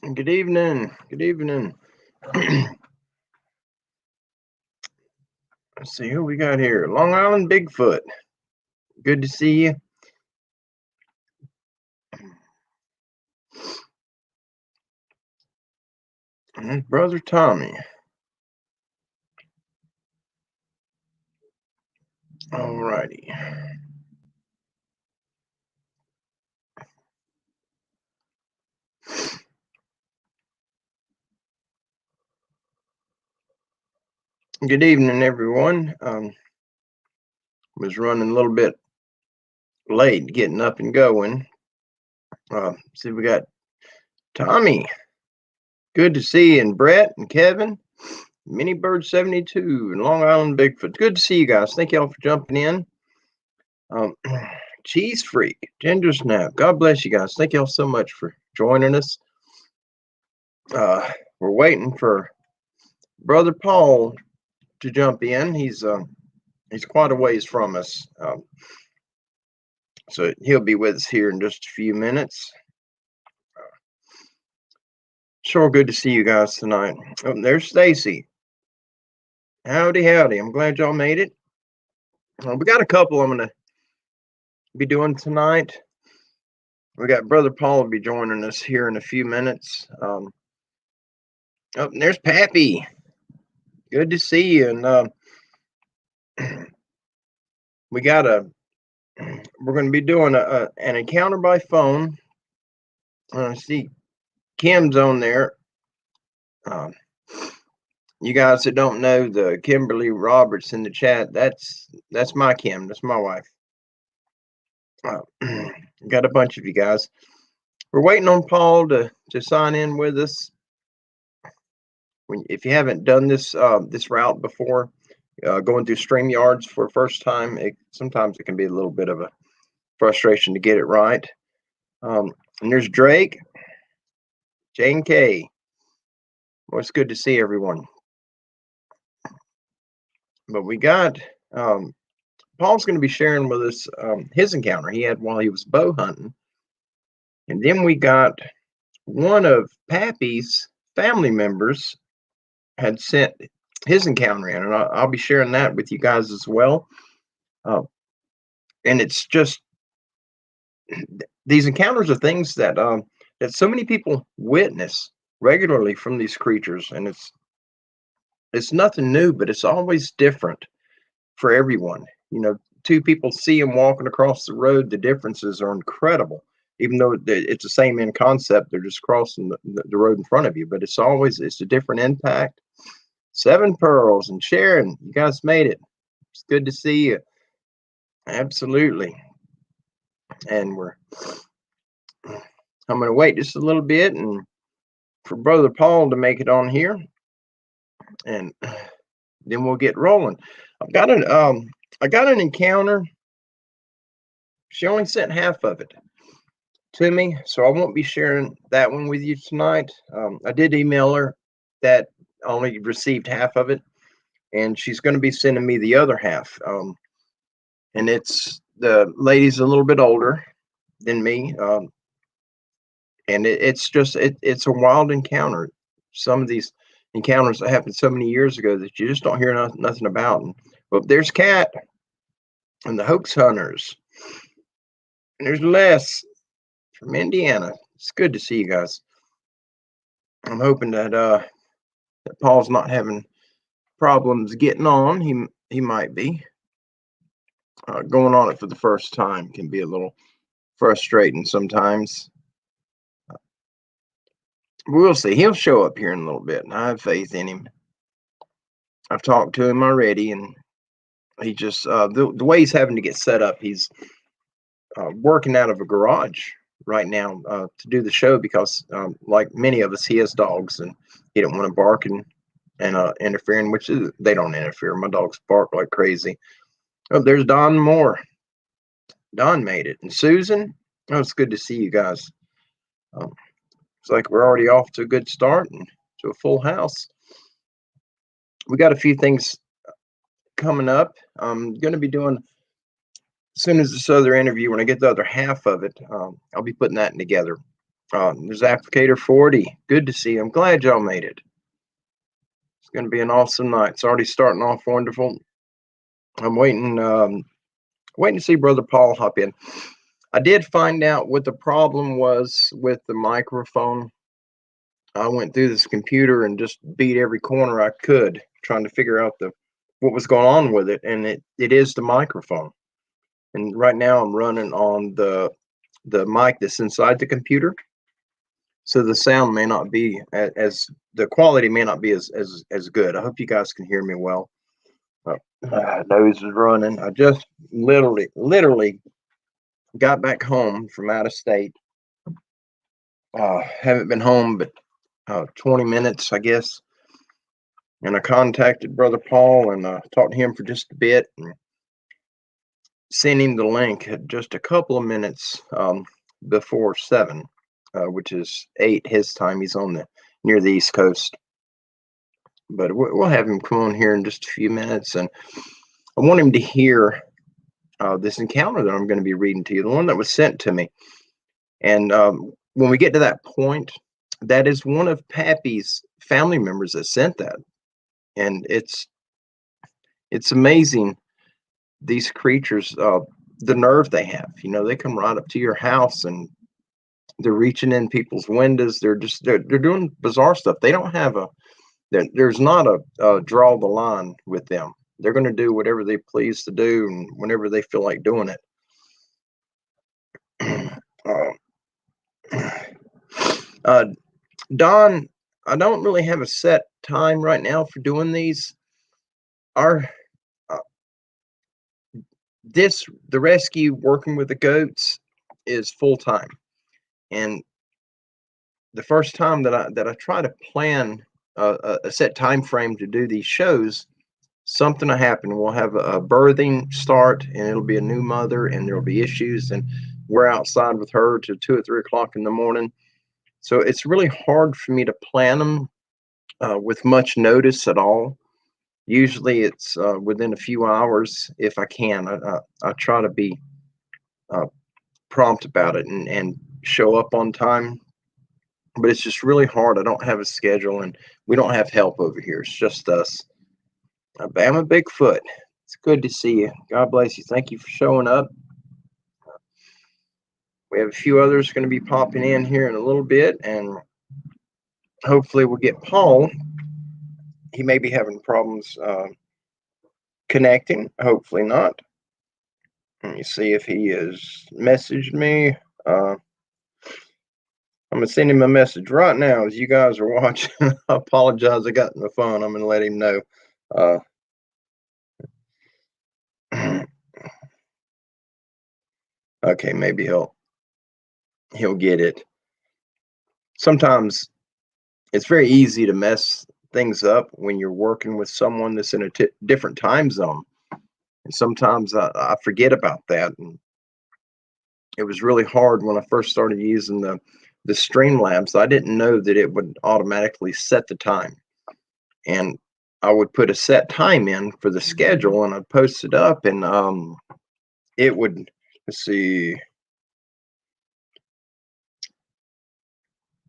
Good evening. Good evening. Let's see who we got here. Long Island Bigfoot. Good to see you. And Brother Tommy. All righty. Good evening, everyone. Was running a little bit late getting up and going. See, we got Tommy. Good to see you, and Brett and Kevin. Mini Bird 72 and Long Island Bigfoot. Good to see you guys. Thank y'all for jumping in. Cheese Freak, Ginger Snap. God bless you guys. Thank y'all so much for joining us. We're waiting for Brother Paul to jump in. He's quite a ways from us, so he'll be with us here in just a few minutes. Sure, good to see you guys tonight. Oh, there's Stacy. Howdy, howdy. I'm glad y'all made it. We got a couple I'm gonna be doing tonight. We got Brother Paul will be joining us here in a few minutes. Oh, there's Pappy. Good to see you. And we're going to be doing an encounter by phone. See, Kim's on there. You guys that don't know the Kimberly Roberts in the chat, that's my Kim. That's my wife. Got a bunch of you guys. We're waiting on Paul to sign in with us. If you haven't done this route before, going through StreamYards for the first time, sometimes it can be a little bit of a frustration to get it right. And there's Drake, Jane K. Well, it's good to see everyone. But we got Paul's going to be sharing with us his encounter he had while he was bow hunting. And then we got one of Pappy's family members had sent his encounter in, and I'll be sharing that with you guys as well. And it's just these encounters are things that so many people witness regularly from these creatures, and it's nothing new, but it's always different for everyone. You know, two people see them walking across the road, the differences are incredible. Even though it's the same in concept, they're just crossing the road in front of you, but it's a different impact. 7 Pearls and Sharon, you guys made it. It's good to see you. Absolutely. And I'm going to wait just a little bit and for Brother Paul to make it on here, and then we'll get rolling. I got an encounter. She only sent half of it to me, so I won't be sharing that one with you tonight. I did email her that only received half of it, and she's going to be sending me the other half. And the lady's a little bit older than me, and it's a wild encounter. Some of these encounters that happened so many years ago that you just don't hear nothing about. But there's Kat and the Hoax Hunters. And there's Les from Indiana. It's good to see you guys. I'm hoping that Paul's not having problems getting on. He might be. Going on it for the first time can be a little frustrating sometimes. We'll see. He'll show up here in a little bit, and I have faith in him. I've talked to him already, and he just the way he's having to get set up, he's working out of a garage right now to do the show because, like many of us, he has dogs, and he don't want to bark and interfering, which they don't interfere. My dogs bark like crazy. Oh, there's Don Moore. Don made it, and Susan. Oh, it's good to see you guys. It's like we're already off to a good start and to a full house. We got a few things coming up. I'm going to be doing, as soon as this other interview, when I get the other half of it, I'll be putting that together. There's applicator 40. Good to see you. I'm glad y'all made it. It's going to be an awesome night. It's already starting off wonderful. I'm waiting to see Brother Paul hop in. I did find out what the problem was with the microphone. I went through this computer and just beat every corner I could trying to figure out what was going on with it, and it is the microphone. And right now I'm running on the mic that's inside the computer, so the sound may not be as the quality may not be as good. I hope you guys can hear me well. Nose is running. I just literally got back home from out of state. Haven't been home but 20 minutes, I guess. And I contacted Brother Paul and talked to him for just a bit and sent him the link at just a couple of minutes before 7, which is 8 his time. He's on near the East Coast. But we'll have him come on here in just a few minutes. And I want him to hear this encounter that I'm going to be reading to you, the one that was sent to me. And when we get to that point, that is one of Pappy's family members that sent that. And it's amazing, these creatures, the nerve they have. They come right up to your house and they're reaching in people's windows. They're doing bizarre stuff. They don't have there's not a draw the line with them. They're going to do whatever they please to do and whenever they feel like doing it. Don, I don't really have a set time right now for doing these. The rescue, working with the goats, is full time, and the first time that I try to plan a set time frame to do these shows, something will happen. We'll have a birthing start, and it'll be a new mother, and there'll be issues, and we're outside with her till 2 or 3 o'clock in the morning. So it's really hard for me to plan them with much notice at all. Usually it's within a few hours if I can. I try to be prompt about it and show up on time. But it's just really hard. I don't have a schedule, and we don't have help over here. It's just us. Bama Bigfoot, it's good to see you. God bless you. Thank you for showing up. We have a few others going to be popping in here in a little bit, and hopefully we'll get Paul. He may be having problems connecting. Hopefully not. Let me see if he has messaged me. I'm going to send him a message right now as you guys are watching. I apologize. I got my phone. I'm going to let him know. Okay, maybe he'll get it. Sometimes it's very easy to mess things up when you're working with someone that's in a different time zone. And sometimes I forget about that. And it was really hard when I first started using the Streamlabs. I didn't know that it would automatically set the time. And I would put a set time in for the schedule, and I'd post it up, and it would, let's see.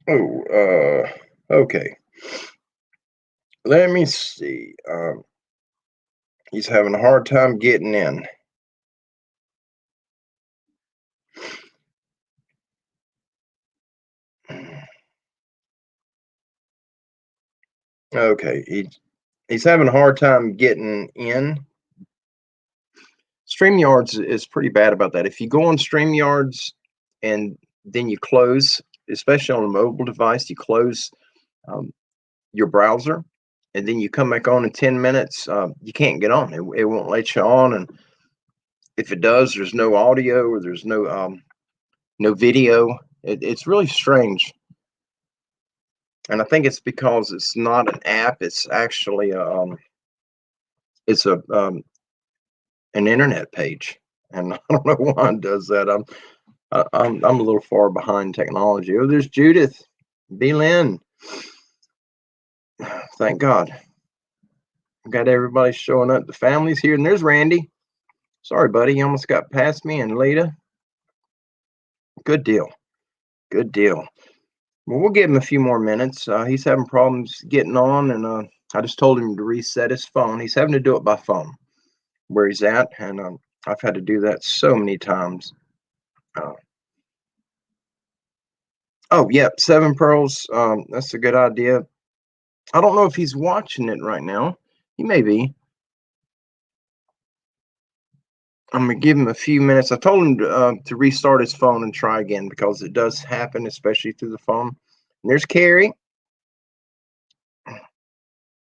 Oh, okay. Let me see. He's having a hard time getting in. Okay, he's having a hard time getting in. StreamYards is pretty bad about that. If you go on StreamYards and then you close, especially on a mobile device, you close your browser, and then you come back on in 10 minutes, you can't get on. It won't let you on, and if it does, there's no audio or there's no video. It's really strange. And I think it's because it's not an app. It's actually it's an internet page, and I don't know why it does that. I'm a little far behind technology. Oh, there's Judith, B. Lynn. Thank God. Got everybody showing up. The family's here, and there's Randy. Sorry, buddy, you almost got past me. And Lita. Good deal. Good deal. Well, we'll give him a few more minutes. He's having problems getting on, and I just told him to reset his phone. He's having to do it by phone where he's at, and I've had to do that so many times. Uh, oh, yep, Seven Pearls. That's a good idea. I don't know if he's watching it right now. He may be. I'm gonna give him a few minutes. I told him to restart his phone and try again because it does happen, especially through the phone. And there's Carrie.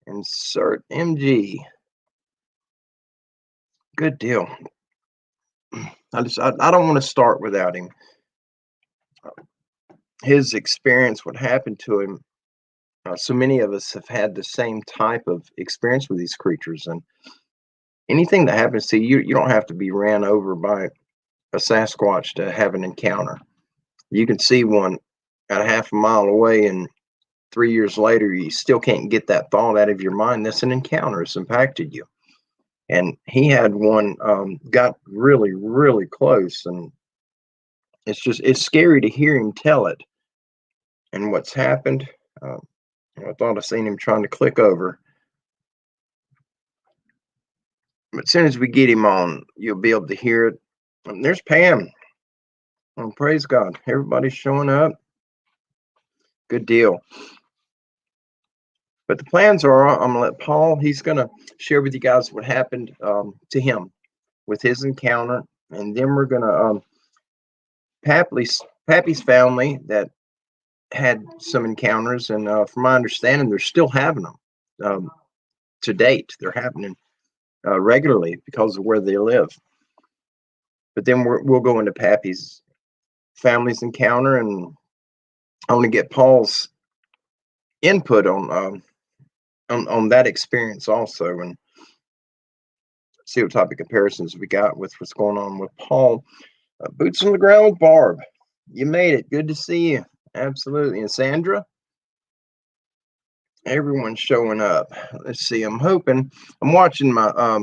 Insert MG. Good deal. I don't want to start without him. His experience, what happened to him. So many of us have had the same type of experience with these creatures, and anything that happens to you, you don't have to be ran over by a Sasquatch to have an encounter. You can see one at a half a mile away, and 3 years later, you still can't get that thought out of your mind. That's an encounter. It's impacted you. And he had one, got really, really close, and it's scary to hear him tell it. And what's happened, uh, I thought I seen him trying to click over. But as soon as we get him on, you'll be able to hear it. And there's Pam. Oh, praise God. Everybody's showing up. Good deal. But the plans are I'm going to let Paul, he's going to share with you guys what happened to him with his encounter. And then we're going to, Pappy's family that had some encounters. And from my understanding, they're still having them to date. They're happening regularly because of where they live. But then we'll go into Pappy's family's encounter, and I want to get Paul's input on that experience also, and see what type of comparisons we got with what's going on with Paul. Boots on the ground with Barb. You made it. Good to see you. Absolutely. And Sandra, everyone's showing up. Let's see. I'm watching my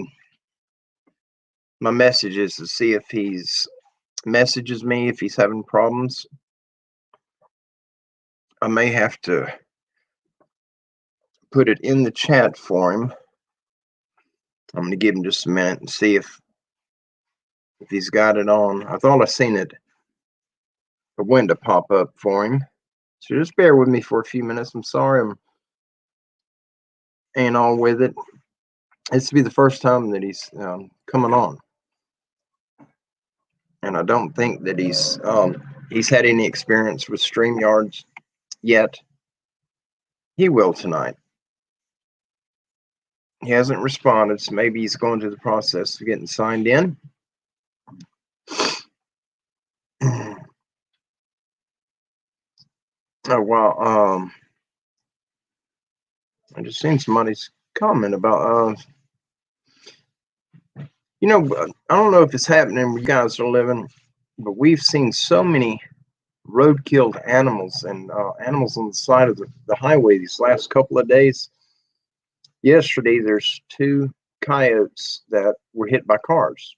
messages to see if he's messages me if he's having problems. I may have to put it in the chat for him. I'm going to give him just a minute and see if he's got it on. I thought I seen it, a window pop up for him. So just bear with me for a few minutes. I'm sorry I'm ain't all with it. It's to be the first time that he's coming on, and I don't think that he's had any experience with StreamYards yet. He will tonight. He hasn't responded, so maybe he's going through the process of getting signed in. Oh wow. I just seen somebody's comment about I don't know if it's happening where you guys are living, but we've seen so many road-killed animals and animals on the side of the highway these last couple of days. Yesterday, there's 2 coyotes that were hit by cars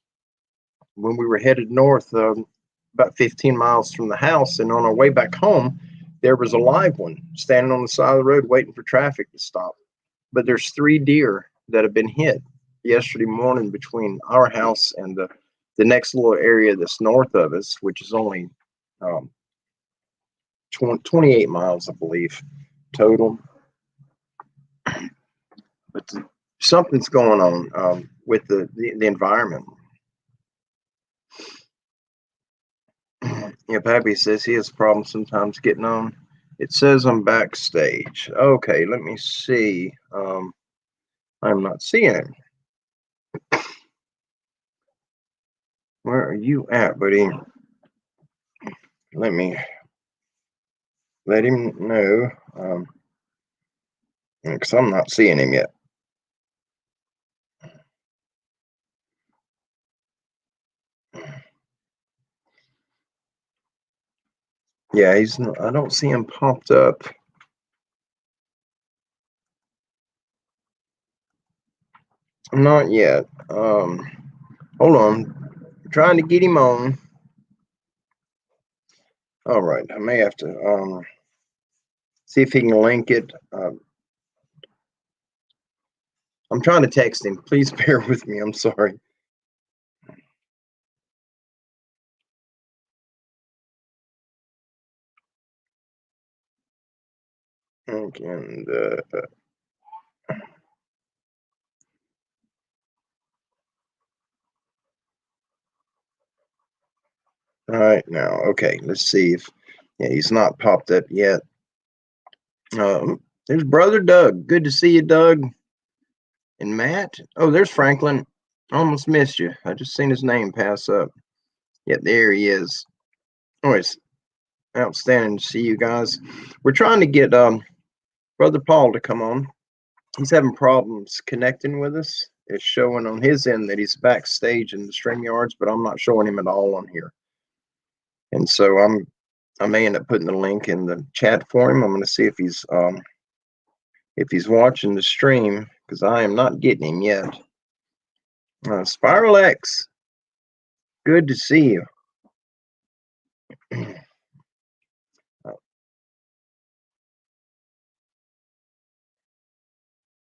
when we were headed north, about 15 miles from the house, and on our way back home, there was a live one standing on the side of the road waiting for traffic to stop. But there's 3 deer that have been hit yesterday morning between our house and the next little area that's north of us, which is only 28 miles, I believe, total. But something's going on with the environment. Yeah, Pappy says he has problems sometimes getting on. It says I'm backstage. Okay, let me see. I'm not seeing it. Where are you at, buddy? Let me let him know. Because I'm not seeing him yet. Yeah, I don't see him popped up. Not yet. Hold on. I'm trying to get him on. All right, I may have to see if he can link it. I'm trying to text him. Please bear with me. I'm sorry. And all right, now, okay, let's see if, yeah, he's not popped up yet. There's brother Doug. Good to see you, Doug. And Matt. Oh, there's Franklin. Almost missed you. I just seen his name pass up. Yeah, there he is. Oh, it's outstanding to see you guys. We're trying to get brother Paul to come on. He's having problems connecting with us. It's showing on his end that he's backstage in the StreamYards, but I'm not showing him at all on here. And so I may end up putting the link in the chat for him. I'm going to see if he's watching the stream, because I am not getting him yet. Spiral X, good to see you.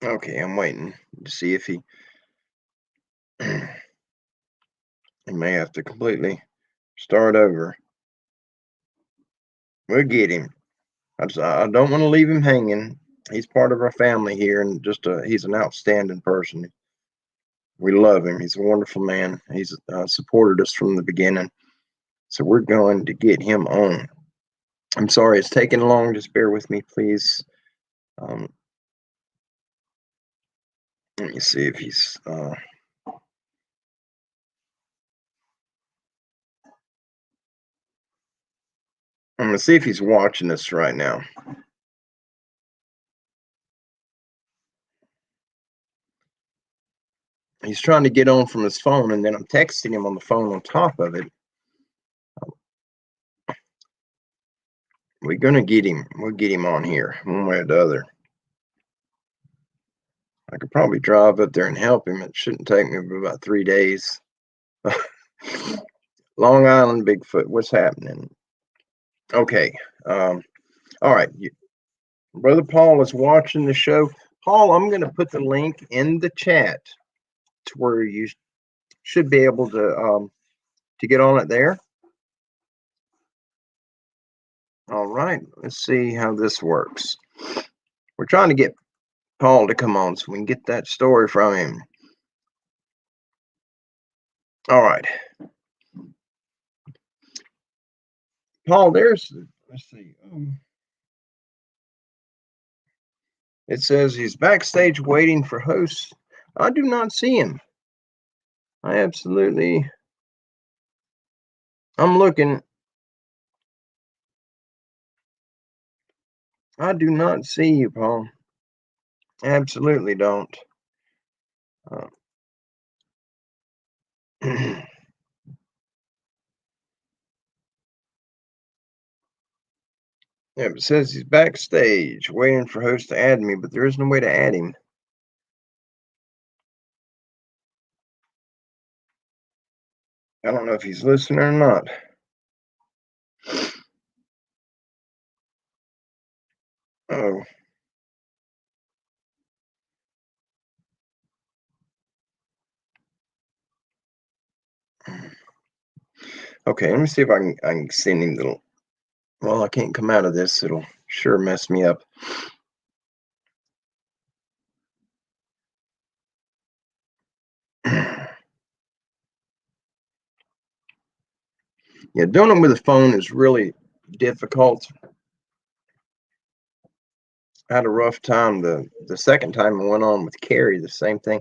Okay, I'm waiting to see if he may have to completely start over. We'll get him. I don't want to leave him hanging. He's part of our family here, and he's an outstanding person. We love him. He's a wonderful man. He's supported us from the beginning. So we're going to get him on. I'm sorry it's taking long. Just bear with me, please. Let me see if he's... I'm going to see if he's watching us right now. He's trying to get on from his phone, and then I'm texting him on the phone on top of it. We're going to get him. We'll get him on here one way or the other. I could probably drive up there and help him. It shouldn't take me but about 3 days. Long Island Bigfoot, what's happening? Okay. All right. Brother Paul is watching the show. Paul, I'm going to put the link in the chat to where you should be able to get on it there. All right. Let's see how this works. We're trying to get Paul to come on so we can get that story from him. All right. Paul, let's see. It says he's backstage waiting for hosts. I do not see him. I'm looking. I do not see you, Paul. Absolutely don't. Yeah, it says he's backstage waiting for host to add me, but there is no way to add him. I don't know if he's listening or not. Oh. Okay, let me see if I can send him the... Well, I can't come out of this. It'll sure mess me up. Yeah, doing it with a phone is really difficult. I had a rough time the second time I went on with Carrie, the same thing.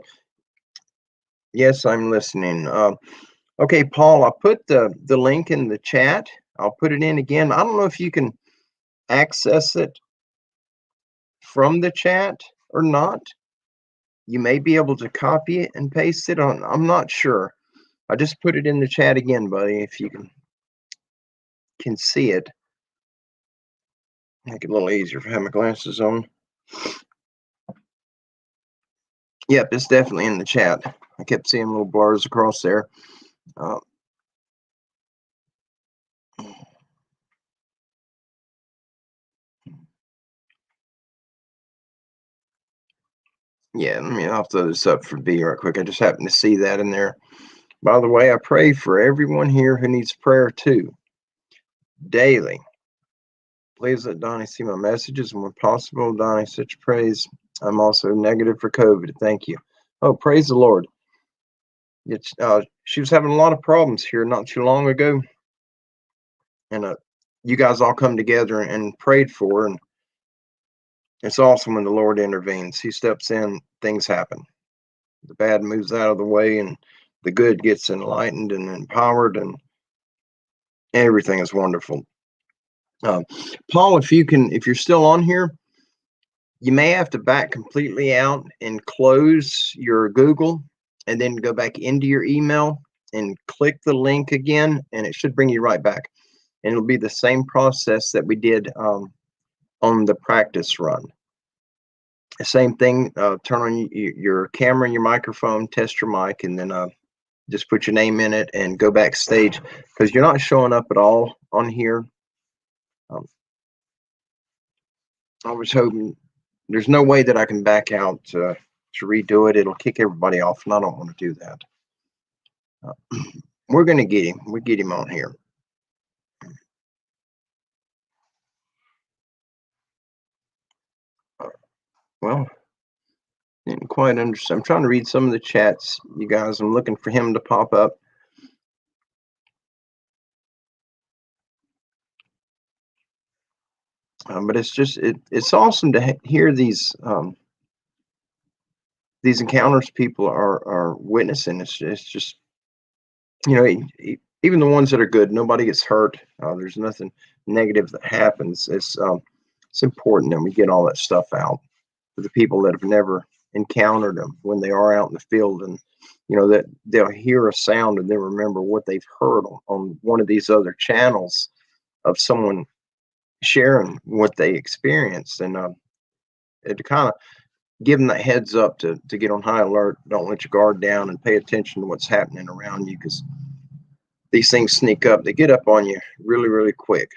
Yes, I'm listening. Okay, Paul, I put the link in the chat. I'll put it in again. I don't know if you can access it from the chat or not. You may be able to copy it and paste it on. I'm not sure. I just put it in the chat again, buddy, if you can see it. Make it a little easier if I have my glasses on. Yep, it's definitely in the chat. I kept seeing little blurs across there. Yeah, I'll throw this up for B right quick. I just happened to see that in there. By the way, I pray for everyone here who needs prayer too, daily. Please let Donnie see my messages and when possible. Donnie, such praise. I'm also negative for COVID. Thank you. Oh, praise the Lord. She was having a lot of problems here not too long ago, and you guys all come together and prayed for her, and it's awesome when the Lord intervenes. He steps in, things happen. The bad moves out of the way, and the good gets enlightened and empowered, and everything is wonderful. Uh, Paul, if you're still on here, you may have to back completely out and close your Google and then go back into your email and click the link again, and it should bring you right back. And it'll be the same process that we did on the practice run. Same thing, turn on your camera and your microphone, test your mic, and then just put your name in it and go backstage because you're not showing up at all on here. I was hoping there's no way that I can back out to redo it. It'll kick everybody off, and I don't want to do that. We're going to get him. We get him on here. Well, didn't quite understand. I'm trying to read some of the chats, you guys. I'm looking for him to pop up. But it's just it's awesome to hear these encounters people are witnessing. It's just even the ones that are good, nobody gets hurt. There's nothing negative that happens. It's important that we get all that stuff out for the people that have never encountered them when they are out in the field, and that they'll hear a sound and then remember what they've heard on one of these other channels of someone sharing what they experienced, and it kind of give them that heads up to get on high alert. Don't let your guard down and pay attention to what's happening around you because these things sneak up. They get up on you really, really quick.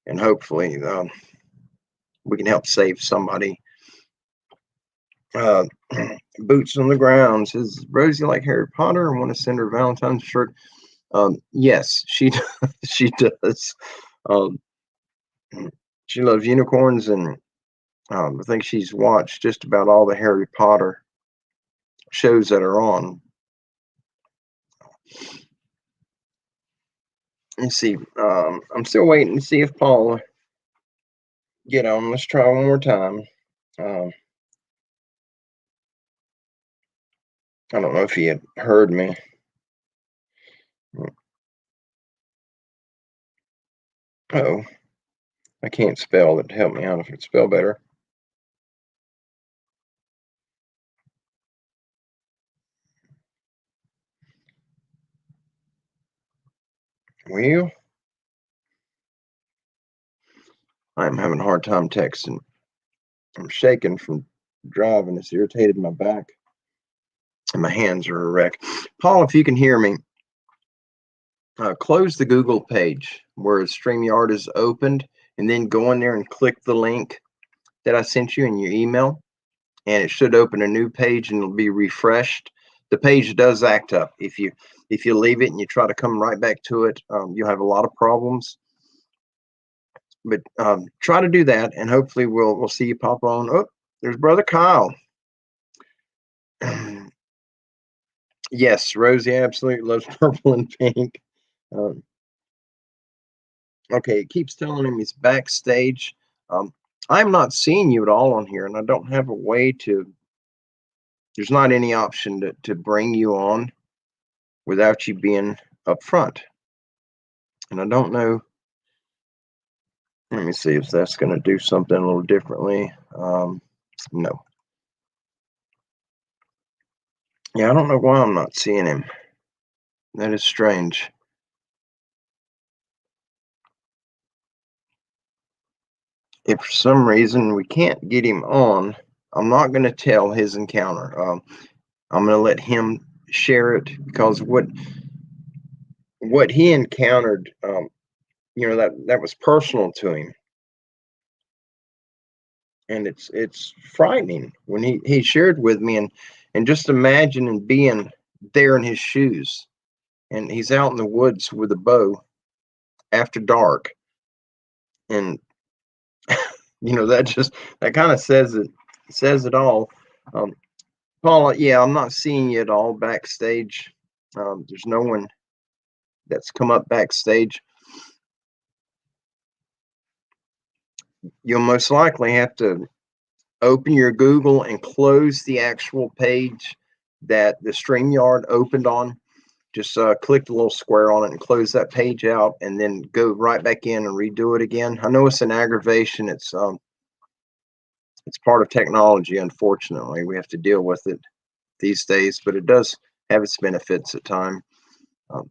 And hopefully we can help save somebody. Boots on the ground says, Rosie like Harry Potter and want to send her Valentine's shirt. Yes, she does. She does. Um, she loves unicorns, and I think she's watched just about all the Harry Potter shows that are on. Let's see. I'm still waiting to see if Paul get on. Let's try one more time. I don't know if he had heard me. Oh, I can't spell. That'd help me out if I could spell better. Well, I'm having a hard time texting. I'm shaking from driving. It's irritated my back, and my hands are a wreck. Paul, if you can hear me, close the Google page where StreamYard is opened, and then go in there and click the link that I sent you in your email, and it should open a new page and it'll be refreshed. The page does act up. If you leave it and you try to come right back to it, you'll have a lot of problems. But try to do that, and hopefully we'll see you pop on. Oh, there's Brother Kyle. Yes, Rosie absolutely loves purple and pink. Okay, it keeps telling him he's backstage. I'm not seeing you at all on here, and I don't have a way to. There's not any option to bring you on without you being up front. And I don't know. Let me see if that's going to do something a little differently. No. Yeah, I don't know why I'm not seeing him. That is strange. If for some reason we can't get him on, I'm not going to tell his encounter. I'm going to let him share it because what he encountered, that was personal to him. and it's frightening when he shared with me, and just imagining being there in his shoes, and he's out in the woods with a bow after dark, and that just that kind of says it all. um, Paul, yeah, I'm not seeing you at all backstage. There's no one that's come up backstage. You'll most likely have to open your Google and close the actual page that the StreamYard opened on. Just click the little square on it and close that page out, and then go right back in and redo it again. I know it's an aggravation. It's part of technology. Unfortunately, we have to deal with it these days, but it does have its benefits at times. Um,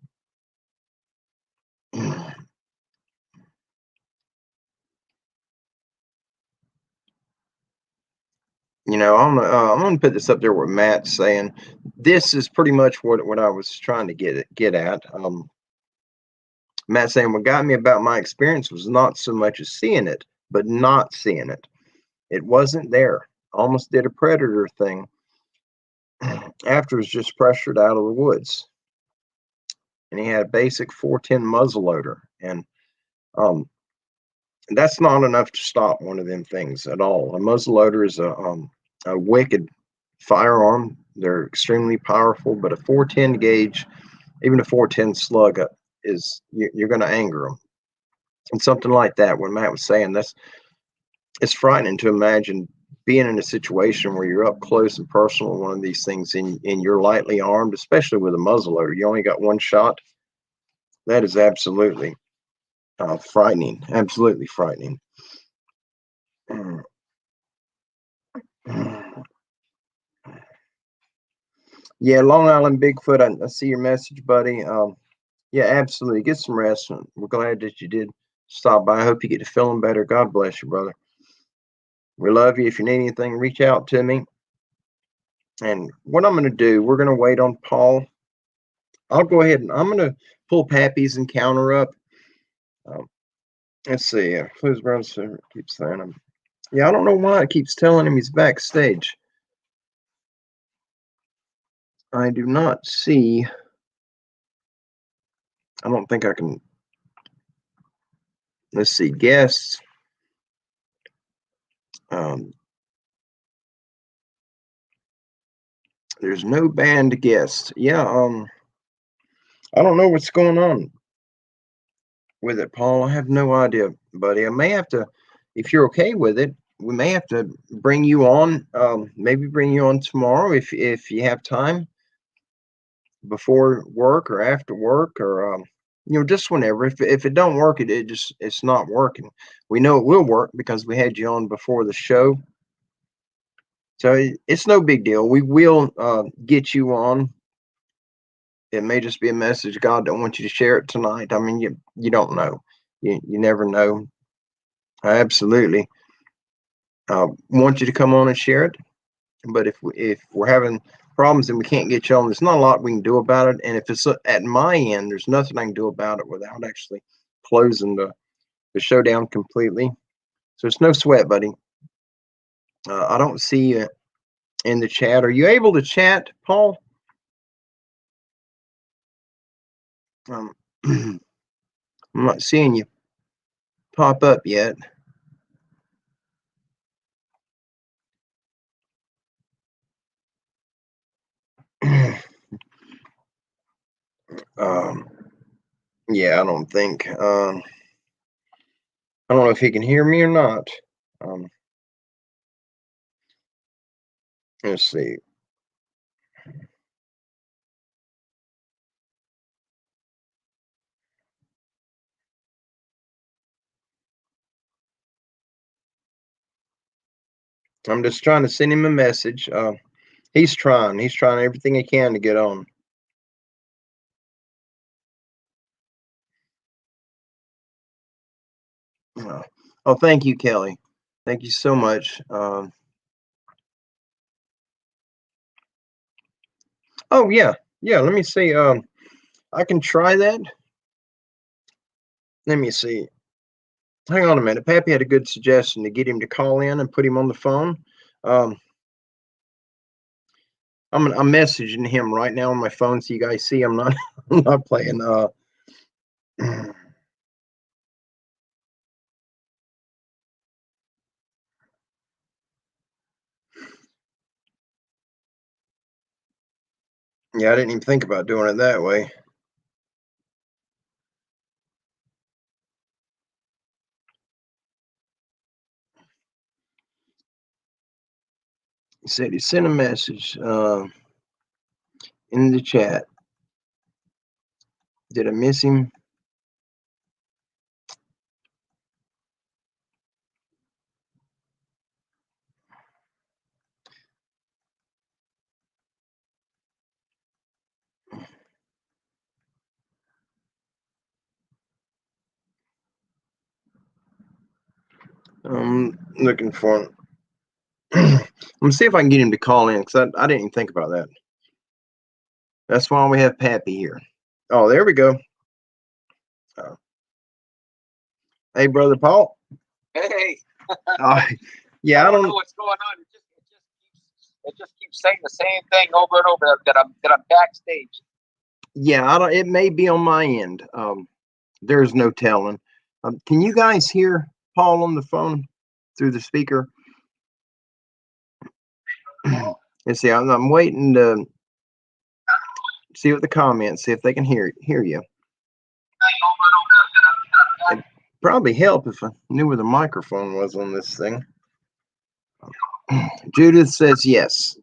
I'm gonna put this up there with Matt's saying. This is pretty much what I was trying to get at. Matt saying what got me about my experience was not so much as seeing it, but not seeing it. It wasn't there. Almost did a predator thing. After was just pressured out of the woods, and he had a basic 410 muzzleloader, and um, that's not enough to stop one of them things at all. A muzzleloader is a wicked firearm. They're extremely powerful, but a 410 gauge, even a 410 slug, you're going to anger them. And something like that, when Matt was saying this, it's frightening to imagine being in a situation where you're up close and personal with one of these things, and you're lightly armed, especially with a muzzleloader. You only got one shot. That is absolutely frightening. Absolutely frightening. Yeah, Long Island Bigfoot. I see your message, buddy. Yeah, absolutely. Get some rest. We're glad that you did stop by. I hope you get to feeling better. God bless you, brother. We love you. If you need anything, reach out to me. And what I'm going to do, we're going to wait on Paul. I'll go ahead and I'm going to pull Pappy's encounter up. Um, let's see. Who's brother keeps saying him? Yeah, I don't know why it keeps telling him he's backstage. I do not see. I don't think I can. Let's see. Guests. Um, there's no banned guest. Yeah. I don't know what's going on with it, Paul. I have no idea, buddy. I may have to, if you're okay with it, we may have to bring you on. Maybe bring you on tomorrow if you have time before work or after work, or just whenever. If it don't work, it's not working. We know it will work because we had you on before the show, so it's no big deal. We will get you on. It may just be a message God don't want you to share it tonight. I mean, you don't know. You never know. I absolutely want you to come on and share it. But if we're having problems and we can't get you on, there's not a lot we can do about it. And if it's at my end, there's nothing I can do about it without actually closing the show down completely. So it's no sweat, buddy. I don't see you in the chat. Are you able to chat, Paul? I'm not seeing you pop up yet. um, yeah, I don't think. I don't know if he can hear me or not. Um, let's see. I'm just trying to send him a message. He's trying. He's trying everything he can to get on. Oh, thank you, Kelly. Thank you so much. Oh yeah, yeah. Let me see. I can try that. Let me see. hang on a minute. Pappy had a good suggestion to get him to call in and put him on the phone. Um, I'm messaging him right now on my phone, so you guys see I'm not I'm not playing. Yeah, I didn't even think about doing it that way. He said he sent a message in the chat. Did I miss him? I'm looking for him. I'm gonna see if I can get him to call in because I didn't even think about that. That's why we have Pappy here. Oh, there we go. Uh, hey, brother Paul. Hey. Uh, yeah, I don't know what's going on. It just keeps saying the same thing over and over that I'm backstage. Yeah, it may be on my end. There's no telling. Can you guys hear Paul on the phone through the speaker? Let's see. I'm waiting to see what the comments, see if they can hear you. It'd probably help if I knew where the microphone was on this thing. Judith says yes.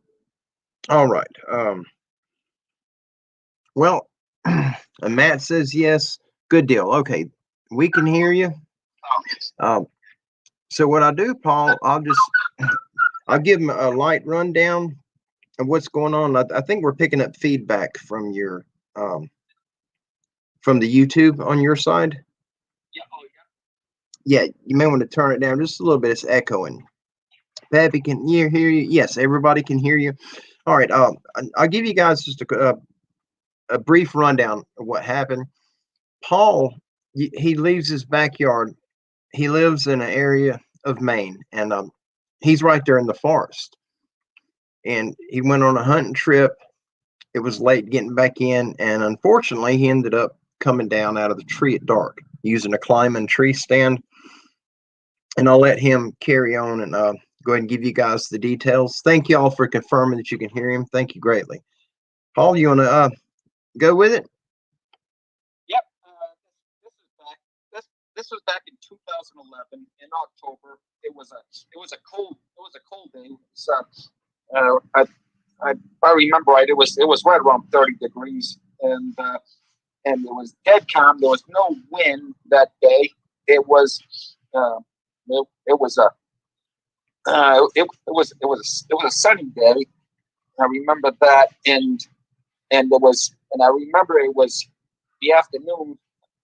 All right. Well, and Matt says yes. Good deal. Okay, we can hear you. So what I do, Paul, I'll give them a light rundown of what's going on. I think we're picking up feedback from your from the YouTube on your side. Yeah. Oh, yeah. Yeah, you may want to turn it down just a little bit. It's echoing. Pappy, can you hear you? Yes, everybody can hear you. All right. I'll give you guys just a brief rundown of what happened. Paul, he leaves his backyard. He lives in an area of Maine, and he's right there in the forest. And he went on a hunting trip. It was late getting back in, and unfortunately, he ended up coming down out of the tree at dark using a climbing tree stand. And I'll let him carry on and go ahead and give you guys the details. Thank you all for confirming that you can hear him. Thank you greatly. Paul, you want to go with it? Yep. This was back in 2011 in October. It was a cold day. If I remember right, it was right around 30 degrees, and it was dead calm. There was no wind that day. It was it was a it was a sunny day. I remember that, and I remember it was the afternoon.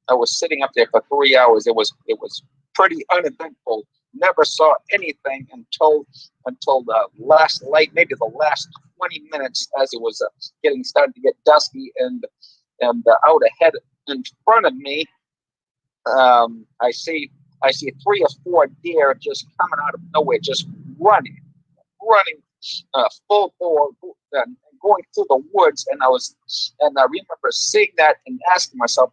I was sitting up there for 3 hours. It was pretty uneventful. Never saw anything until the last light, maybe the last 20 minutes, as it was starting to get dusky, and out ahead in front of me, I see 3 or 4 deer just coming out of nowhere, just running full bore, going through the woods. And I remember seeing that and asking myself,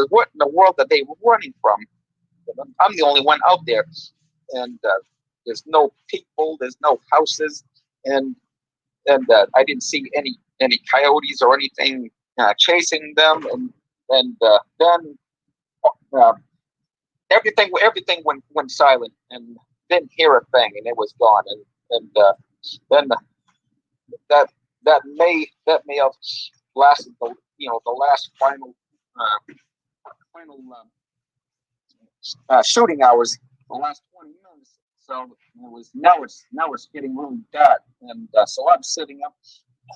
what in the world are they running from? I'm the only one out there, and there's no people, there's no houses, and I didn't see any coyotes or anything chasing them, and then uh, everything went silent, and didn't hear a thing, and it was gone, and then that may have lasted the last final shooting hours, the last 20 minutes. So now it's getting really dark, and so I'm sitting up.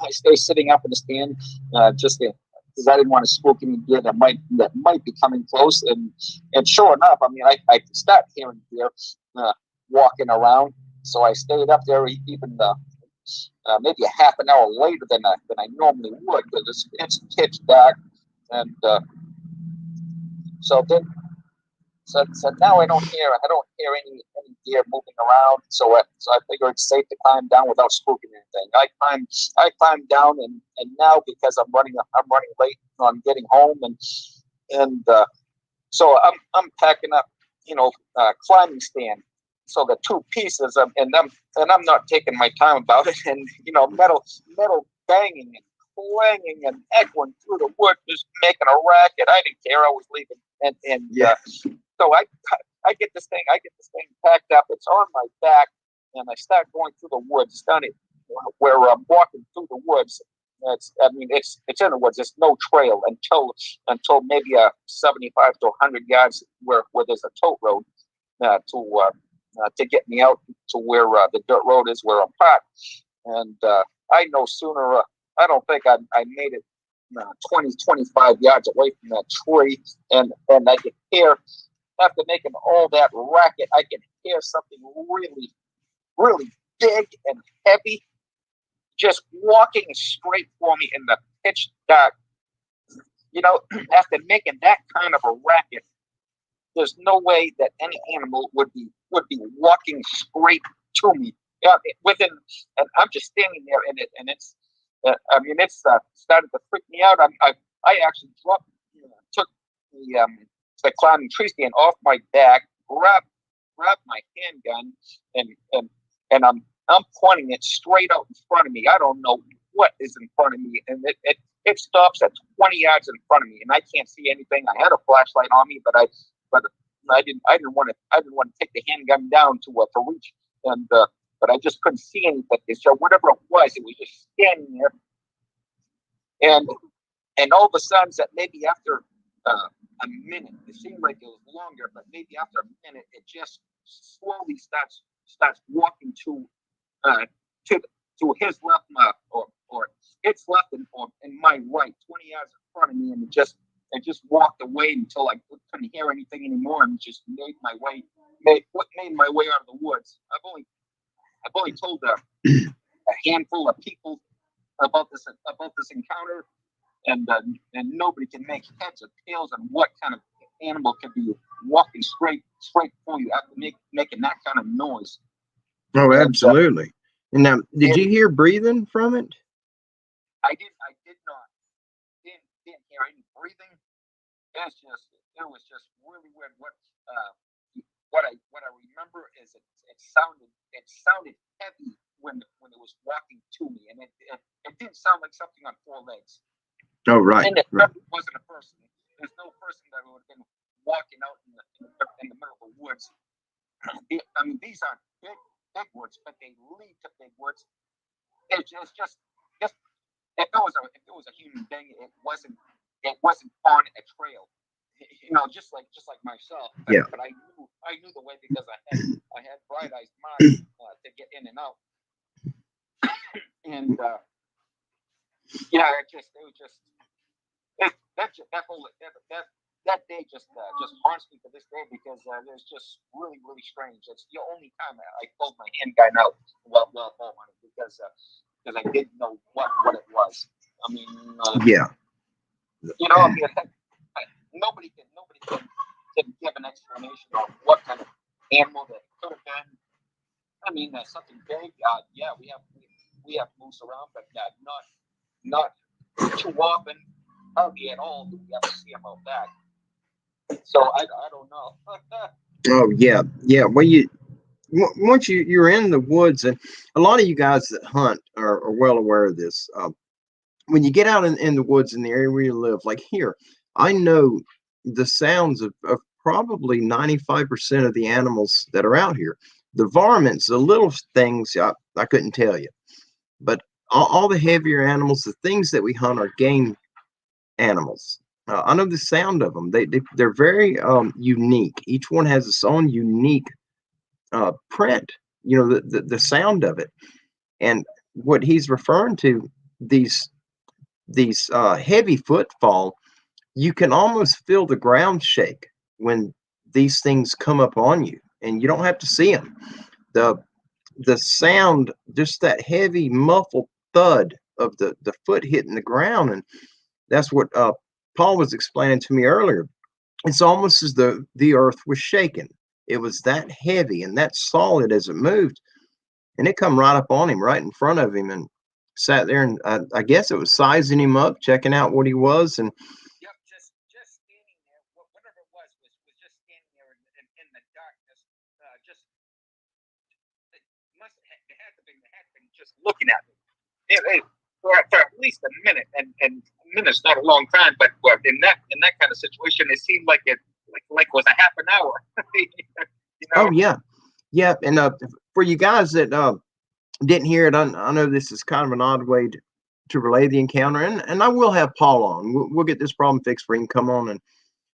I stay sitting up in the stand, just because I didn't want to spook any deer that might be coming close. And sure enough, I mean, I start hearing deer walking around. So I stayed up there even maybe a half an hour later than I normally would, because it's pitch dark. And so then So now I don't hear any deer moving around. So I figure it's safe to climb down without spooking anything. I climbed down, and now because I'm running late on getting home, and so I'm packing up, climbing stand. So the two pieces, and I'm not taking my time about it, and metal banging and clanging and echoing through the wood, just making a racket. I didn't care. I was leaving, and so I get this thing packed up. It's on my back, and I start going through the woods. Down it where I'm walking through the woods. It's in the woods. There's no trail until maybe 75 to 100 yards where there's a tote road to get me out to where the dirt road is where I'm parked. And I no sooner I don't think I made it 20, 25 yards away from that tree, and I could hear, after making all that racket, I could hear something really, really big and heavy just walking straight for me in the pitch dark. After making that kind of a racket, there's no way that any animal would be walking straight to me. And I'm just standing there, and it's started to freak me out. I actually took the climbing tree stand off my back, grabbed my handgun, and I'm pointing it straight out in front of me. I don't know what is in front of me, and it stops at 20 yards in front of me, and I can't see anything. I had a flashlight on me, but I didn't want to take the handgun down to reach, and but I just couldn't see anything. So whatever it was just standing there, and all of a sudden, that maybe after a minute, it seemed like it was longer, but maybe after a minute, it just slowly starts walking to his left, or its left, and my right, 20 yards in front of me, and it just walked away until I couldn't hear anything anymore, and just made my way out of the woods. I've only told a handful of people about this encounter, and nobody can make heads or tails on what kind of animal could be walking straight for you after making that kind of noise. Oh, absolutely. And now, did you hear breathing from it? I did not. Didn't hear any breathing. It was just really weird. What I remember is it sounded heavy when it was walking to me, and it didn't sound like something on four legs. Oh, right. And it right. wasn't a person. There's no person that would have been walking out in the middle of the woods. These aren't big woods, but they lead to big woods. It's just if it was a human being, it wasn't on a trail. Just like myself. But I knew the way because I had bright eyes mind to get in and out. And that day just haunts me to this day because it was just really, really strange. It's the only time I pulled my handgun out while home on it because I didn't know what it was. Nobody can give an explanation of what kind of animal that it could have been. Something big. We have moose around, but not too often. Hardly at all do we ever see them out back. So I don't know. Oh yeah. Well, once you're in the woods, and a lot of you guys that hunt are well aware of this. When you get out in the woods in the area where you live, like here, I know the sounds of probably 95% of the animals that are out here. The varmints, the little things, I couldn't tell you, but all the heavier animals, the things that we hunt are game animals. I know the sound of them. They're very unique. Each one has its own unique print. The sound of it, and what he's referring to, these heavy footfall, you can almost feel the ground shake when these things come up on you, and you don't have to see them. The sound, just that heavy muffled thud of the foot hitting the ground, and that's what Paul was explaining to me earlier. It's almost as though the earth was shaking. It was that heavy and that solid as it moved, and it come right up on him, right in front of him, and sat there. And I guess it was sizing him up, checking out what he was, and Yep, just standing there. Whatever it was just standing there in the darkness. Just they had been just looking at me. For at least a minute, and a minute's not a long time, but in that kind of situation, it seemed like it was a half an hour. You know? oh yeah, yeah. And for you guys that didn't hear it, I know this is kind of an odd way to relay the encounter, and I will have Paul on. We'll get this problem fixed for him. Come on, and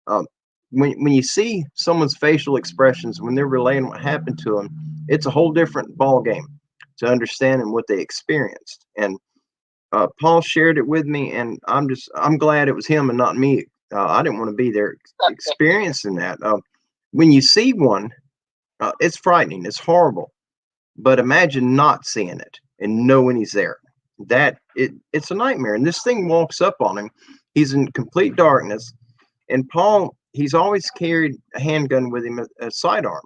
um, when you see someone's facial expressions when they're relaying what happened to them, it's a whole different ball game to understanding what they experienced. And Paul shared it with me, and I'm glad it was him and not me. I didn't want to be there experiencing that. When you see one, it's frightening. It's horrible. But imagine not seeing it and knowing he's there. It's a nightmare. And this thing walks up on him. He's in complete darkness. And Paul, he's always carried a handgun with him, a sidearm.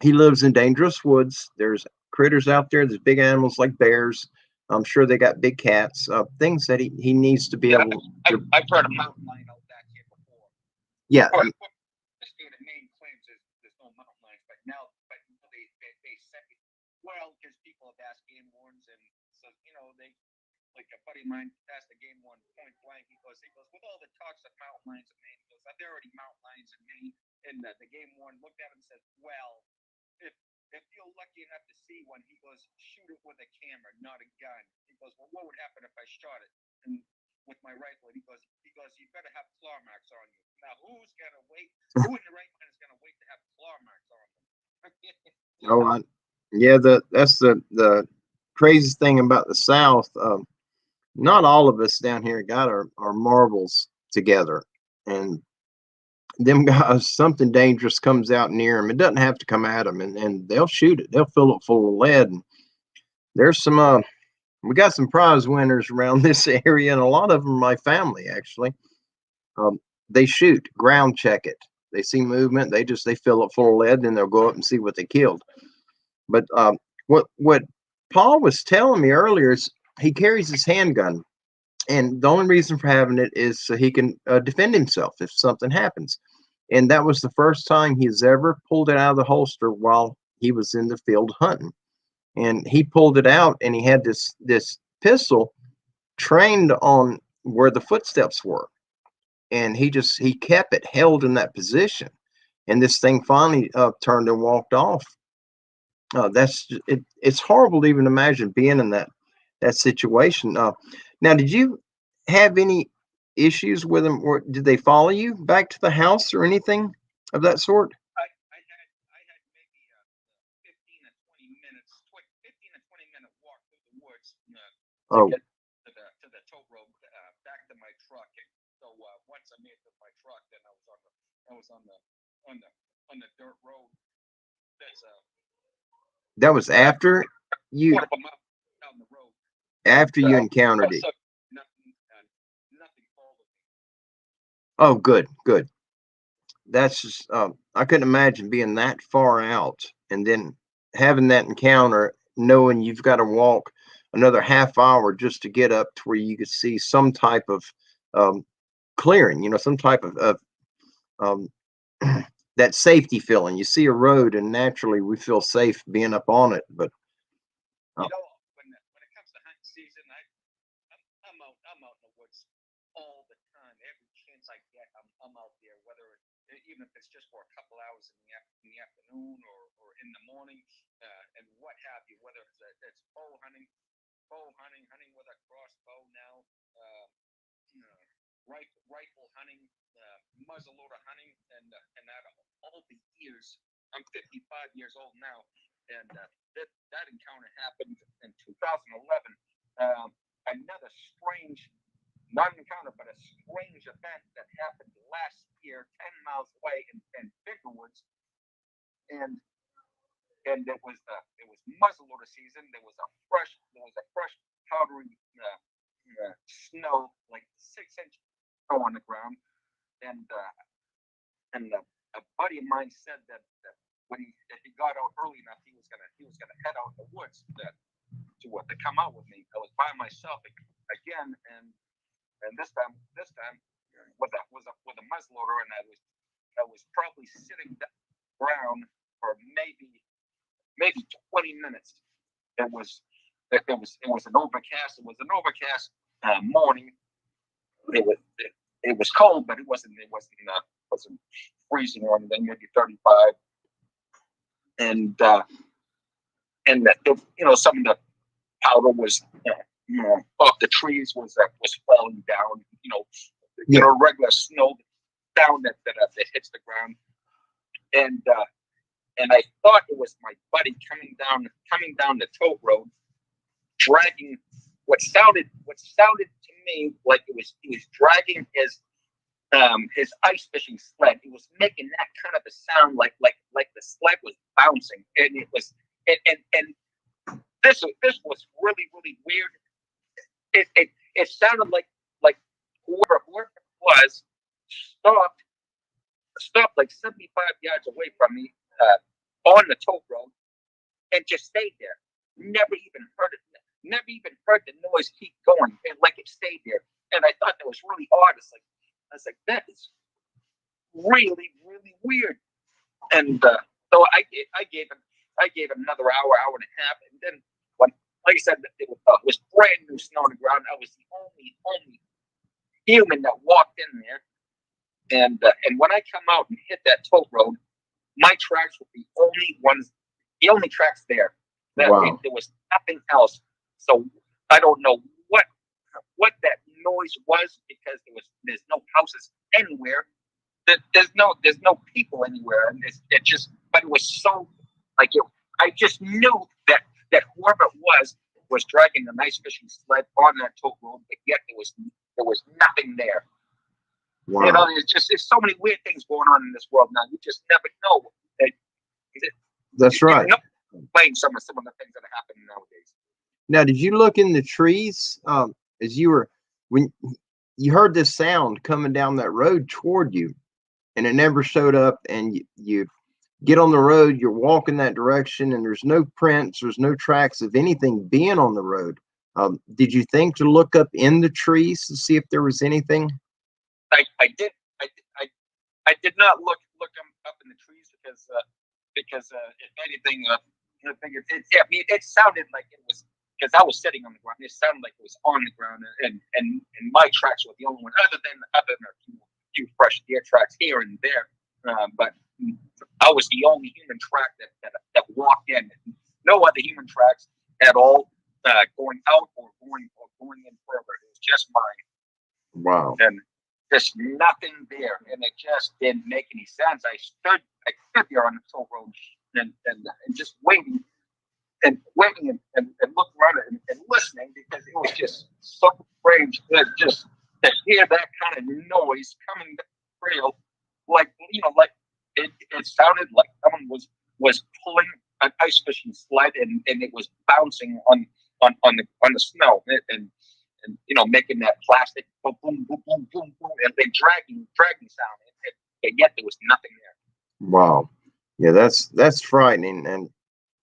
He lives in dangerous woods. There's critters out there. There's big animals like bears. I'm sure they got big cats. Things that he needs to be Yeah, able to. I've heard a mountain lion out back here before. Yeah. The state of Maine claims there's no mountain lions, but they say, well, because people have asked game wardens, and so they, like a buddy of mine asked the game warden point blank. He goes with all the talks of mountain lions in Maine. He goes, are there already mountain lions in Maine? And the game warden looked at him and said, well, if if you're lucky enough to see one, he goes, shoot it with a camera, not a gun. He goes, well, what would happen if I shot it and with my rifle? He goes, you better have claw marks on you. Now, who's gonna wait? Who in the right mind is gonna wait to have claw marks on them? Oh, yeah. That's the craziest thing about the South. Not all of us down here got our marbles together, and them guys, something dangerous comes out near them. It doesn't have to come at them, and they'll shoot it. They'll fill it full of lead. And there's some we got some prize winners around this area, and a lot of them are my family actually. Um, they shoot, ground check it. They see movement, they fill it full of lead, and then they'll go up and see what they killed. But what Paul was telling me earlier is he carries his handgun, and the only reason for having it is so he can defend himself if something happens. And that was the first time he's ever pulled it out of the holster while he was in the field hunting. And he pulled it out, and he had this pistol trained on where the footsteps were, and he kept it held in that position. And this thing finally turned and walked off. It's horrible to even imagine being in that situation. Now, did you have any issues with them, or did they follow you back to the house or anything of that sort? I had maybe a 15 and 20 minute walk through the woods to Oh, get to the tow road back to my truck. And so once I made it to my truck, then I was on the on the dirt road. That's that was about you quarter of a mile down the road. after you encountered it. So nothing followed me. Oh, good, good. That's just I couldn't imagine being that far out and then having that encounter, knowing you've got to walk another half hour just to get up to where you could see some type of um, clearing, some type of um, that safety feeling. You see a road, and naturally we feel safe being up on it. But uh, When it comes to hunting season, I'm out in the woods all the time. Every chance I get, I'm out there. Even if it's just for a couple hours in the afternoon or in the morning, and what have you. Whether it's hunting with a crossbow now, rifle hunting, muzzleloader hunting, and that all the years. I'm 55 years old now, and that encounter happened in 2011. Another strange, not an encounter, but a strange event that happened last year, 10 miles away in Bigger Woods, and it was muzzleloader season. There was a fresh powdery snow, like 6 inch snow on the ground, and and a buddy of mine said that when if he got out early enough, he was gonna head out in the woods to come out with me. I was by myself again, and this time with a muzzleloader, and I was probably sitting down for maybe 20 minutes. It was an overcast. It was an overcast morning. It was cold, but it wasn't freezing or anything. Maybe 35, and some of the powder was off the trees was falling down. Regular snow down that hits the ground, and I thought it was my buddy coming down the tote road, dragging what sounded to me like he was dragging his ice fishing sled. He was making that kind of a sound like the sled was bouncing, and it was and this was really weird. It sounded like whoever it was stopped like 75 yards away from me on the tote road and just stayed there. Never even heard it. Never even heard the noise keep going, and like it stayed there. And I thought that was really odd. I was like, that is really weird. And so I gave him another hour and a half, and then when, like I said, it was brand new snow on the ground. I was the only human that walked in there, and when I come out and hit that tote road, my tracks were the only tracks there. Wow. There was nothing else. So I don't know what that noise was, because there's no houses anywhere. There's no people anywhere, and but it was so like I just knew that whoever it was dragging a nice fishing sled on that tote road, but yet there was nothing there. Wow. There's so many weird things going on in this world now. You just never know. That's right. Playing some of the things that are happening nowadays. Now, did you look in the trees as when you heard this sound coming down that road toward you, and it never showed up, and you get on the road, you're walking that direction, and there's no prints, there's no tracks of anything being on the road. Did you think to look up in the trees to see if there was anything? I did not look up in the trees because if anything, it sounded like it was, because I was sitting on the ground. It sounded like it was on the ground, and my tracks were the only one, other than a few fresh deer tracks here and there. But I was the only human track that walked in. No other human tracks at all going out or going in further. It was just mine. Wow. And there's nothing there, and it just didn't make any sense. I stood there on the toll road and just waiting and looking around and listening, because it was just so strange just to hear that kind of noise coming down the trail, like it sounded like someone was pulling an ice fishing sled, and it was bouncing on the snow, and making that plastic boom, boom, boom, boom, boom, boom, and then dragging sound. And yet there was nothing there. Wow. Yeah, that's frightening. And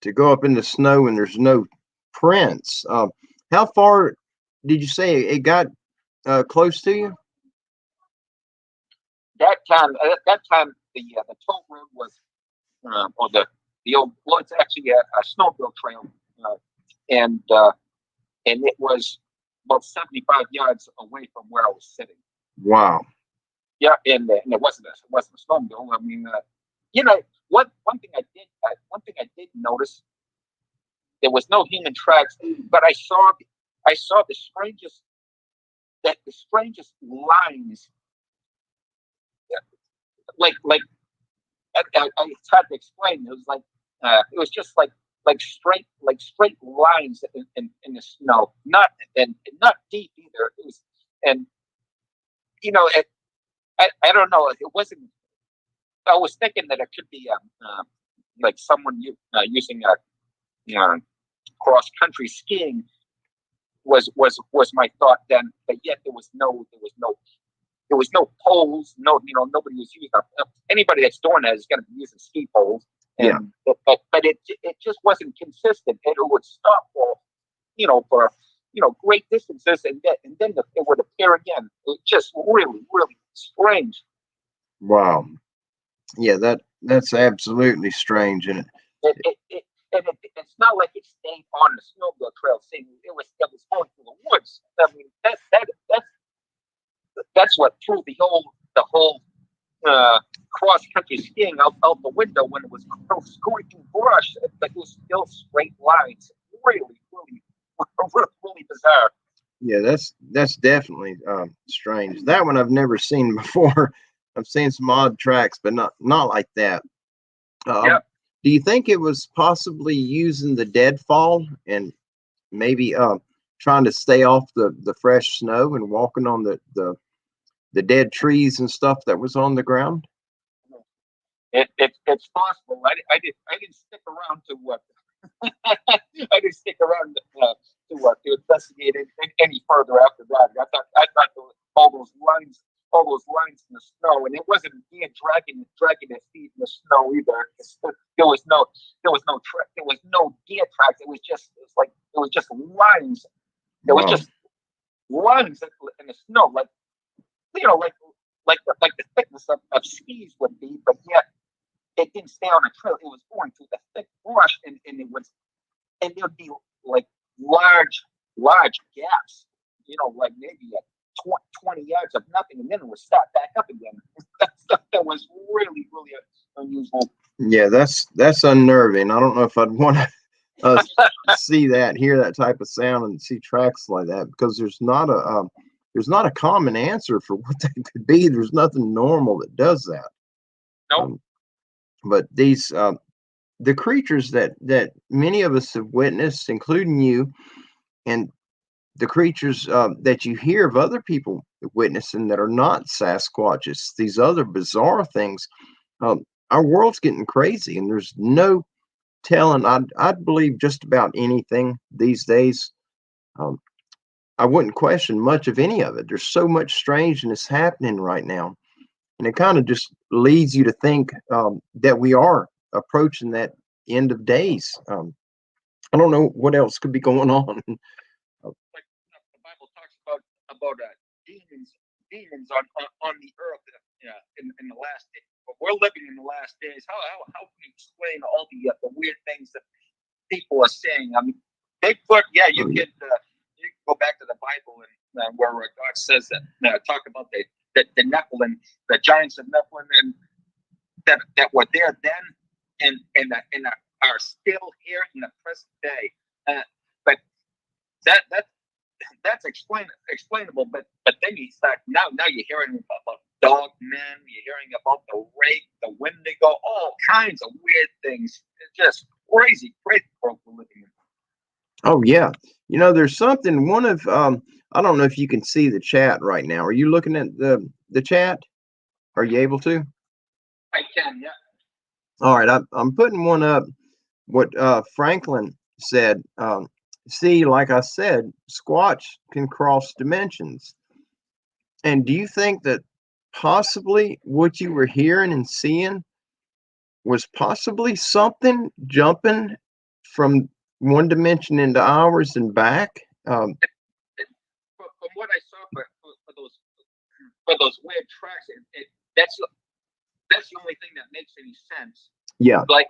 to go up in the snow and there's no prints. How far did you say it got close to you? That time, the toll road was, or the old, well, it's actually a snowmobile trail, and it was about 75 yards away from where I was sitting. Wow. Yeah, and it wasn't a snowmobile. I mean, one thing I did notice, there was no human tracks, but I saw the strangest lines. Like it's hard to explain. It was like it was just like straight lines in the snow, not deep either. It was, and I don't know. It wasn't. I was thinking that it could be like someone using cross country skiing was my thought then, but yet there was no there was no poles, no, nobody was using anybody that's doing that is going to be using ski poles, Yeah. and but it just wasn't consistent, and it would stop for great distances, and then it would appear again. It's just really, really strange. Wow. Yeah, that's absolutely strange, and It's not like it stayed on the snowmobile trail. Saying it was going through the woods. I mean, that's what threw the whole cross country skiing out the window when it was going through brush. But it was still straight lines. Really, really, really bizarre. yeah, that's definitely strange. That one I've never seen before. I've seen some odd tracks, but not like that. Yeah. Do you think it was possibly using the deadfall and maybe trying to stay off the fresh snow and walking on the dead trees and stuff that was on the ground? It's possible. I didn't stick around to I didn't stick around to investigate it any further after that. I thought all those lines in the snow, and it wasn't being dragging its feet in the snow either. There was no deer tracks. It was just lines. There was Wow. just lines in the snow, like the thickness of skis would be, but yet it didn't stay on the trail. It was going through the thick brush, and there'd be like large gaps, like maybe 20 yards of nothing, and then it would start back up again. That was really, really unusual. Yeah, that's unnerving. I don't know if I'd want to see that, hear that type of sound, and see tracks like that, because there's not a common answer for what that could be. There's nothing normal that does that. Nope. But these the creatures that many of us have witnessed, including you, and the creatures that you hear of other people witnessing that are not Sasquatches, these other bizarre things. Um, our world's getting crazy, and there's no telling. I'd believe just about anything these days. Um, I wouldn't question much of any of it. There's so much strangeness happening right now, and it kind of just leads you to think that we are approaching that end of days. I don't know what else could be going on. Like the Bible talks about demons on the earth in the last day. We're living in the last days. How can you explain all the weird things that people are saying? I mean, Bigfoot. Yeah, you could go back to the Bible and where God says that talk about the Nephilim, the giants of Nephilim, and that were there then and are still here in the present day. But that's explainable. But then you start now you're hearing about dog men, you're hearing about the rape, the Wendigo, all kinds of weird things. It's just crazy world we're living in. Oh yeah, there's something. One of I don't know if you can see the chat right now. Are you looking at the chat? Are you able to? I can, yeah. All right, I'm putting one up. What Franklin said. See, like I said, Squatch can cross dimensions. And do you think that possibly what you were hearing and seeing was possibly something jumping from one dimension into ours and back? From what I saw for those weird tracks, that's the only thing that makes any sense. Yeah, like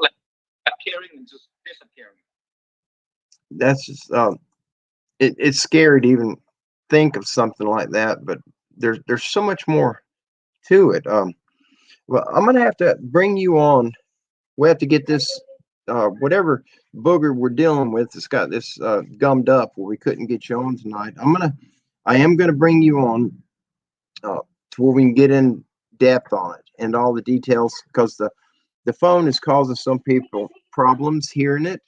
appearing and just disappearing. that's just it's scary to even think of something like that. But there's so much more to it. Well, I'm gonna have to bring you on. We have to get this whatever booger we're dealing with. It's got this gummed up where we couldn't get you on tonight. I am gonna bring you on to where we can get in depth on it and all the details, because the phone is causing some people problems hearing it,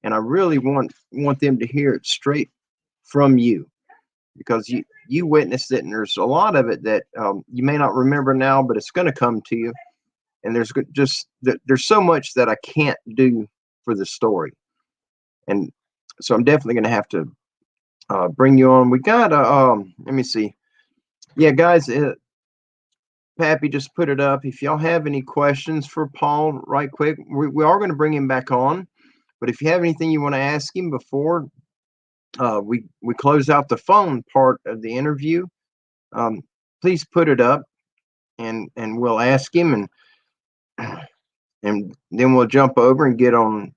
and I really want them to hear it straight from you, because you witnessed it, and there's a lot of it that you may not remember now, but it's going to come to you. And there's so much that I can't do for the story, and so I'm definitely going to have to bring you on. We got let me see. Yeah, guys, Pappy just put it up. If y'all have any questions for Paul, right quick, we are going to bring him back on. But if you have anything you want to ask him before we close out the phone part of the interview, um, please put it up, and we'll ask him, and then we'll jump over and get on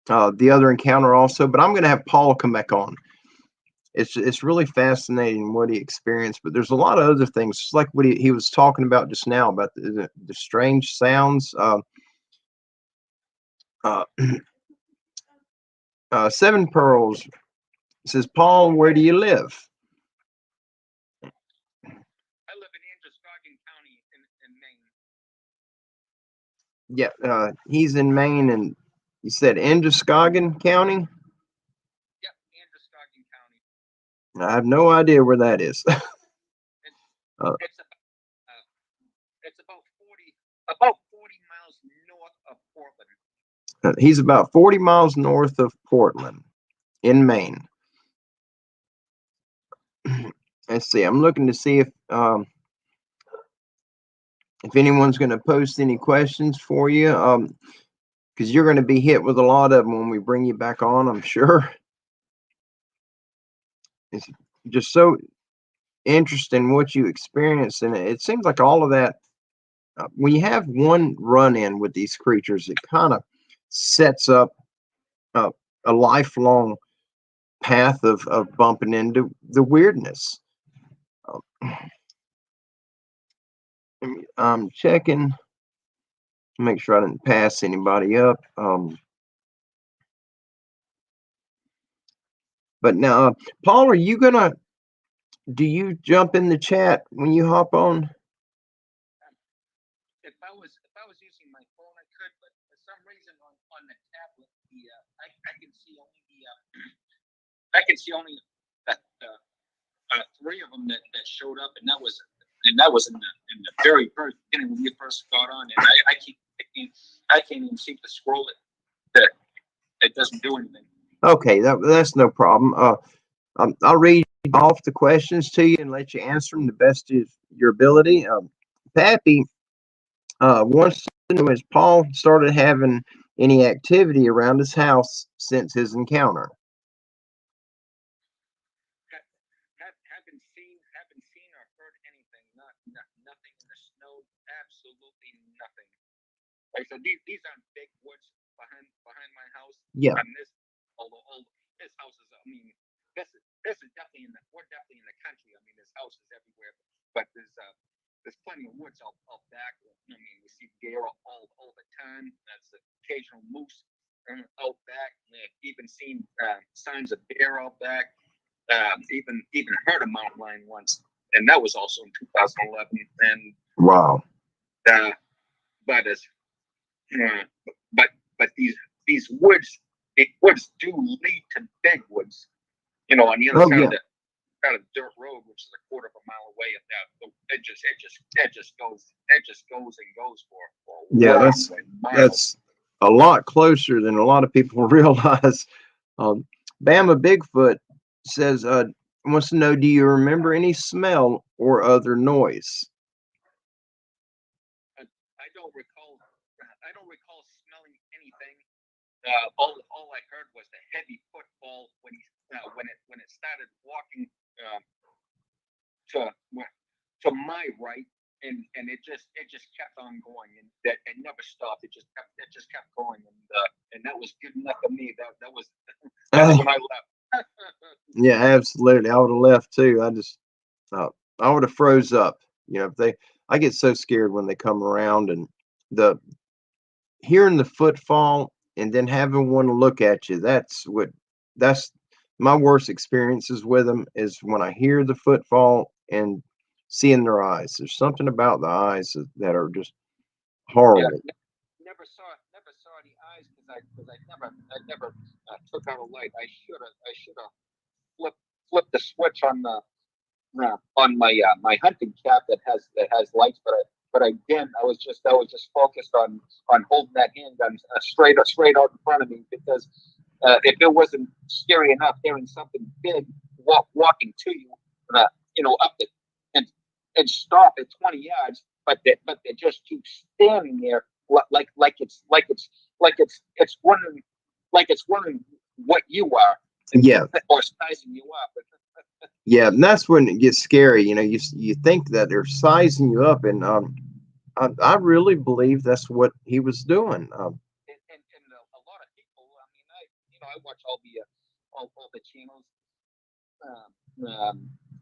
the other encounter also. But I'm going to have Paul come back on. It's really fascinating what he experienced, but there's a lot of other things, just like what he was talking about just now about the strange sounds. Uh, Seven Pearls says, Paul, where do you live? I live in Androscoggin County in Maine. Yeah, he's in Maine, and you said Androscoggin County? Yep, Androscoggin County. I have no idea where that is. It's about 40 miles north of Portland. He's about 40 miles north of Portland in Maine. Let's see. I'm looking to see if anyone's going to post any questions for you, because you're going to be hit with a lot of them when we bring you back on, I'm sure. It's just so interesting what you experienced, and it seems like all of that, when you have one run-in with these creatures, it kind of sets up a lifelong path of bumping into the weirdness. I'm checking to make sure I didn't pass anybody up. But now, Paul, do you jump in the chat when you hop on? If I was using my phone, I could, but for some reason on the tablet, I can see only three of them that showed up, and that was in the very first beginning when you first got on, and I can't even seem to scroll it. That it doesn't do anything. Okay, that's no problem. I'll read off the questions to you and let you answer them the best of your ability. Pappy wants to know, has Paul started having any activity around his house since his encounter? Haven't seen or heard anything. Nothing in the snow. Absolutely nothing. Like I said, these aren't big woods behind my house. Yeah. And this house is. I mean, this is definitely we're definitely in the country. I mean, there's houses everywhere, but there's plenty of woods out back. I mean, we see deer all the time. There's occasional moose out back. We've even seen signs of bear out back. Even heard a mountain lion once, and that was also in 2011. And wow. But as but these woods do lead to big woods. You know, on the other side of the dirt road, which is a quarter of a mile away, and that it just goes and goes for that's a lot closer than a lot of people realize. Bama Bigfoot says wants to know, do you remember any smell or other noise? I don't recall smelling anything. All I heard was the heavy footfall when it started walking to my right, and it just kept on going, and it never stopped. It just kept going, and that was good enough for me. That was when I left. Yeah, absolutely. I would have left too. I would have froze up. You know, I get so scared when they come around, and hearing the footfall and then having one look at you. That's my worst experiences with them, is when I hear the footfall and seeing their eyes. There's something about the eyes that are just horrible. Yeah, never saw the eyes because I never took out a light. I should have flipped the switch on my hunting cap that has lights, but again, I was just focused on holding that handgun straight out in front of me, because if it wasn't scary enough hearing something big walking to you, up the and stop at 20 yards, but they just keep standing there like it's wondering what you are, Yeah, or sizing you up. yeah, and that's when it gets scary. You think that they're sizing you up, and I really believe that's what he was doing. And a lot of people. I mean, I watch all the channels.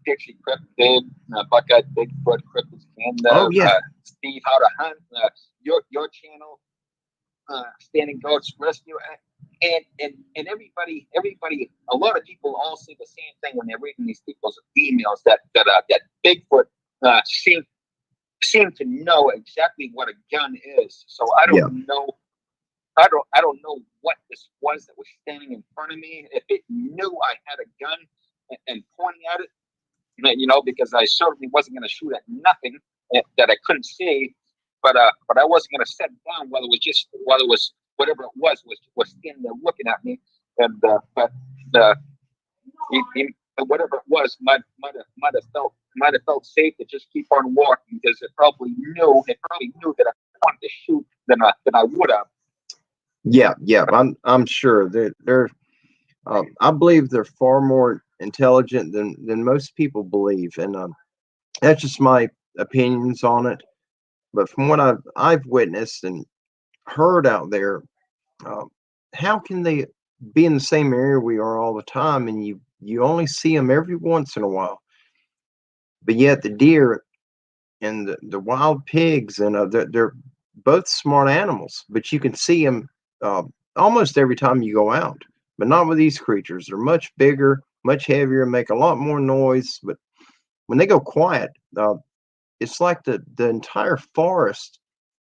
Dixie Cryptid, Buckeye Bigfoot, Cryptids Oh Canada, yeah, Steve How to Hunt, your channel, Standing Goats Rescue, and everybody. A lot of people all say the same thing when they're reading these people's emails that Bigfoot seem to know exactly what a gun is. So I yeah, don't know. I don't know what this was that was standing in front of me. If it knew I had a gun and pointing at it, because I certainly wasn't going to shoot at nothing that I couldn't see. But I wasn't going to set it down while it was whatever it was standing there looking at me. And but the whatever it was might have felt safe to just keep on walking, because it probably knew that I wanted to shoot than I would have. yeah, yeah. I'm sure they're I believe they're far more intelligent than most people believe, and that's just my opinions on it. But from what I've witnessed and heard out there, uh, how can they be in the same area we are all the time, and you only see them every once in a while? But yet the deer and the wild pigs, and they're both smart animals, but you can see them uh, almost every time you go out. But not with these creatures. They're much bigger, much heavier, make a lot more noise. But when they go quiet, it's like the entire forest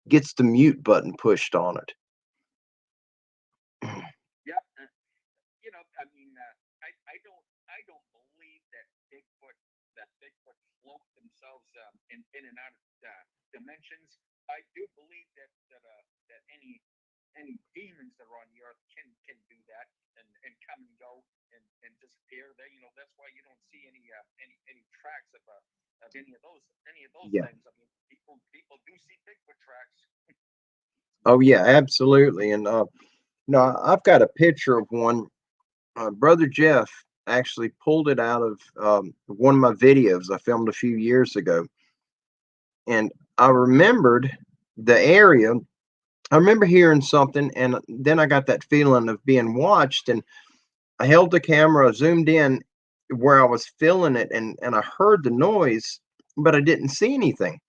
gets the mute button pushed on it. Yeah, I mean, I don't believe that Bigfoot float themselves in and out of dimensions. I do believe that any demons that are on the earth can do that and come and go and disappear. That's why you don't see any tracks of any of those Yeah. things. I mean, people do see Bigfoot tracks. Oh yeah, absolutely. And no, I've got a picture of one. Brother Jeff actually pulled it out of one of my videos I filmed a few years ago, and I remembered the area. I remember hearing something, and then I got that feeling of being watched, and I held the camera, zoomed in where I was feeling it, and I heard the noise, but I didn't see anything.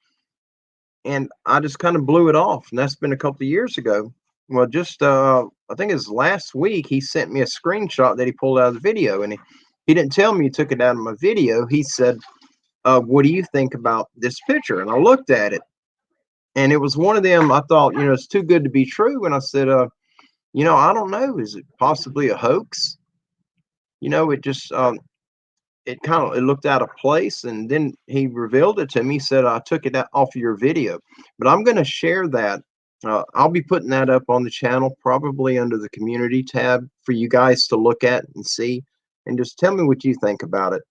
And I just kind of blew it off. And that's been a couple of years ago. Well, just I think it was last week, he sent me a screenshot that he pulled out of the video, and he didn't tell me he took it out of my video. He said, "What do you think about this picture?" And I looked at it, and it was one of them. I thought, it's too good to be true, and I said, I don't know. Is it possibly a hoax? It just it looked out of place, and then he revealed it to me. He said, I took it out off of your video, but I'm going to share that. I'll be putting that up on the channel, probably under the community tab, for you guys to look at and see, and just tell me what you think about it.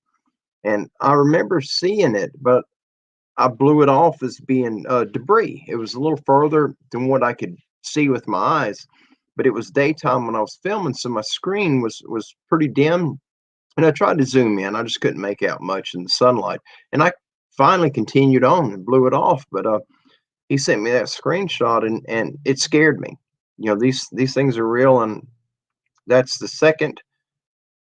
And I remember seeing it, but I blew it off as being debris. It was a little further than what I could see with my eyes, but it was daytime when I was filming, so my screen was pretty dim, and I tried to zoom in. I just couldn't make out much in the sunlight. And I finally continued on and blew it off. But he sent me that screenshot, and it scared me. These things are real, and that's the second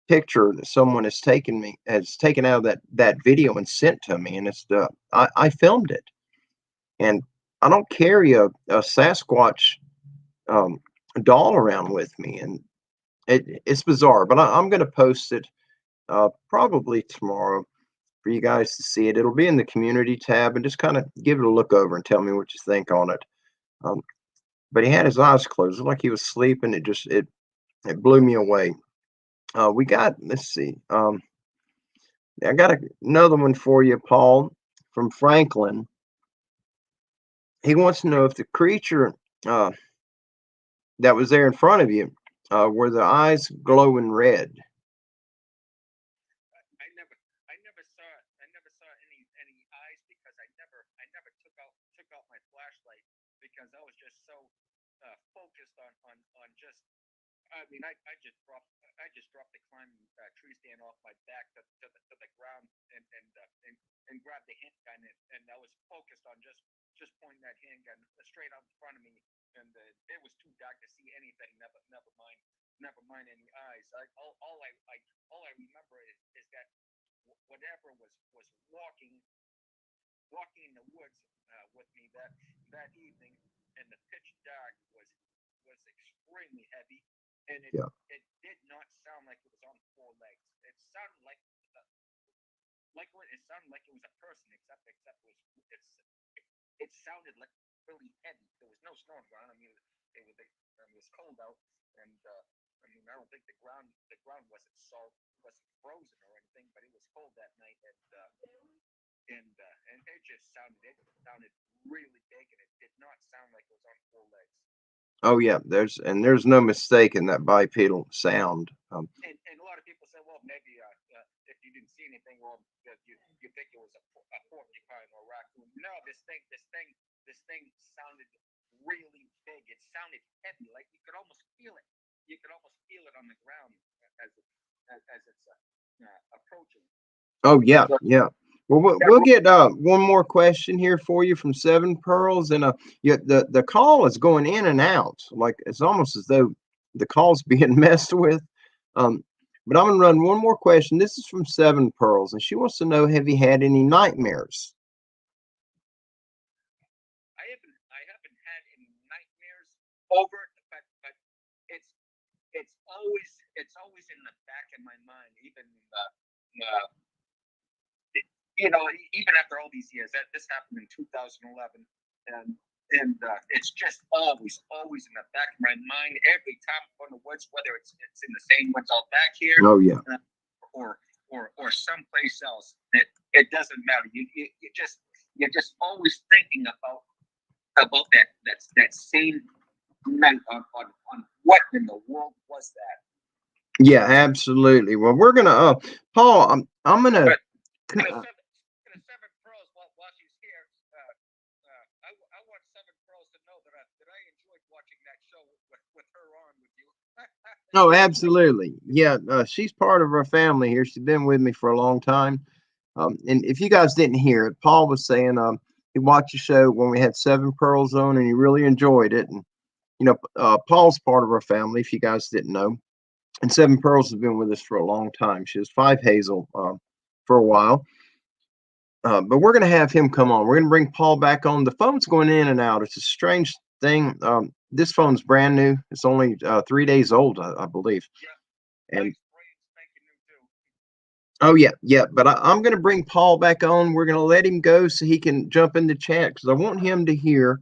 picture that someone has taken out of that video and sent to me. And it's I filmed it, and I don't carry a Sasquatch um, doll around with me, and it's bizarre. But I'm going to post it probably tomorrow for you guys to see it. It'll be in the community tab, and just kind of give it a look over and tell me what you think on it. Um, but he had his eyes closed, like he was sleeping. It blew me away. We got, let's see. I got another one for you, Paul, from Franklin. He wants to know if the creature uh, that was there in front of you were the eyes glowing red. I never saw any eyes, because on just. I mean, I just dropped the climbing tree stand off my back to the ground and grabbed the handgun and I was focused on just pointing that handgun straight out in front of me and it was too dark to see anything. Never mind any eyes. All I remember is that whatever was walking in the woods with me that evening and the pitch dark was extremely heavy and it did not sound like it was on four legs. It sounded like it sounded like it was a person except it sounded like really heavy. There was no snow on the ground. I mean it was cold out and I mean I don't think the ground wasn't wasn't frozen or anything, but it was cold that night and it just sounded really big and it did not sound like it was on four legs. Oh yeah, there's no mistake in that bipedal sound. And a lot of people say, well, maybe if you didn't see anything, well, you think it was a porcupine or a raccoon. No, this thing sounded really big. It sounded heavy, like you could almost feel it. You could almost feel it on the ground as it's approaching. Oh yeah, yeah. Well, we'll get one more question here for you from Seven Pearls, and yeah, the call is going in and out, like it's almost as though the call's being messed with. But I'm gonna run one more question. This is from Seven Pearls, and she wants to know: have you had any nightmares? I haven't had any nightmares over it, but it's always in the back of my mind, even even after all these years. That this happened in 2011, and it's just always in the back of my mind every time I'm in the woods, whether it's in the same woods out back here. Oh yeah. Or someplace else. It doesn't matter. You're just always thinking about that same night on what in the world was that. Yeah, absolutely. Well, we're gonna Paul, I'm gonna Seven Pearls, while she's here, I want Seven Pearls to know that I enjoyed watching that show with her on with you. Oh, absolutely. Yeah, she's part of our family here. She's been with me for a long time. And if you guys didn't hear it, Paul was saying he watched the show when we had Seven Pearls on, and he really enjoyed it. And Paul's part of our family, if you guys didn't know. And Seven Pearls has been with us for a long time. She was Five Hazel for a while. But we're going to have him come on. We're going to bring Paul back on. The phone's going in and out. It's a strange thing. This phone's brand new. It's only 3 days old, I believe. Yeah. And oh yeah. But I'm going to bring Paul back on. We're going to let him go so he can jump in the chat because I want him to hear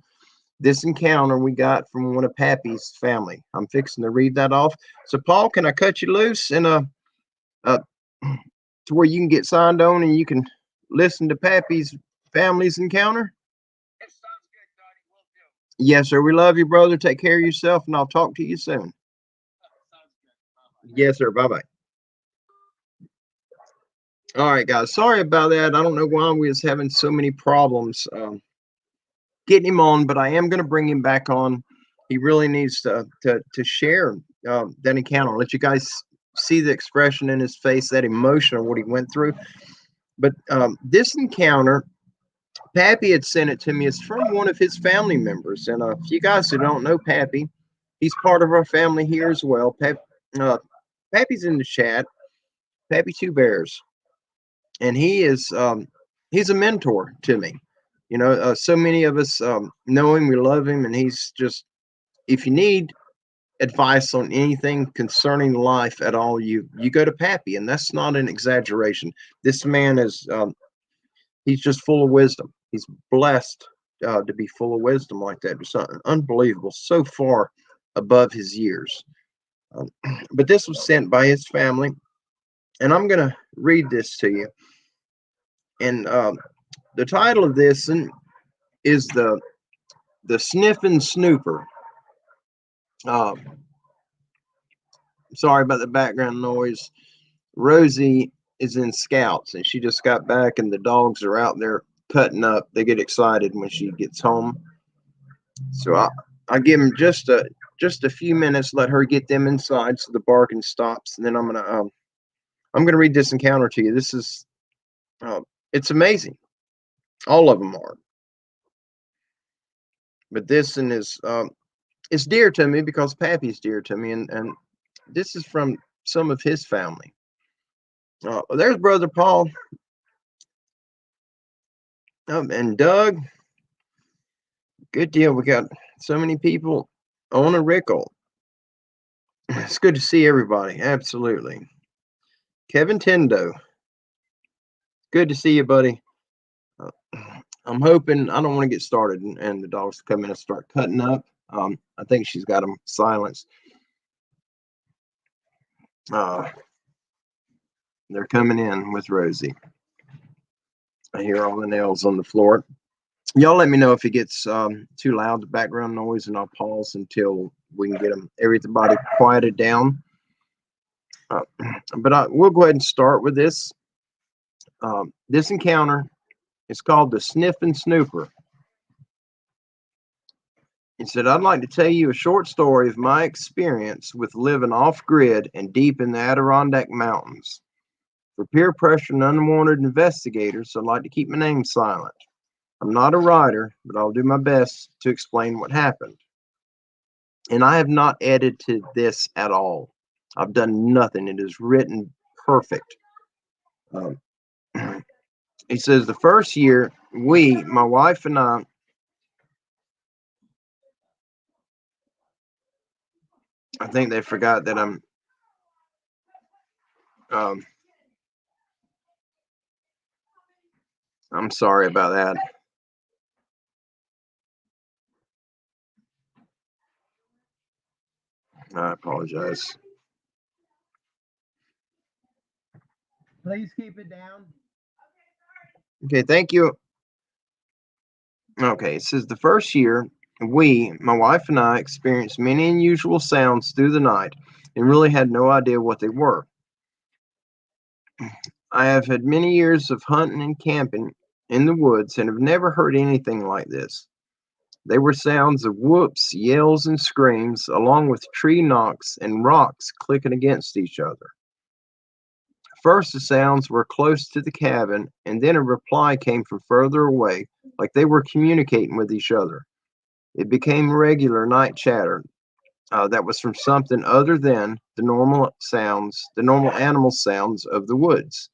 this encounter we got from one of Pappy's family. I'm fixing to read that off. So Paul, can I cut you loose and to where you can get signed on and you can listen to Pappy's family's encounter? It sounds good, Donnie. Will do. Yes, sir. We love you, brother. Take care of yourself, and I'll talk to you soon. Sounds good. Bye-bye. Yes, sir. Bye-bye. All right, guys. Sorry about that. I don't know why we was having so many problems getting him on, but I am going to bring him back on. He really needs to share that encounter. Let you guys see the expression in his face, that emotion of what he went through. But this encounter, Pappy had sent it to me. It's from one of his family members. And if you guys who don't know Pappy, he's part of our family here as well. Pappy's in the chat. Pappy Two Bears. And he is he's a mentor to me. So many of us know him, we love him, and he's just, if you need advice on anything concerning life at all, you go to Pappy, and that's not an exaggeration. This man is he's just full of wisdom. He's blessed to be full of wisdom like that. It's unbelievable, so far above his years. But this was sent by his family, and I'm going to read this to you. And the title of this is the sniffing snooper. Sorry about the background noise. Rosie is in Scouts, and she just got back, and the dogs are out there cutting up. They get excited when she gets home. So I give them just just a few minutes, let her get them inside so the barking stops, and then I'm gonna read this encounter to you. This is it's amazing. All of them are, but this one is it's dear to me because Pappy's dear to me, and this is from some of his family. There's Brother Paul and Doug. Good deal. We got so many people on a Rickle. It's good to see everybody. Absolutely. Kevin Tendo. Good to see you, buddy. Uh, I'm hoping I don't want to get started and the dogs come in and start cutting up. I think she's got them silenced. They're coming in with Rosie. I hear all the nails on the floor. Y'all let me know if it gets too loud, the background noise, and I'll pause until we can get everybody quieted down. But we'll go ahead and start with this. This encounter is called the sniffing snooper. He said, I'd like to tell you a short story of my experience with living off-grid and deep in the Adirondack Mountains. For peer pressure and unwanted investigators, I'd like to keep my name silent. I'm not a writer, but I'll do my best to explain what happened. And I have not edited this at all. I've done nothing. It is written perfect. He says, the first year, my wife and I think they forgot that I'm sorry about that. I apologize. Please keep it down. Okay, thank you. Okay, it says the first year, my wife and I, experienced many unusual sounds through the night and really had no idea what they were. I have had many years of hunting and camping in the woods and have never heard anything like this. They were sounds of whoops, yells, and screams, along with tree knocks and rocks clicking against each other. First, the sounds were close to the cabin, and then a reply came from further away, like they were communicating with each other. It became regular night chatter that was from something other than the normal animal sounds of the woods.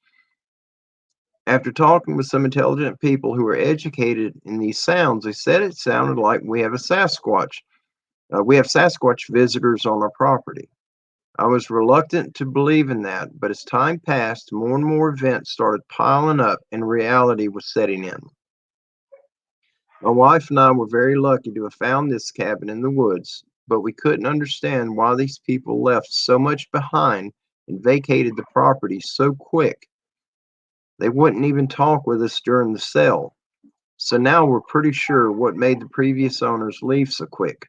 After talking with some intelligent people who were educated in these sounds, they said it sounded like we have Sasquatch visitors on our property. I was reluctant to believe in that, but as time passed, more and more events started piling up and reality was setting in. My wife and I were very lucky to have found this cabin in the woods, but we couldn't understand why these people left so much behind and vacated the property so quick. They wouldn't even talk with us during the sale. So now we're pretty sure what made the previous owners leave so quick.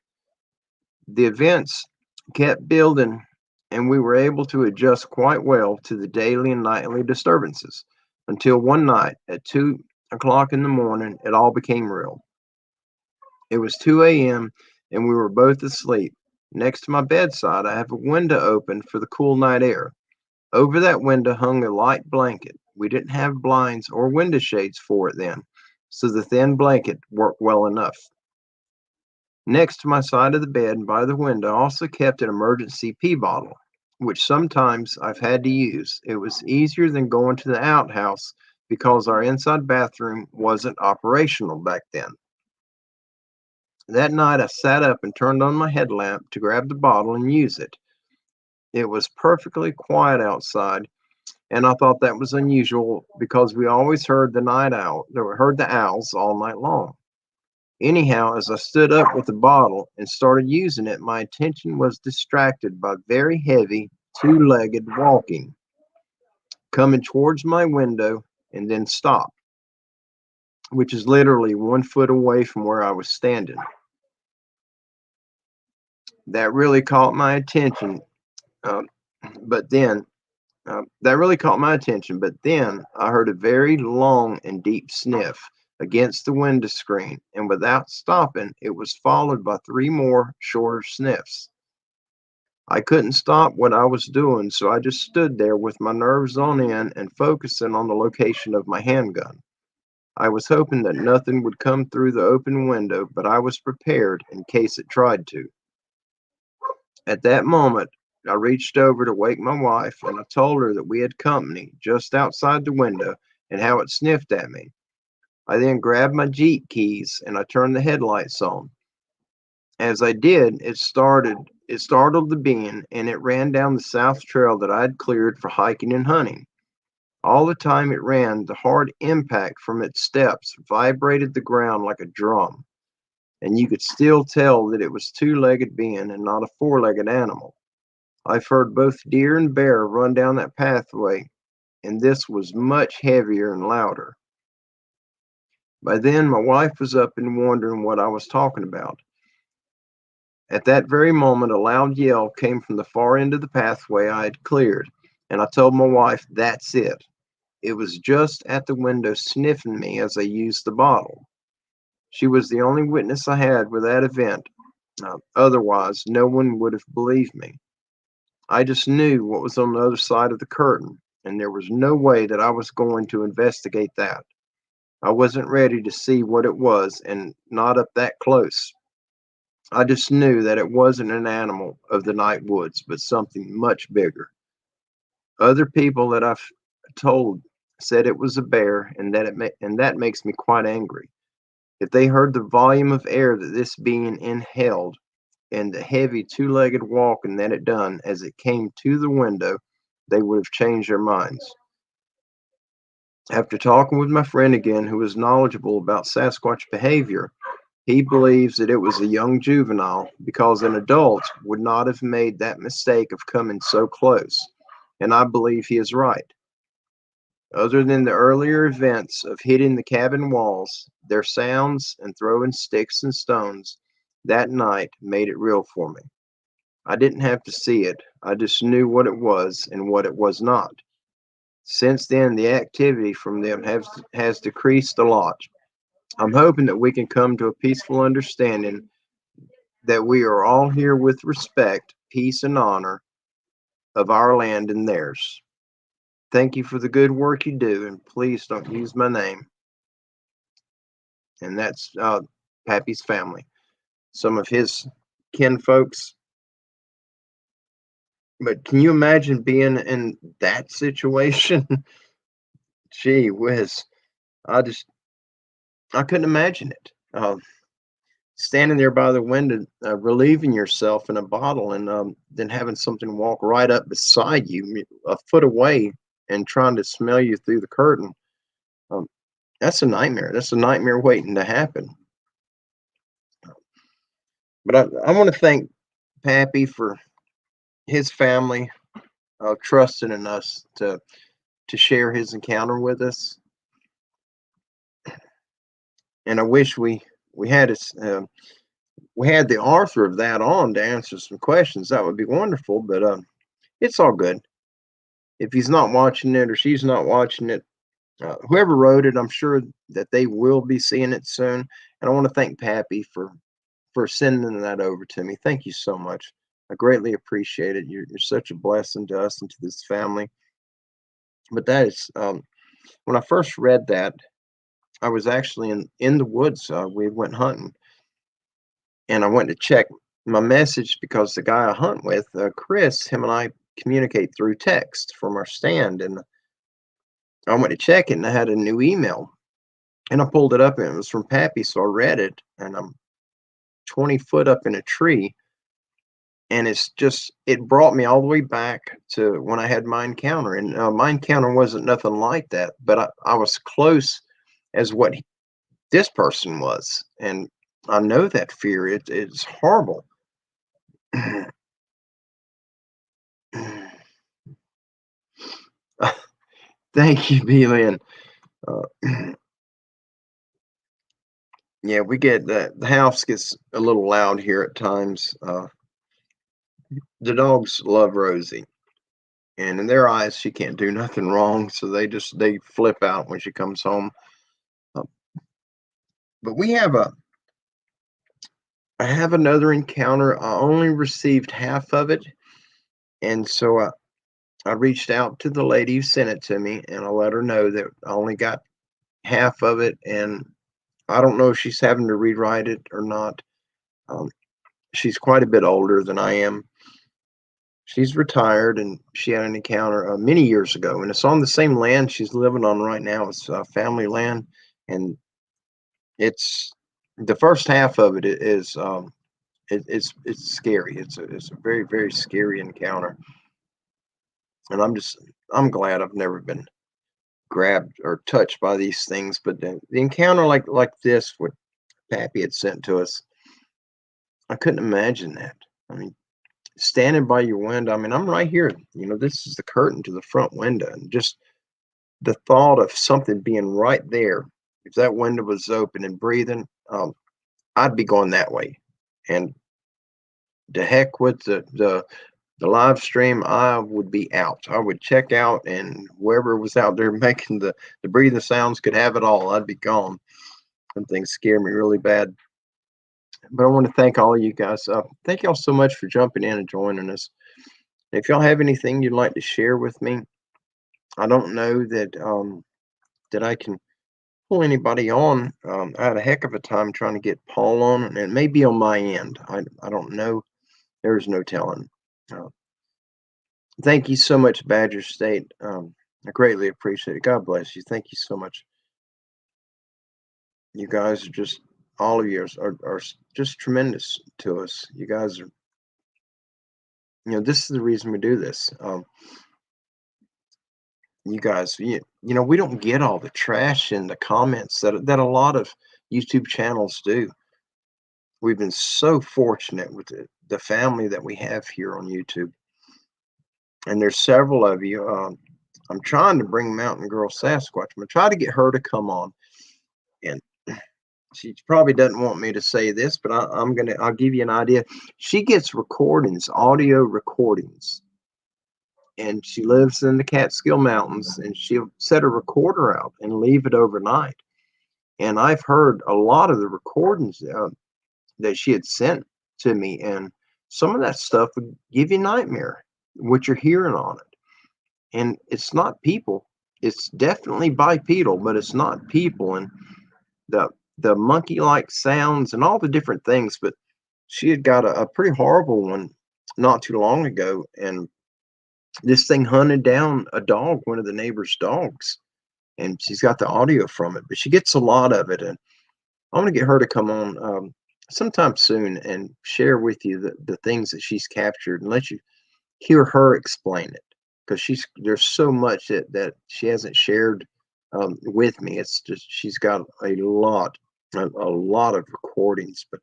The events kept building, and we were able to adjust quite well to the daily and nightly disturbances until one night at 2 o'clock in the morning, it all became real. It was 2 a.m. and we were both asleep. Next to my bedside, I have a window open for the cool night air. Over that window hung a light blanket. We didn't have blinds or window shades for it then, so the thin blanket worked well enough. Next to my side of the bed and by the window, I also kept an emergency pee bottle, which sometimes I've had to use. It was easier than going to the outhouse because our inside bathroom wasn't operational back then. That night, I sat up and turned on my headlamp to grab the bottle and use it. It was perfectly quiet outside, and I thought that was unusual because we always heard the owls all night long. Anyhow, as I stood up with the bottle and started using it, my attention was distracted by very heavy, two-legged walking, coming towards my window and then stopped, which is literally 1 foot away from where I was standing. That really caught my attention. But then I heard a very long and deep sniff, against the window screen, and without stopping, it was followed by 3 more shorter sniffs. I couldn't stop what I was doing, so I just stood there with my nerves on end and focusing on the location of my handgun. I was hoping that nothing would come through the open window, but I was prepared in case it tried to. At that moment, I reached over to wake my wife and I told her that we had company just outside the window and how it sniffed at me. I then grabbed my Jeep keys and I turned the headlights on. As I did, it startled the being and it ran down the south trail that I had cleared for hiking and hunting. All the time it ran, the hard impact from its steps vibrated the ground like a drum, and you could still tell that it was two-legged being and not a four-legged animal. I've heard both deer and bear run down that pathway, and this was much heavier and louder. By then, my wife was up and wondering what I was talking about. At that very moment, a loud yell came from the far end of the pathway I had cleared, and I told my wife, "That's it." It was just at the window sniffing me as I used the bottle. She was the only witness I had with that event. Otherwise, no one would have believed me. I just knew what was on the other side of the curtain, and there was no way that I was going to investigate that. I wasn't ready to see what it was, and not up that close. I just knew that it wasn't an animal of the night woods, but something much bigger. Other people that I've told said it was a bear, and that makes me quite angry. If they heard the volume of air that this being inhaled and the heavy two-legged walking that it done as it came to the window, they would have changed their minds. After talking with my friend again, who is knowledgeable about Sasquatch behavior, he believes that it was a young juvenile because an adult would not have made that mistake of coming so close, and I believe he is right. Other than the earlier events of hitting the cabin walls, their sounds and throwing sticks and stones that night made it real for me. I didn't have to see it, I just knew what it was and what it was not. Since then, the activity from them has decreased a lot. I'm hoping that we can come to a peaceful understanding that we are all here with respect, peace, and honor of our land and theirs. Thank you for the good work you do, and please don't use my name. And that's Pappy's family. Some of his kin folks. But can you imagine being in that situation? Gee whiz. I just, I couldn't imagine it. Standing there by the window, relieving yourself in a bottle, and then having something walk right up beside you, a foot away, and trying to smell you through the curtain. Um, that's a nightmare. That's a nightmare waiting to happen. But I want to thank Pappy for his family trusting in us to share his encounter with us. And I wish we had we had the author of that on to answer some questions. That would be wonderful. But it's all good. If he's not watching it or she's not watching it, whoever wrote it, I'm sure that they will be seeing it soon. And I want to thank Pappy for sending that over to me. Thank you so much. I greatly appreciate it. You're such a blessing to us and to this family. But that is when I first read that, I was actually in the woods. We went hunting, and I went to check my message because the guy I hunt with, Chris, him and I communicate through text from our stand, and I went to check it, and I had a new email, and I pulled it up, and it was from Pappy, so I read it, and I'm 20 foot up in a tree, and it brought me all the way back to when I had my encounter, and my encounter wasn't nothing like that, but I was close as what this person was, and I know that fear. It's horrible. Thank you, B-Lynn. Uh, yeah, we get the house gets a little loud here at times. The dogs love Rosie, and in their eyes, she can't do nothing wrong, so they flip out when she comes home. Uh, But I have another encounter. I only received half of it, and so I reached out to the lady who sent it to me, and I let her know that I only got half of it, and I don't know if she's having to rewrite it or not. Um, she's quite a bit older than I am. She's retired, and she had an encounter many years ago, and it's on the same land she's living on right now. It's family land, and it's the first half of it is it's scary. It's a very very scary encounter, and I'm glad I've never been grabbed or touched by these things. But the encounter like this, what Pappy had sent to us, I couldn't imagine that. I mean, standing by your window. I mean, I'm right here. This is the curtain to the front window, and just the thought of something being right there. If that window was open and breathing, I'd be going that way. And to heck with the live stream, I would be out. I would check out, and whoever was out there making the breathing sounds could have it all. I'd be gone. Some things scare me really bad. But I want to thank all of you guys. Thank y'all so much for jumping in and joining us. If y'all have anything you'd like to share with me, I don't know that I can pull anybody on. I had a heck of a time trying to get Paul on, and it may be on my end. I don't know. There's no telling. Uh, Thank you so much, Badger State. I greatly appreciate it. God bless you. Thank you so much. You guys are just, all of you are just tremendous to us. You guys are, this is the reason we do this. You guys, we don't get all the trash in the comments that a lot of YouTube channels do. We've been so fortunate with the family that we have here on YouTube. And there's several of you. I'm trying to bring Mountain Girl Sasquatch. I'm gonna try to get her to come on, and she probably doesn't want me to say this, but I'll give you an idea. She gets recordings, audio recordings, and she lives in the Catskill Mountains, and she'll set a recorder out and leave it overnight. And I've heard a lot of the recordings that she had sent to me, and some of that stuff would give you nightmare what you're hearing on it. And it's not people. It's definitely bipedal, but it's not people. And the monkey-like sounds and all the different things. But she had got a pretty horrible one not too long ago, and this thing hunted down a dog, one of the neighbor's dogs, and she's got the audio from it. But she gets a lot of it, and I want to get her to come on sometime soon and share with you the things that she's captured and let you hear her explain it, because there's so much that she hasn't shared with me. It's just she's got a lot of recordings, but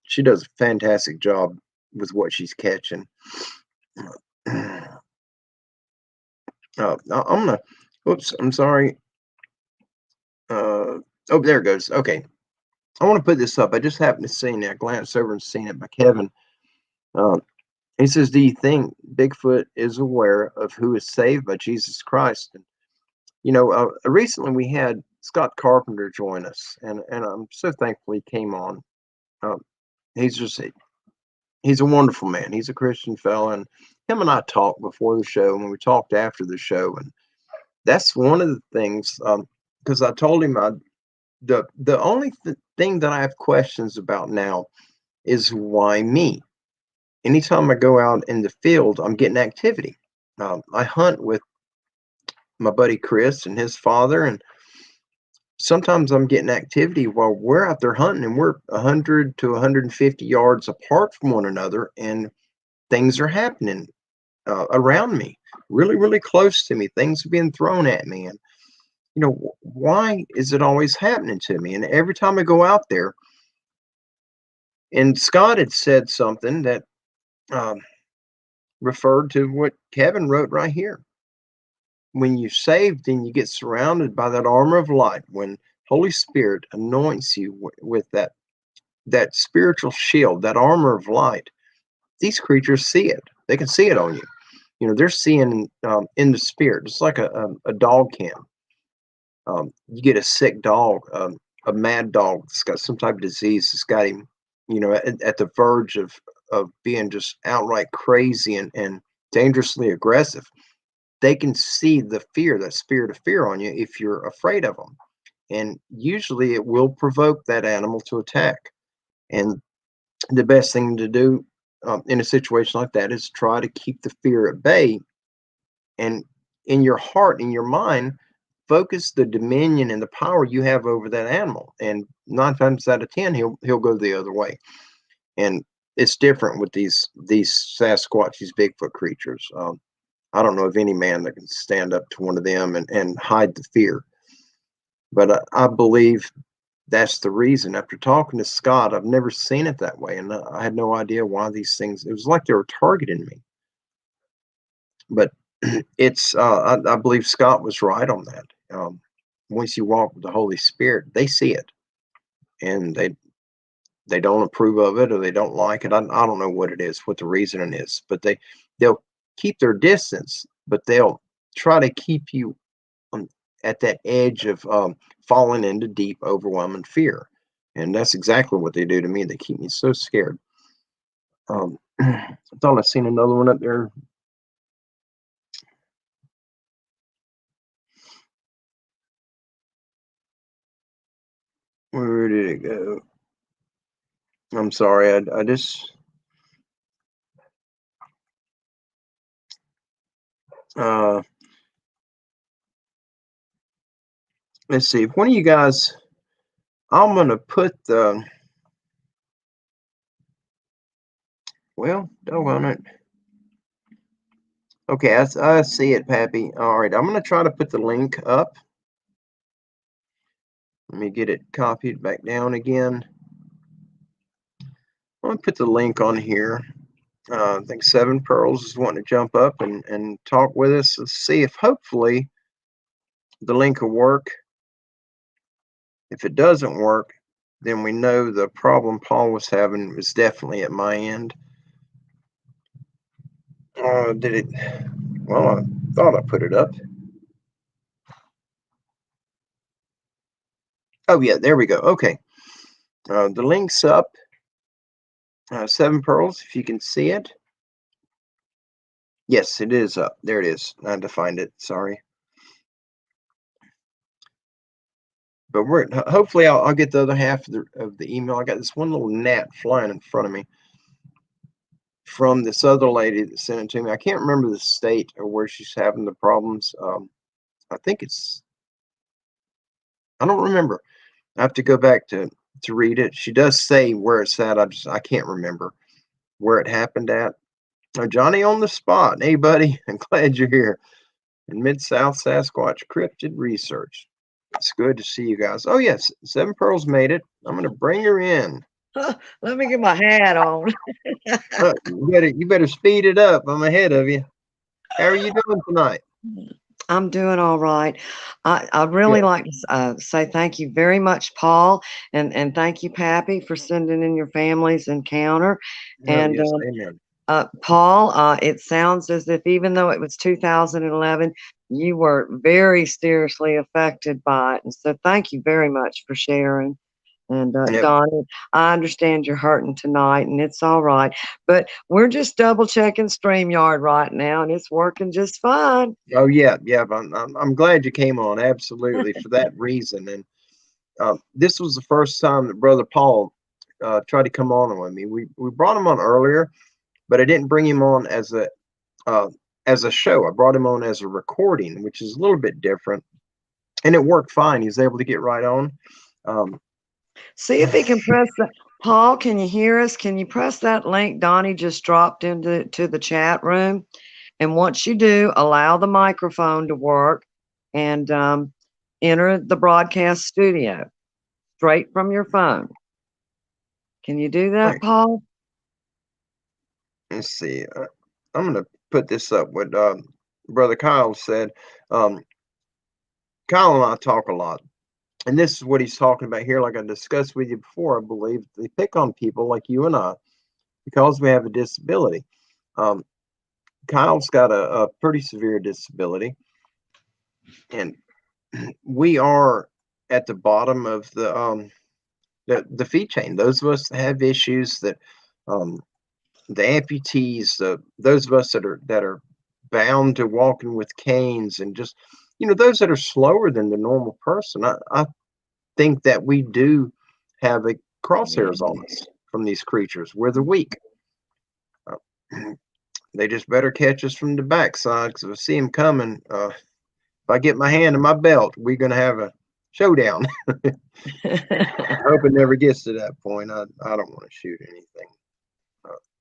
she does a fantastic job with what she's catching. I'm gonna, oops, I'm sorry. Oh, there it goes. Okay, I want to put this up. I just happened to see it. I glanced over and seen it by Kevin. He says, "Do you think Bigfoot is aware of who is saved by Jesus Christ?" And recently we had Scott Carpenter join us, and I'm so thankful he came on. Um, he's a wonderful man. He's a Christian fellow, and him and I talked before the show, and we talked after the show, and that's one of the things. Because I told him the only thing that I have questions about now is why me. Anytime I go out in the field, I'm getting activity. I hunt with my buddy Chris and his father, and sometimes I'm getting activity while we're out there hunting, and we're 100 to 150 yards apart from one another, and things are happening around me, really, really close to me. Things are being thrown at me, and why is it always happening to me? And every time I go out there, and Scott had said something that um, referred to what Kevin wrote right here. When you're saved and you get surrounded by that armor of light, when Holy Spirit anoints you with that spiritual shield, that armor of light, these creatures see it. They can see it on you. They're seeing in the spirit, just like a dog can. You get a sick dog, a mad dog that's got some type of disease that's got him, at the verge of being just outright crazy and dangerously aggressive. They can see the fear, that spirit of fear on you if you're afraid of them. And usually it will provoke that animal to attack. And the best thing to do in a situation like that is try to keep the fear at bay. And in your heart, in your mind, focus the dominion and the power you have over that animal. And 9 times out of 10, he'll go the other way. And it's different with these Sasquatch, these Bigfoot creatures. I don't know of any man that can stand up to one of them and hide the fear. But I believe that's the reason. After talking to Scott, I've never seen it that way, and I had no idea why these things. It was like they were targeting me. But it's I believe Scott was right on that. Once you walk with the Holy Spirit, they see it, and they don't approve of it or they don't like it. I don't know what it is, what the reasoning is, but they'll keep their distance, but they'll try to keep you at that edge of falling into deep, overwhelming fear. And that's exactly what they do to me. They keep me so scared. I thought I seen another one up there. Where did it go? I'm sorry. I just let's see. If one of you guys, I'm gonna put the doggone it. Okay, I see it, Pappy. All right, I'm gonna try to put the link up. Let me get it copied back down again. I'm gonna put the link on here. I think Seven Pearls is wanting to jump up and talk with us. Let's see if hopefully the link will work. If it doesn't work, then we know the problem Paul was having was definitely at my end. Did it? Well, I thought I put it up. Oh, yeah, there we go. Okay. The link's up. Seven Pearls, if you can see it. Yes, it is up. There it is. I had to find it. Sorry. But hopefully I'll get the other half of the email. I got this one little gnat flying in front of me from this other lady that sent it to me. I can't remember the state or where she's having the problems. I think I don't remember. I have to go back to read it. She does say where it's at. I can't remember where it happened at. Oh, Johnny on the spot. Hey, buddy, I'm glad you're here. In Mid-South Sasquatch Cryptid Research. It's good to see you guys. Oh, yes, Seven Pearls made it. I'm going to bring her in. Let me get my hat on. You better speed it up. I'm ahead of you. How are you doing tonight? I'm doing all right. I'd really like to say thank you very much, Paul, and thank you, Pappy, for sending in your family's encounter. And yes, amen. Paul, it sounds as if even though it was 2011, you were very seriously affected by it. And so thank you very much for sharing. And Donnie, I understand you're hurting tonight, and it's all right. But we're just double checking StreamYard right now, and it's working just fine. Oh yeah. I'm glad you came on. Absolutely, for that reason. And this was the first time that Brother Paul tried to come on with me. We brought him on earlier, but I didn't bring him on as a show. I brought him on as a recording, which is a little bit different, and it worked fine. He was able to get right on. See if he can press that. Paul, can you hear us? Can you press that link Donnie just dropped into the chat room? And once you do, allow the microphone to work and enter the broadcast studio straight from your phone. Can you do that, Right. Paul? Let's see. I'm going to put this up. What Brother Kyle said. Kyle and I talk a lot. And this is what he's talking about here. Like I discussed with you before, I believe they pick on people like you and I because we have a disability. Kyle's got a pretty severe disability, and we are at the bottom of the feed chain. Those of us that have issues that um, the amputees, those of us that are bound to walking with canes, and just those that are slower than the normal person. I think that we do have a crosshairs on us from these creatures. We're the weak. Uh, they just better catch us from the backside, because if I see them coming, if I get my hand in my belt, we're gonna have a showdown. I hope it never gets to that point. I don't want to shoot anything.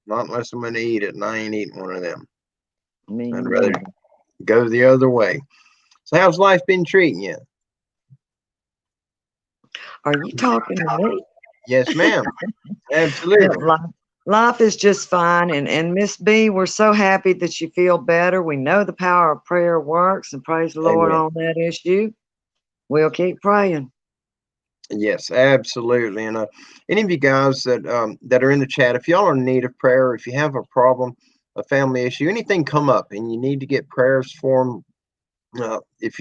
Not unless I'm going to eat it, and I ain't eating one of them. I'd rather go the other way. So how's life been treating you? Are you talking to me? Yes, ma'am. Absolutely. Life is just fine. And Miss B, we're so happy that you feel better. We know the power of prayer works, and praise the Lord on that issue. We'll keep praying. Yes, absolutely. And any of you guys that are in the chat, if y'all are in need of prayer, if you have a problem, a family issue, anything come up and you need to get prayers for them, if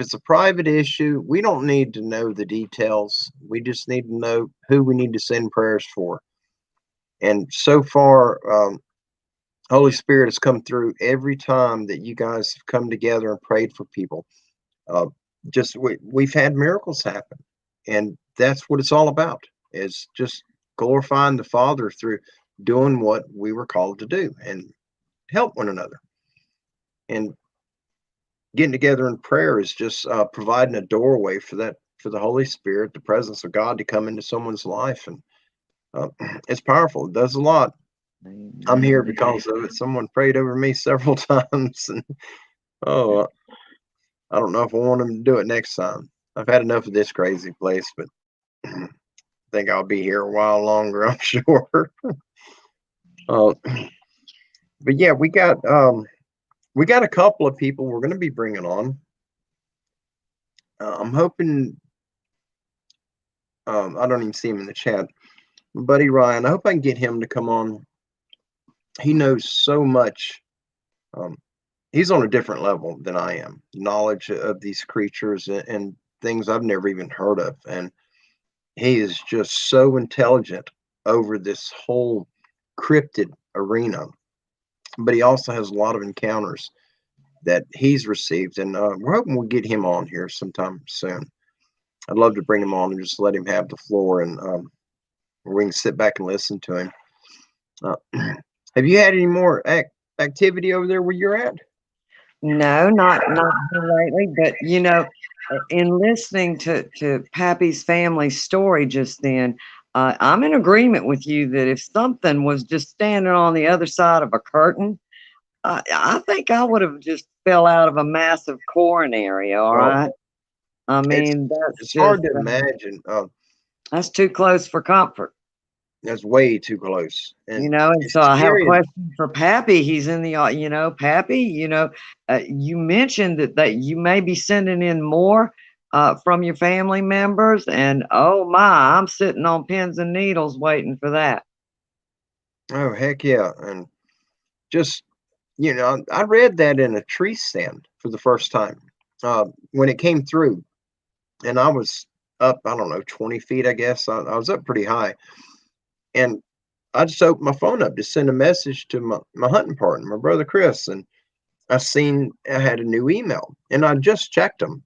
it's a private issue, we don't need to know the details. We just need to know who we need to send prayers for. And so far, Holy Spirit has come through every time that you guys have come together and prayed for people. We've had miracles happen. And that's what it's all about, is just glorifying the Father through doing what we were called to do and help one another. And getting together in prayer is just providing a doorway for the Holy Spirit, the presence of God, to come into someone's life. And it's powerful. It does a lot. I'm here because of it. Someone prayed over me several times. And I don't know if I want them to do it next time. I've had enough of this crazy place, but I think I'll be here a while longer, I'm sure. But yeah, we got a couple of people we're going to be bringing on. I'm hoping. I don't even see him in the chat. My buddy Ryan, I hope I can get him to come on. He knows so much. He's on a different level than I am. Knowledge of these creatures and things I've never even heard of. And he is just so intelligent over this whole cryptid arena. But he also has a lot of encounters that he's received. And we're hoping we'll get him on here sometime soon. I'd love to bring him on and just let him have the floor, and we can sit back and listen to him. Have you had any more activity over there where you're at? No, not lately. But in listening to Pappy's family story just then, I'm in agreement with you that if something was just standing on the other side of a curtain, I think I would have just fell out of a massive coronary. All right. I mean, it's hard to imagine. That's too close for comfort. That's way too close. And and so I have a question for Pappy. He's in the, Pappy, you mentioned that you may be sending in more from your family members, and oh my, I'm sitting on pins and needles waiting for that. Oh, heck yeah. And just, I read that in a tree stand for the first time when it came through, and I was up, I don't know, 20 feet, I guess. I was up pretty high. And I just opened my phone up to send a message to my hunting partner, my brother Chris, and I had a new email, and I just checked them,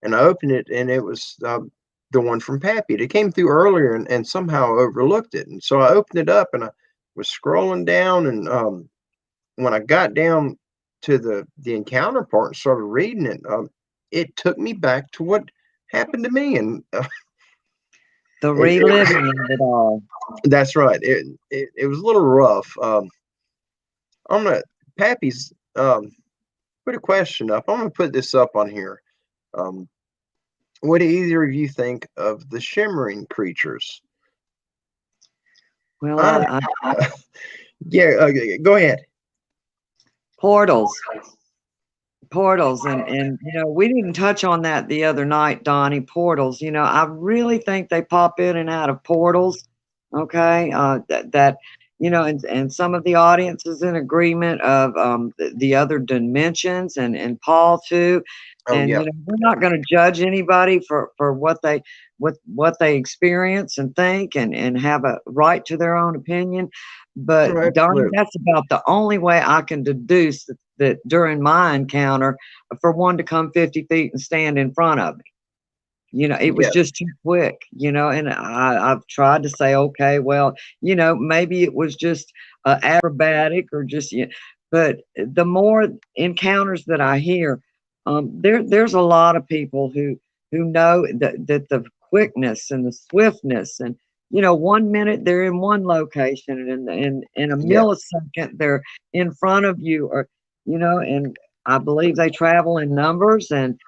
and I opened it, and it was the one from Pappy. It came through earlier, and somehow I overlooked it, and so I opened it up, and I was scrolling down, and when I got down to the encounter part and started reading it, it took me back to what happened to me, and the reliving of it all. That's right. It was a little rough. Pappy's put a question up. I'm gonna put this up on here. What do either of you think of the shimmering creatures? Well, yeah, go ahead. Portals, and we didn't touch on that the other night, Donnie. Portals. I really think they pop in and out of portals. Okay, that and some of the audience is in agreement of the other dimensions, and Paul too. Oh And yeah. we're not going to judge anybody for what they experience and think, and have a right to their own opinion. But Oh, darn, absolutely. that's about the only way I can deduce that during my encounter, for one to come 50 feet and stand in front of me. It was Yeah. just too quick, and I've tried to say, okay, well, maybe it was just acrobatic or just, but the more encounters that I hear, there's a lot of people who know that the quickness and the swiftness, and 1 minute they're in one location, and in a Yeah. millisecond they're in front of you, or and I believe they travel in numbers, and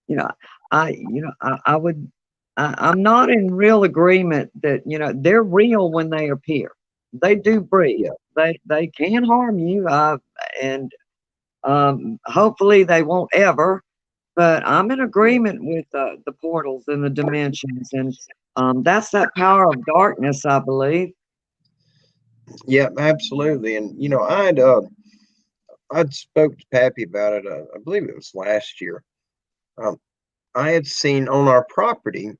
you know, I would, I'm not in real agreement that, they're real when they appear. They do breathe. Yeah. They can harm you, and hopefully they won't ever. But I'm in Yeah. agreement with the portals and the dimensions, and that's that power of darkness, I believe. Yeah, absolutely. And I'd spoke to Pappy about it. I believe it was last year. Um, I had seen on our property.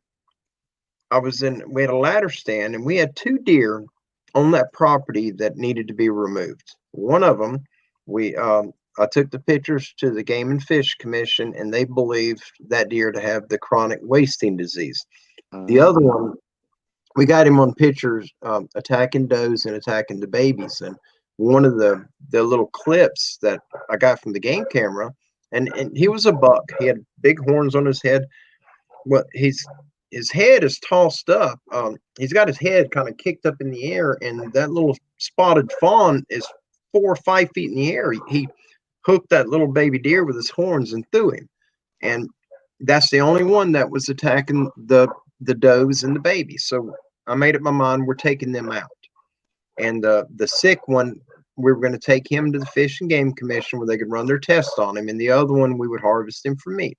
We had a ladder stand, and we had two deer on that property that needed to be removed. One of them, I took the pictures to the Game and Fish Commission, and they believed that deer to have the chronic wasting disease. The Uh, other one, we got him on pictures attacking does and attacking the babies. And one of the little clips that I got from the game camera, and he was a buck. He had big horns on his head. Well, his head is tossed up. He's got his head kind of kicked up in the air, and that little spotted fawn is 4 or 5 feet in the air. He hooked that little baby deer with his horns and threw him, and that's the only one that was attacking the does and the babies. So I made up my mind we're taking them out, and the sick one we were going to take him to the Fish and Game Commission where they could run their tests on him, and the other one we would harvest him for meat.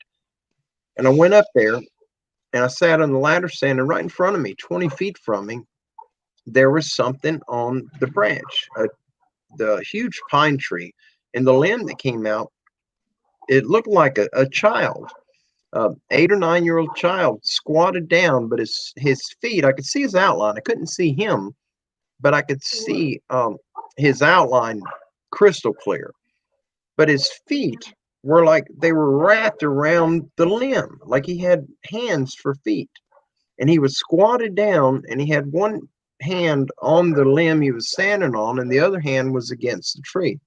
And I went up there and I sat on the ladder stand, and right in front of me, 20 feet from me, there was something on the branch, the huge pine tree, and the limb that came out, it looked like a child, 8 or 9 year old child, squatted down, but his feet, I could see his outline. I couldn't see him, but I could see his outline crystal clear. But his feet were like they were wrapped around the limb, like he had hands for feet. And he was squatted down, and he had one hand on the limb he was standing on, and the other hand was against the tree.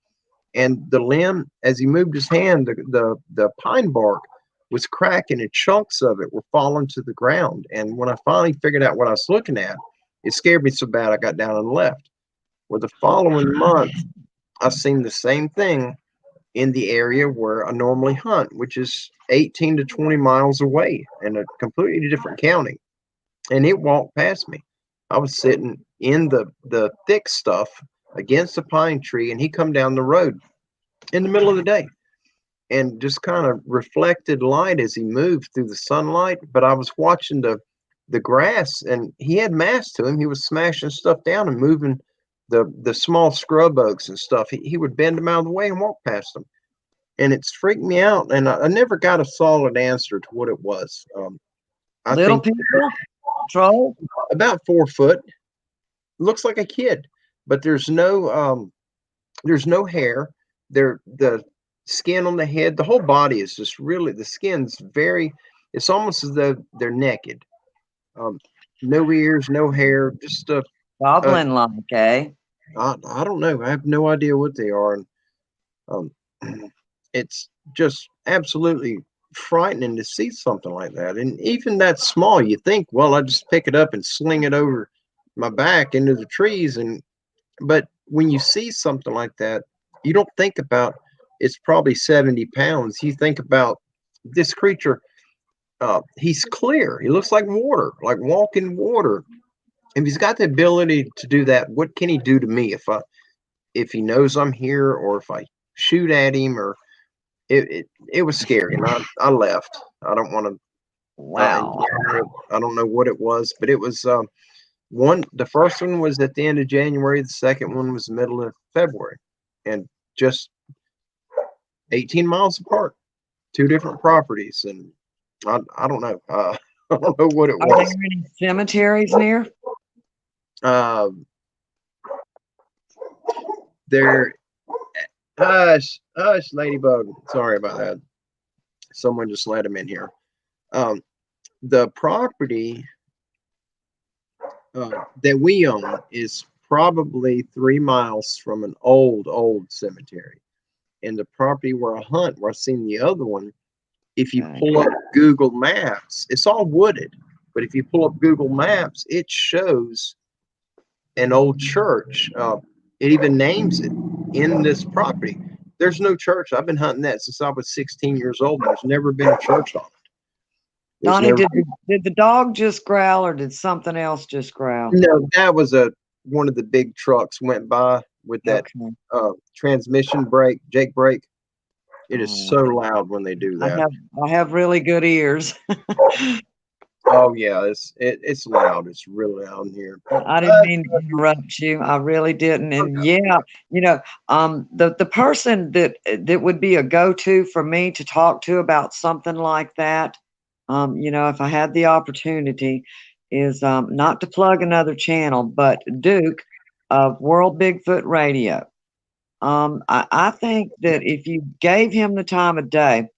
And the limb, as he moved his hand, the pine bark was cracking, and chunks of it were falling to the ground. And when I finally figured out what I was looking at, it scared me so bad I got down and left. Well, the following month, I seen the same thing in the area where I normally hunt, which is 18 to 20 miles away in a completely different county. And it walked past me. I was sitting in the thick stuff against a pine tree, and he come down the road in the middle of the day and just kind of reflected light as he moved through the sunlight. But I was watching the grass, and he had mass to him. He was smashing stuff down and moving the small scrub oaks and stuff. He would bend them out of the way and walk past them. And it's freaked me out. And I never got a solid answer to what it was. I Little think people, troll. about 4 foot, looks like a kid, but there's no hair. The skin on the head, the whole body is just really, the skin's very, it's almost as though they're naked. Um, no ears, no hair, just a Goblin like, eh? I don't know. I have no idea what they are. And um, it's just absolutely frightening to see something like that. And even that small, you think, well, I just pick it up and sling it over my back into the trees. But when you see something like that, you don't think about it's probably 70 pounds. You think about this creature. He's clear. He looks like water, like walking water. If he's got the ability to do that, what can he do to me if he knows I'm here, or if I shoot at him? Or it was scary, and I left. I don't want to Wow. encounter it. I don't know what it was, but it was The first one was at the end of January. The second one was the middle of February, and just 18 miles apart, two different properties. And I don't know. I don't know what it Are there was. any cemeteries near? There, hush, hush, ladybug. Sorry about that. Someone just let him in here. The property that we own is probably 3 miles from an old cemetery. And the property where I hunt, where I seen the other one, if you Okay. pull up Google Maps, it's all wooded. But if you pull up Google Maps, it shows an old church. It even names it in this property. There's no church. I've been hunting that since I was 16 years old. And there's never been a church on it. There's Donnie, never did the dog just growl or did something else just growl? No, that was one of the big trucks went by with that Okay. transmission brake, Jake brake. It is Oh, so loud when they do that. I have really good ears. Oh yeah, it's loud. It's really loud in here. I didn't mean to interrupt you. I really didn't. And yeah, the person that would be a go-to for me to talk to about something like that, if I had the opportunity, is not to plug another channel, but Duke of World Bigfoot Radio. I think that if you gave him the time of day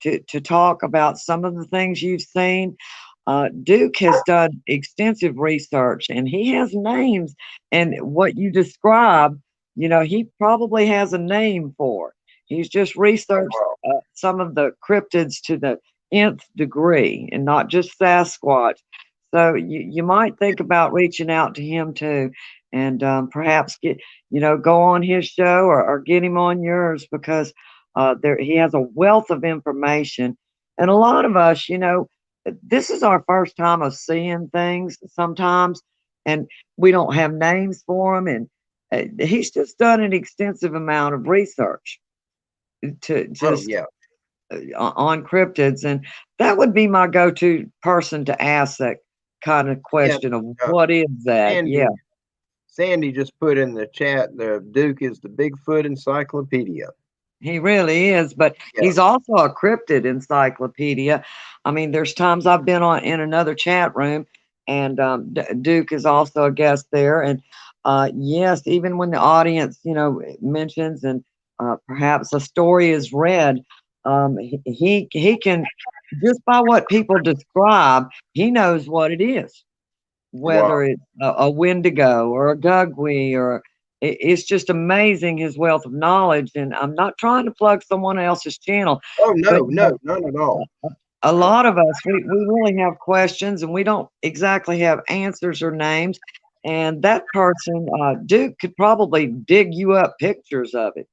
to talk about some of the things you've seen, Duke has done extensive research and he has names. And what you describe, he probably has a name for. He's just researched some of the cryptids to the nth degree and not just Sasquatch. So you might think about reaching out to him too and perhaps go on his show or get him on yours because he has a wealth of information. And a lot of us, this is our first time of seeing things sometimes, and we don't have names for them. And he's just done an extensive amount of research to just yeah. On cryptids, and that would be my go-to person to ask that kind of question of what is that? Sandy, Yeah. Sandy just put in the chat the Duke is the Bigfoot encyclopedia. He really is, but he's also a cryptid encyclopedia. I mean, there's times I've been in another chat room, and Duke is also a guest there. And yes, even when the audience, mentions and perhaps a story is read, he can just by what people describe, he knows what it is, whether it's a Wendigo or a Gugwe or it's just amazing his wealth of knowledge. And I'm not trying to plug someone else's channel. Oh but, no, none at all. A lot of us, we really have questions and we don't exactly have answers or names. And that person, Duke, could probably dig you up pictures of it.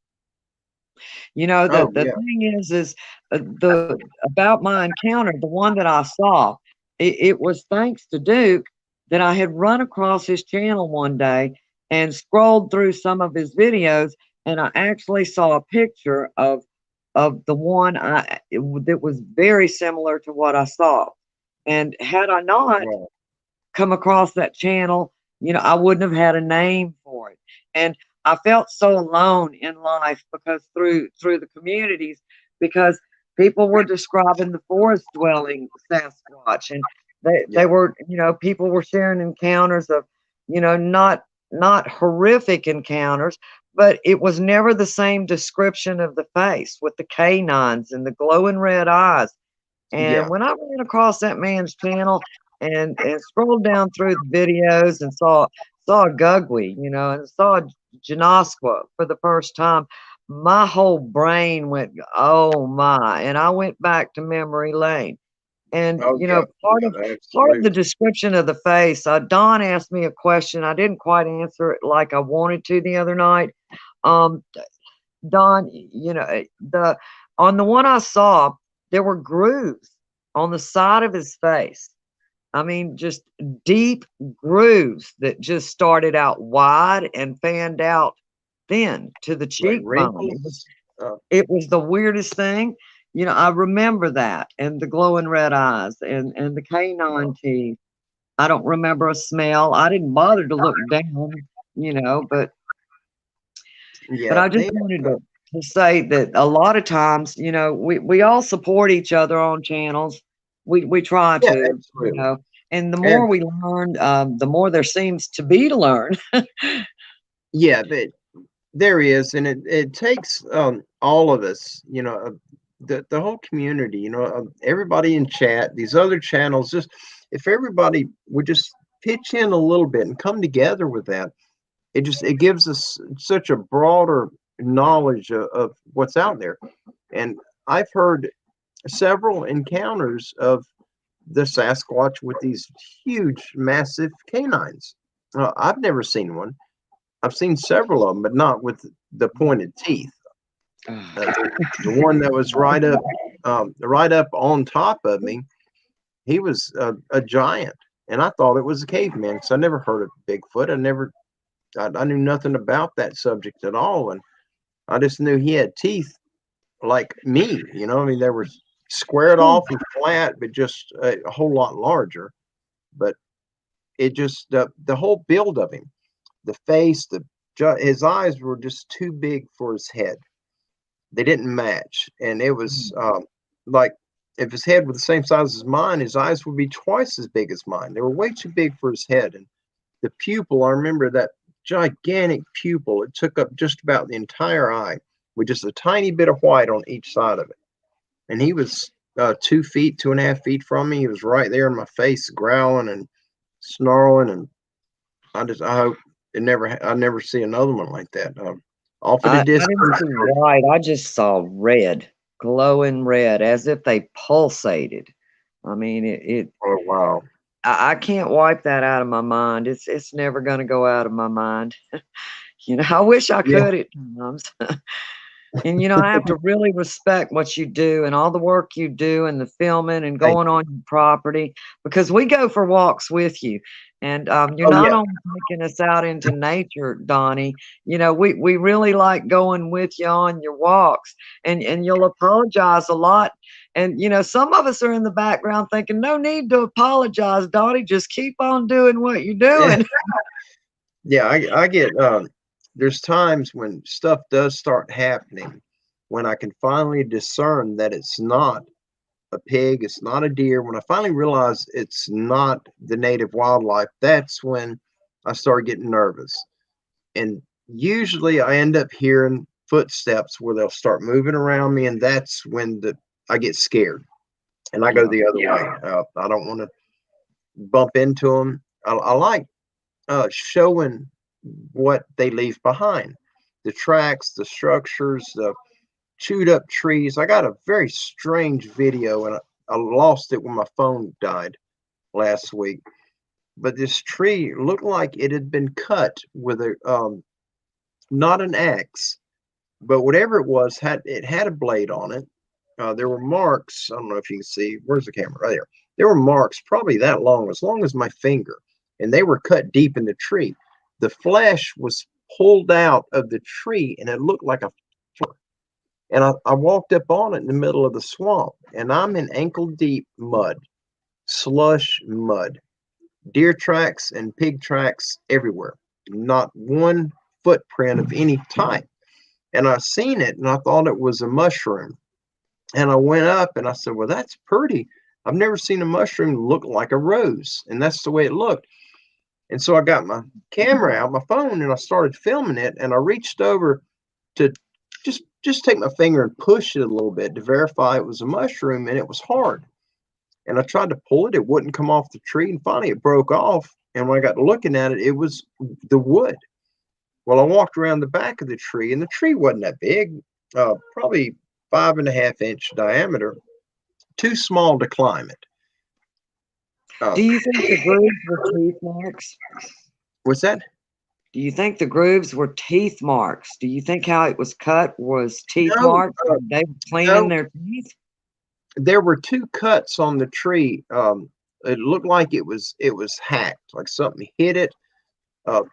The thing is the about my encounter, the one that I saw, it was thanks to Duke that I had run across his channel one day and scrolled through some of his videos, and I actually saw a picture of the one that was very similar to what I saw. And had I not come across that channel, I wouldn't have had a name for it. And I felt so alone in life because through the communities, because people were describing the forest dwelling Sasquatch, and they were, people were sharing encounters of, not horrific encounters, but it was never the same description of the face with the canines and the glowing red eyes. And when I ran across that man's channel and scrolled down through the videos and saw a Gugwe, and saw a Janoskwa for the first time, my whole brain went, oh my, and I went back to memory lane. And part of the description of the face, Don asked me a question. I didn't quite answer it like I wanted to the other night. Don, on the one I saw, there were grooves on the side of his face. I mean, just deep grooves that just started out wide and fanned out thin to the cheekbone. It was the weirdest thing. I remember that, and the glowing red eyes and the canine teeth. I don't remember a smell. I didn't bother to look down, but Yeah, I just wanted to say that a lot of times, we all support each other on channels. We try yeah, to, absolutely. and the And more we learn, the more there seems to be to learn. yeah, there is, and it takes all of us, the whole community, everybody in chat, these other channels, just if everybody would just pitch in a little bit and come together with that, it gives us such a broader knowledge of what's out there. And I've heard several encounters of the Sasquatch with these huge, massive canines. I've never seen one. I've seen several of them, but not with the pointed teeth. The one that was right up on top of me, he was a giant, and I thought it was a caveman because I never heard of Bigfoot. I knew nothing about that subject at all, and I just knew he had teeth like me. I mean, they were squared off and flat, but just a whole lot larger. But it just the whole build of him, the face, his eyes were just too big for his head. They didn't match, and it was like if his head were the same size as mine, his eyes would be twice as big as mine. They were way too big for his head, and the pupil, I remember that gigantic pupil. It took up just about the entire eye with just a tiny bit of white on each side of it. And he was 2 feet, 2.5 feet from me. He was right there in my face, growling and snarling. And I hope I never see another one like that. Off at a I didn't distance. see white. I just saw red, glowing red, as if they pulsated. I mean, Oh wow. I can't wipe that out of my mind. It's never going to go out of my mind. I wish I Yeah. could at times. And I have to really respect what you do and all the work you do and the filming and Thank going you. on your property, because we go for walks with you. And you're Oh not yeah. only taking us out into nature, Donnie. We really like going with you on your walks, and you'll apologize a lot. And some of us are in the background thinking, no need to apologize, Donnie. Just keep on doing what you're Yeah. doing. Yeah. I get there's times when stuff does start happening when I can finally discern that it's not a pig, it's not a deer. When I finally realize it's not the native wildlife, that's when I start getting nervous. And usually I end up hearing footsteps where they'll start moving around me, and that's when I get scared and I go Yeah. the other way. I don't want to bump into them. I like showing what they leave behind, the tracks, the structures, the chewed up trees. I got a very strange video, and I lost it when my phone died last week. But this tree looked like it had been cut with a not an axe, but whatever it was had a blade on it. There were marks. I don't know if you can see. Where's the camera? Right there. There were marks probably that long as my finger, and they were cut deep in the tree. The flesh was pulled out of the tree, and it looked like a. And I walked up on it in the middle of the swamp, and I'm in ankle deep mud, slush mud, deer tracks and pig tracks everywhere. Not one footprint of any type. And I seen it, and I thought it was a mushroom. And I went up and I said, well, that's pretty. I've never seen a mushroom look like a rose. And that's the way it looked. And so I got my camera out, my phone, and I started filming it. And I reached over to just take my finger and push it a little bit to verify it was a mushroom, and it was hard. And I tried to pull it, it wouldn't come off the tree, and finally it broke off. And when I got to looking at it, it was the wood. Well, I walked around the back of the tree, and the tree wasn't that big, probably 5.5 inch diameter, too small to climb it. Do you think the grooves were teeth marks? What's that? Do you think the grooves were teeth marks? Do you think how it was cut was teeth No, marks? They were cleaning no. their teeth? There were two cuts on the tree. It looked like it was hacked, like something hit it.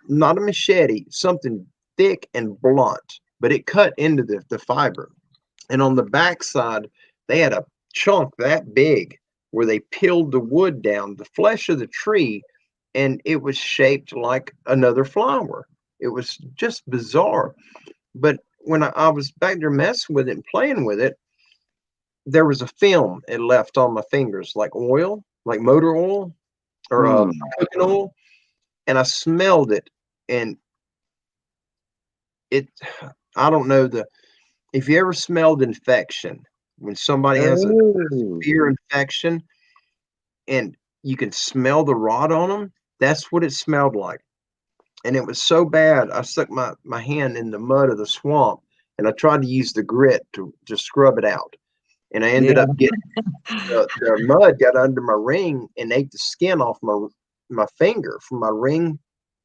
Not a machete, something thick and blunt, but it cut into the fiber. And on the backside, they had a chunk that big where they peeled the wood down. The flesh of the tree and it was shaped like another flower. It was just bizarre. But when I was back there messing with it and playing with it, there was a film it left on my fingers, like oil, like motor oil or Hmm. cooking oil, and I smelled it, and it. I don't know if you ever smelled infection when somebody has a Oh. severe infection and you can smell the rot on them. That's what it smelled like, and it was so bad. I stuck my hand in the mud of the swamp, and I tried to use the grit to scrub it out, and I Yeah. ended up getting the mud got under my ring and ate the skin off my finger from my ring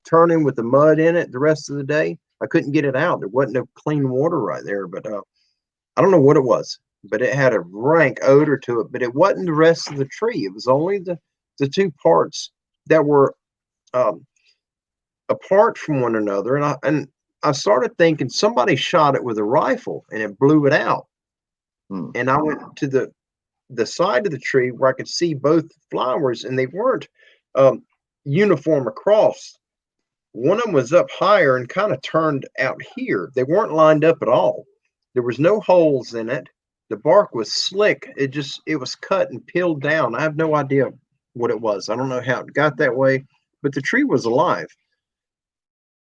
turning with the mud in it the rest of the day. I couldn't get it out. There wasn't no clean water right there, but I don't know what it was, but it had a rank odor to it. But it wasn't the rest of the tree. It was only the two parts that were um, apart from one another. And I started thinking somebody shot it with a rifle and it blew it out. Hmm. And I went to the side of the tree where I could see both flowers, and they weren't um, uniform across. One of them was up higher and kind of turned out here. They weren't lined up at all. There was no holes in it. The bark was slick. It was cut and peeled down. I have no idea what it was. I don't know how it got that way, but the tree was alive.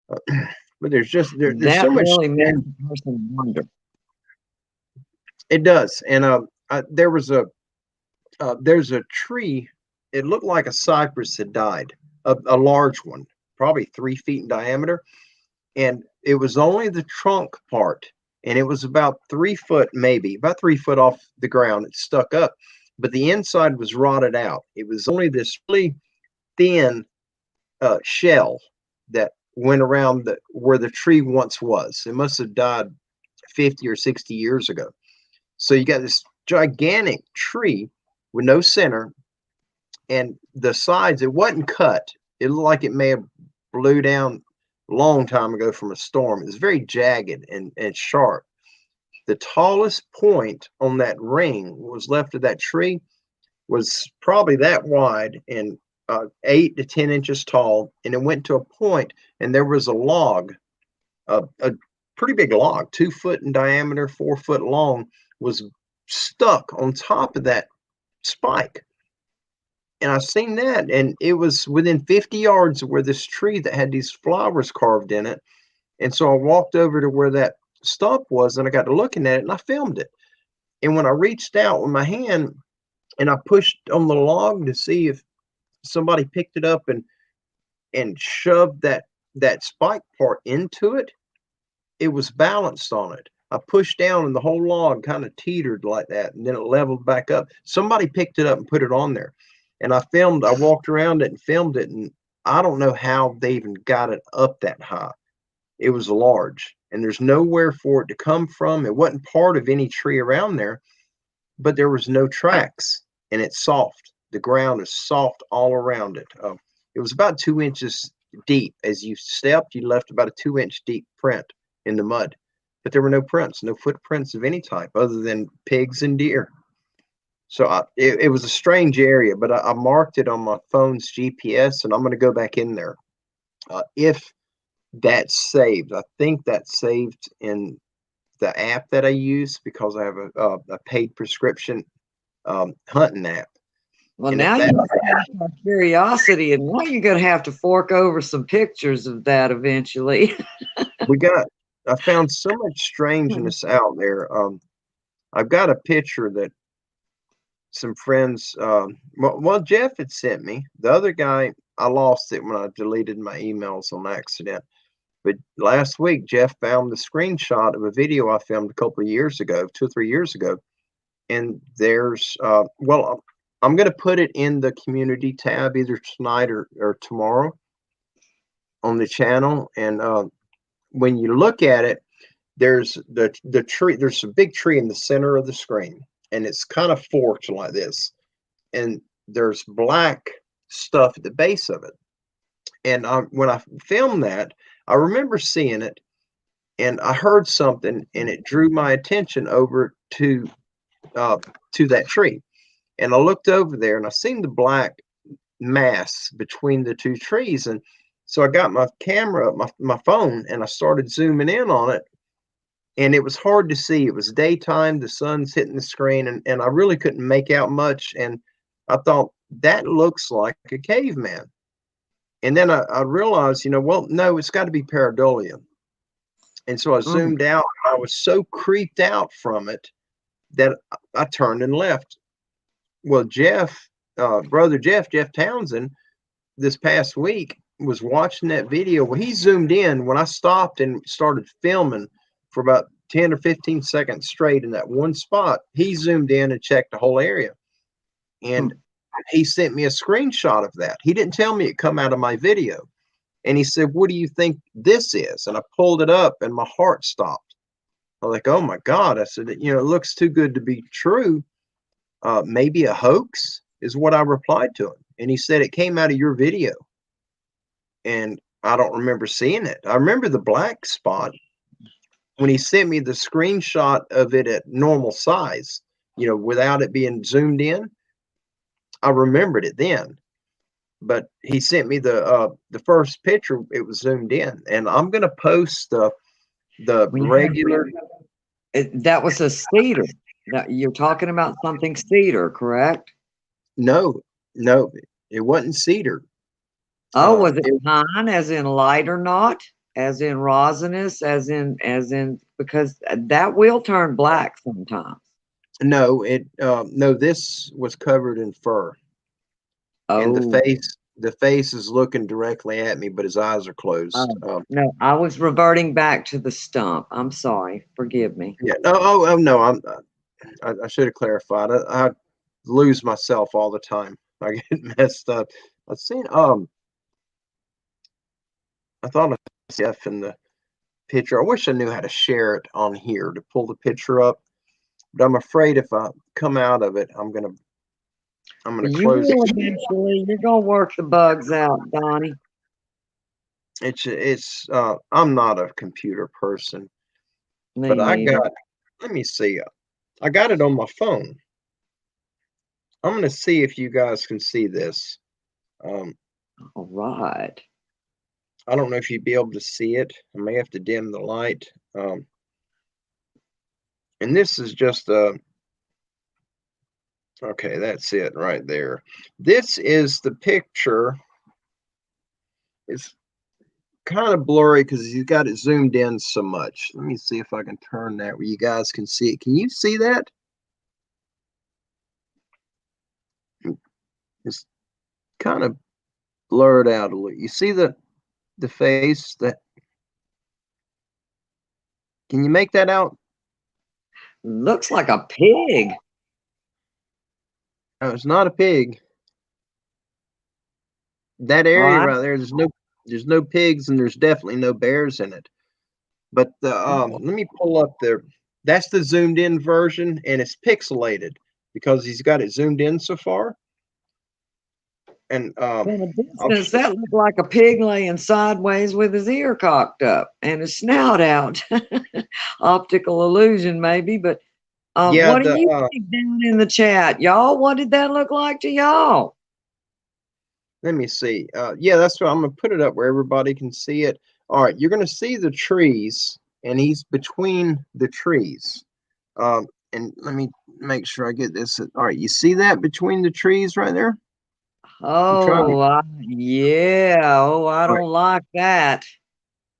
But there's That so much. really makes a person wonder. It does. And there was there's a tree. It looked like a cypress had died, a large one, probably 3 feet in diameter, and it was only the trunk part, and it was about 3 foot, maybe about 3 foot off the ground. It stuck up, but the inside was rotted out. It was only this really thin shell that went around where the tree once was. It must have died 50 or 60 years ago. So you got this gigantic tree with no center, and the sides, it wasn't cut. It looked like it may have blew down a long time ago from a storm. It was very jagged and sharp. The tallest point on that ring was left of that tree was probably that wide and 8 to 10 inches tall, and it went to a point, and there was a log, a pretty big log, 2 foot in diameter, 4 foot long, was stuck on top of that spike. And I seen that, and it was within 50 yards of where this tree that had these flowers carved in it. And so I walked over to where that stump was, and I got to looking at it, and I filmed it. And when I reached out with my hand and I pushed on the log to see if somebody picked it up and shoved that spike part into it, it was balanced on it. I pushed down and the whole log kind of teetered like that, and then it leveled back up. Somebody picked it up and put it on there. And I walked around it and filmed it, and I don't know how they even got it up that high. It was large, and there's nowhere for it to come from. It wasn't part of any tree around there, but there was no tracks, and it's soft. The ground is soft all around it. It was about 2 inches deep. As you stepped, you left about a 2 inch deep print in the mud, but there were no prints, no footprints of any type other than pigs and deer. So it was a strange area, but I marked it on my phone's GPS, and I'm going to go back in there. If that's saved, I think that's saved in the app that I use because I have a paid prescription hunting app. Well, And if now that, you've got our curiosity, and now you're going to have to fork over some pictures of that eventually. I found so much strangeness out there. I've got a picture that some friends, well, Jeff had sent me. The other guy, I lost it when I deleted my emails on accident. But last week, Jeff found the screenshot of a video I filmed a couple of years ago, 2 or 3 years ago. And there's, well, I'm going to put it in the community tab either tonight or tomorrow on the channel. And when you look at it, there's the tree, there's a big tree in the center of the screen, and it's kind of forked like this. And there's black stuff at the base of it. And when I filmed that, I remember seeing it, and I heard something, and it drew my attention over to that tree. And I looked over there, and I seen the black mass between the two trees. And so I got my camera up, my phone, and I started zooming in on it. And it was hard to see. It was daytime, the sun's hitting the screen, and I really couldn't make out much. And I thought, that looks like a caveman. And then I realized, well, no, it's got to be pareidolia. And so I Mm. zoomed out. I was so creeped out from it that I turned and left. Well, brother Jeff Townsend, this past week was watching that video. Well, he zoomed in when I stopped and started filming for about 10 or 15 seconds straight in that one spot. He zoomed in and checked the whole area. And he sent me a screenshot of that. He didn't tell me it come out of my video. And he said, "What do you think this is?" And I pulled it up and my heart stopped. I was like, "Oh my God." I said, "It looks too good to be true. Maybe a hoax," is what I replied to him. And he said, "It came out of your video." And I don't remember seeing it. I remember the black spot when he sent me the screenshot of it at normal size, without it being zoomed in. I remembered it then. But he sent me the first picture. It was zoomed in, and I'm gonna post the regular. That was a cedar. You're talking about something cedar, correct? No, it wasn't cedar. Oh, was it pine, as in light or not, as in rosinous, as in because that will turn black sometimes. No, no. This was covered in fur. And the face is looking directly at me, but his eyes are closed. No, I was reverting back to the stump. I'm sorry. Forgive me. Yeah. Oh no. I should have clarified. I lose myself all the time. I get messed up. I've seen. I thought of Jeff in the picture. I wish I knew how to share it on here to pull the picture up, but I'm afraid if I come out of it, I'm gonna close it. Eventually. You're gonna work the bugs out, Donnie. It's I'm not a computer person, Me but neither. let me see. I got it on my phone. I'm gonna see if you guys can see this. All right. I don't know if you'd be able to see it. I may have to dim the light. And this is just okay, that's it right there. This is the picture. It's kind of blurry because you got it zoomed in so much. Let me see if I can turn that where you guys can see it. Can you see that? It's kind of blurred out a little. You see the face? Can you make that out? Looks like a pig. No, it's not a pig. That area right there, there's no pigs and there's definitely no bears in it. But let me pull up there. That's the zoomed in version, and it's pixelated because he's got it zoomed in so far. And From a distance, that looked like a pig laying sideways with his ear cocked up and his snout out. Optical illusion, maybe, but yeah, what do you think down in the chat, y'all? What did that look like to y'all? Let me see. Yeah, that's what I'm gonna put it up where everybody can see it. All right, you're gonna see the trees, and he's between the trees. And let me make sure I get this. All right, you see that between the trees right there? Oh, yeah. Oh, I don't like that.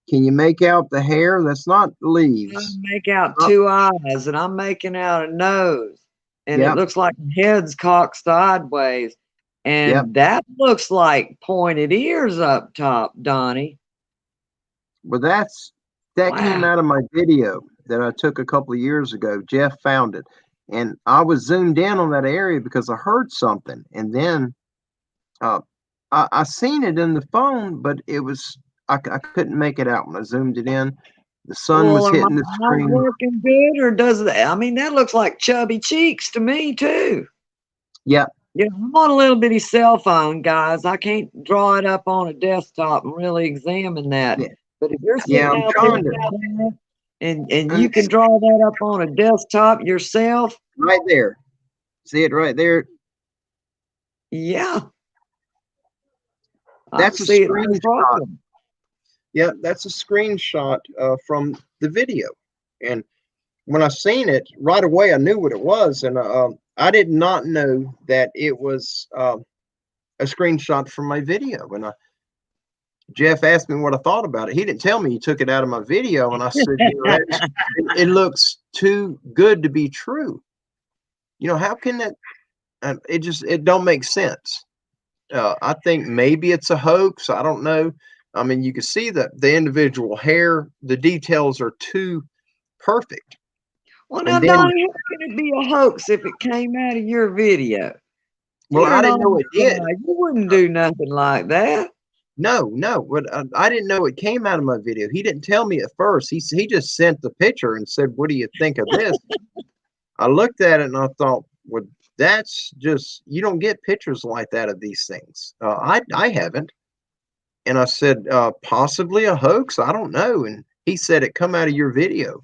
Can you make out the hair? That's not leaves. I make out two eyes, and I'm making out a nose, and it looks like the head's cocked sideways, and that looks like pointed ears up top, Donnie. Well, that came out of my video that I took a couple of years ago. Jeff found it, and I was zoomed in on that area because I heard something, and then I seen it in the phone, but it was I couldn't make it out when I zoomed it in. The sun was hitting the screen. Working good, or does that? I mean, that looks like chubby cheeks to me too. Yeah. Yeah, I'm on a little bitty cell phone, guys. I can't draw it up on a desktop and really examine that. Yeah. But if you're sitting out there and you can draw that up on a desktop yourself, right there. See it right there? Yeah. I That's don't a see it no screenshot. problem. Yeah, that's a screenshot from the video. And when I seen it right away, I knew what it was, and I did not know that it was a screenshot from my video. And Jeff asked me what I thought about it. He didn't tell me he took it out of my video, and I said, it looks too good to be true. How can that? It don't make sense. I think maybe it's a hoax. I don't know. I mean, you can see that the individual hair, the details are too perfect. Well, now, And then, Donnie, how can it be a hoax if it came out of your video? well, You're I an didn't know honest it did. guy. You wouldn't do nothing like that. No, but I didn't know it came out of my video. He didn't tell me at first. He just sent the picture and said, "What do you think of this?" I looked at it and I thought, "Well, that's just you don't get pictures like that of these things. I haven't." And I said, "Possibly a hoax. I don't know." And he said, "It come out of your video."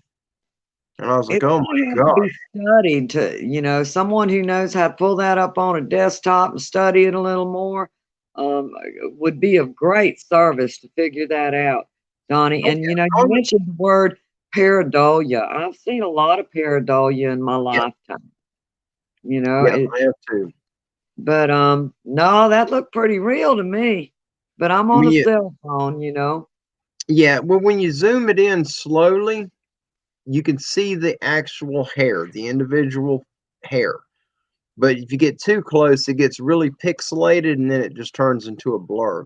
And I was like, It's "Oh gonna my have to gosh." be studied someone who knows how to pull that up on a desktop and study it a little more, would be of great service to figure that out, Donnie. Oh And, yeah, you mentioned the word pareidolia. I've seen a lot of pareidolia in my yeah, lifetime, yeah. I have too. but, no, that looked pretty real to me, but I'm on When a you, cell phone. yeah, well, when you zoom it in slowly, you can see the actual hair, the individual hair. But if you get too close, it gets really pixelated and then it just turns into a blur.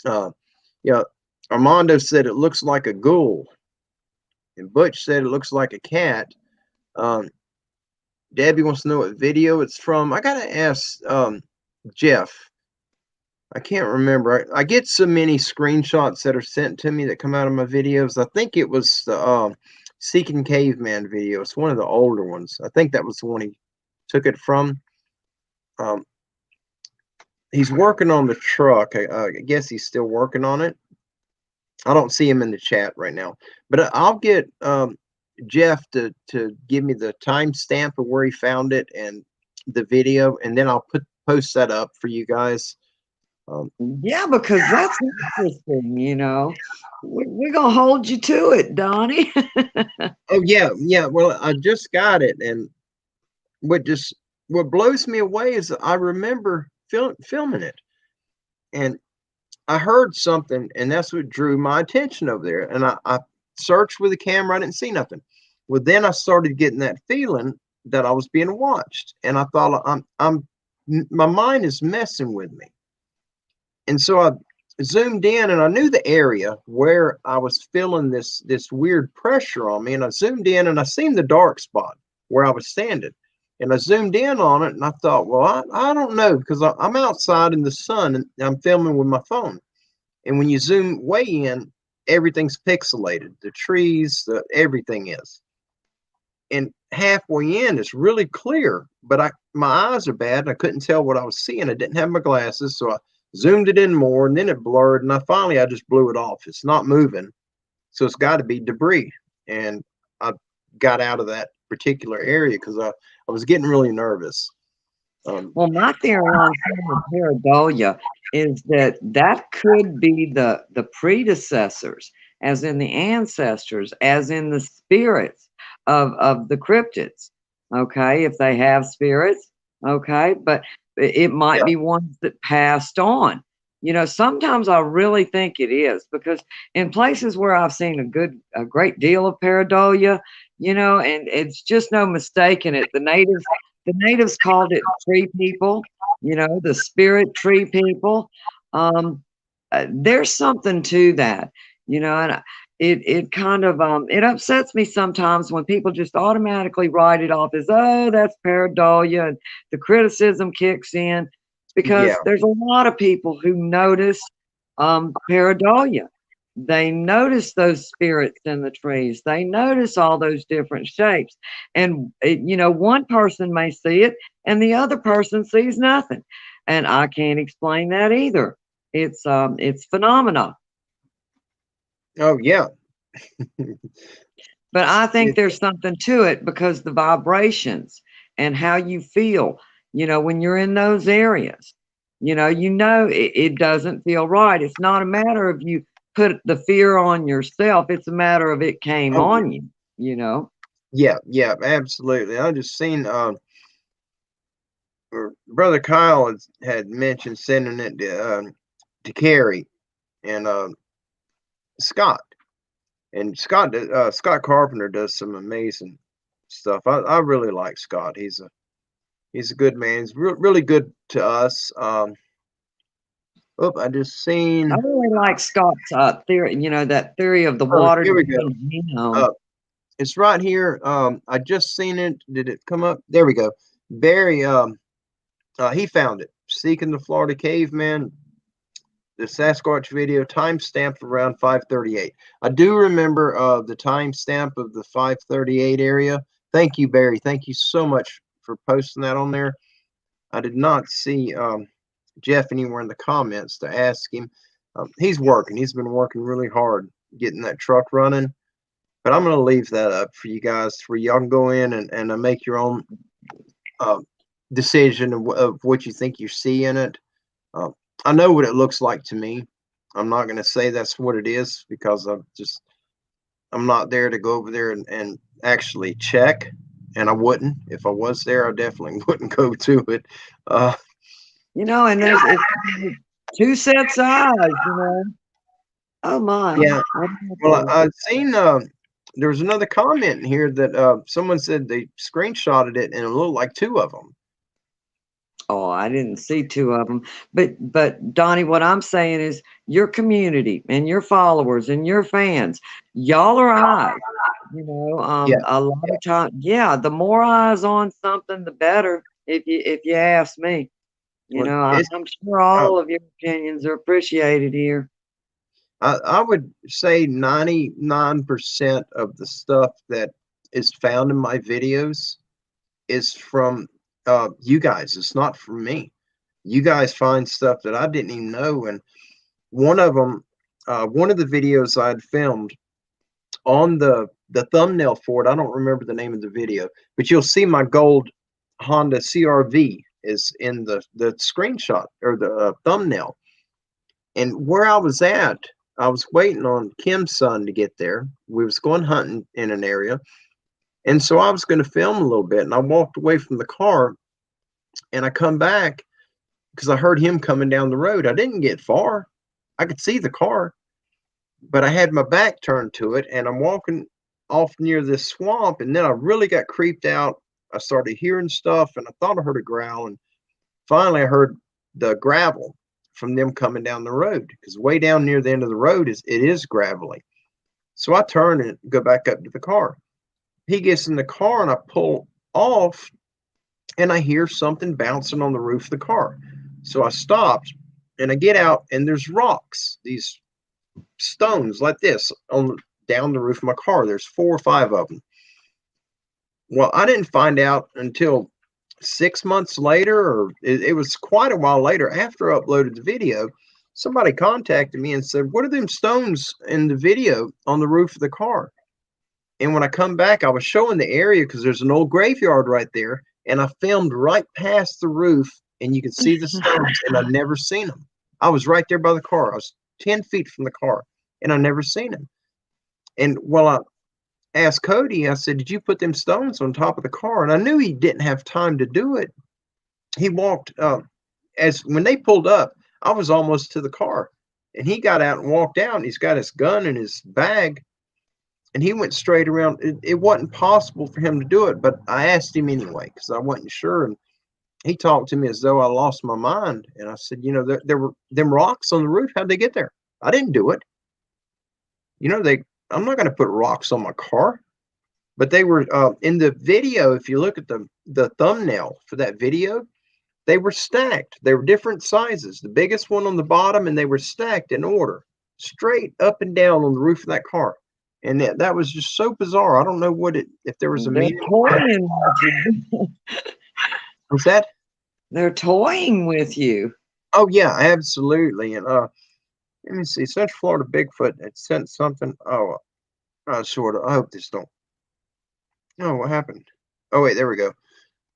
Uh, yeah, Armando said it looks like a ghoul, and Butch said it looks like a cat. Um, Debbie wants to know what video it's from. I gotta ask Jeff. I can't remember. I get so many screenshots that are sent to me that come out of my videos. I think it was the Seeking Caveman video. It's one of the older ones. I think that was the one he took it from. Um, he's working on the truck. I guess he's still working on it. I don't see him in the chat right now, but I'll get Jeff to give me the timestamp of where he found it and the video, and then I'll post that up for you guys. Yeah, because that's interesting. We're gonna hold you to it, Donnie. Oh yeah. Well, I just got it, and what just what blows me away is I remember filming it, and I heard something, and that's what drew my attention over there. And I searched with the camera, I didn't see nothing. Well, then I started getting that feeling that I was being watched, and I thought my mind is messing with me. And so I zoomed in, and I knew the area where I was feeling this weird pressure on me. And I zoomed in, and I seen the dark spot where I was standing. And I zoomed in on it, and I thought, well, I don't know, because I'm outside in the sun, and I'm filming with my phone. And when you zoom way in, everything's pixelated. The trees, everything is. And halfway in, it's really clear, but my eyes are bad, and I couldn't tell what I was seeing. I didn't have my glasses, so I zoomed it in more, and then it blurred, and I just blew it off. It's not moving, so it's got to be debris. And I got out of that particular area because I was getting really nervous. Well, my theory on pareidolia is that could be the predecessors, as in the ancestors, as in the spirits of the cryptids. Okay, if they have spirits, okay, but it might Yeah. be ones that passed on. Sometimes I really think it is, because in places where I've seen a great deal of pareidolia, and it's just no mistaking it. The natives called it tree people, the spirit tree people. There's something to that, and it kind of it upsets me sometimes when people just automatically write it off as, oh, that's pareidolia, and the criticism kicks in, because Yeah. there's a lot of people who notice pareidolia. They notice those spirits in the trees. They notice all those different shapes. And, one person may see it and the other person sees nothing. And I can't explain that either. It's phenomena. Oh yeah. But I think It, there's something to it, because the vibrations and how you feel, when you're in those areas. it doesn't feel right. It's not a matter of you put the fear on yourself. It's a matter of it came Oh, on you, you know. yeah, yeah, absolutely. I just seen Brother Kyle had mentioned sending it to Carrie and Scott. And Scott Carpenter does some amazing stuff. I really like Scott. He's a good man. He's really good to us. I just I seen. really like Scott's theory, that theory of the Oh, water here we go. genome. It's right here. I just seen it. Did it come up? There we go. Barry. He found it. Seeking the Florida Caveman. The Sasquatch video timestamped around 5:38. I do remember the timestamp of the 5:38 area. Thank you, Barry. Thank you so much for posting that on there. I did not see Jeff anywhere in the comments to ask him. He's working. He's been working really hard getting that truck running. But I'm going to leave that up for you guys where y'all can go in and make your own decision of what you think you see in it. I know what it looks like to me. I'm not going to say that's what it is because I'm not there to go over there and actually check. And I wouldn't. If I was there, I definitely wouldn't go to it. And it's two sets of eyes. Oh my. Yeah. Well, I've seen there was another comment in here that someone said they screenshotted it and it looked like two of them. Oh, I didn't see two of them. But Donnie, what I'm saying is your community and your followers and your fans, y'all are eyes. Yeah. A lot of time, the more eyes on something, the better. If you ask me, I'm sure all of your opinions are appreciated here. I would say 99% of the stuff that is found in my videos is from you guys. It's not from me. You guys find stuff that I didn't even know. And one of them, one of the videos I'd filmed on the thumbnail for it, I don't remember the name of the video, but you'll see my gold Honda CRV is in the screenshot or the thumbnail. And where I was at, I was waiting on Kim's son to get there. We was going hunting in an area. And so I was going to film a little bit. And I walked away from the car and I come back because I heard him coming down the road. I didn't get far. I could see the car, but I had my back turned to it and I'm walking off near this swamp. And then I really got creeped out. I started hearing stuff and I thought I heard a growl. And finally I heard the gravel from them coming down the road because way down near the end of the road it is gravelly. So I turn and go back up to the car. He gets in the car and I pull off and I hear something bouncing on the roof of the car. So I stopped and I get out and there's rocks, these stones like this on down the roof of my car. There's 4 or 5 of them. Well, I didn't find out until 6 months later, or it was quite a while later after I uploaded the video. Somebody contacted me and said, "What are them stones in the video on the roof of the car?" And when I come back, I was showing the area because there's an old graveyard right there. And I filmed right past the roof and you can see the stones and I'd never seen them. I was right there by the car. I was 10 feet from the car and I never seen them. And while I asked Cody, I said, "Did you put them stones on top of the car?" And I knew he didn't have time to do it. He walked as when they pulled up, I was almost to the car. And he got out and walked out and he's got his gun in his bag. And he went straight around. It wasn't possible for him to do it, but I asked him anyway because I wasn't sure. And he talked to me as though I lost my mind. And I said, there were them rocks on the roof. How'd they get there? I didn't do it. I'm not going to put rocks on my car. But they were in the video. If you look at the thumbnail for that video, they were stacked. They were different sizes. The biggest one on the bottom, and they were stacked in order, straight up and down on the roof of that car. And that was just so bizarre. I don't know if there was a They're meaning. toying with you. What's that? They're toying with you. Oh yeah, absolutely. And let me see. Central Florida Bigfoot had sent something. Oh, sort of. I hope this don't. Oh, what happened? Oh wait, there we go.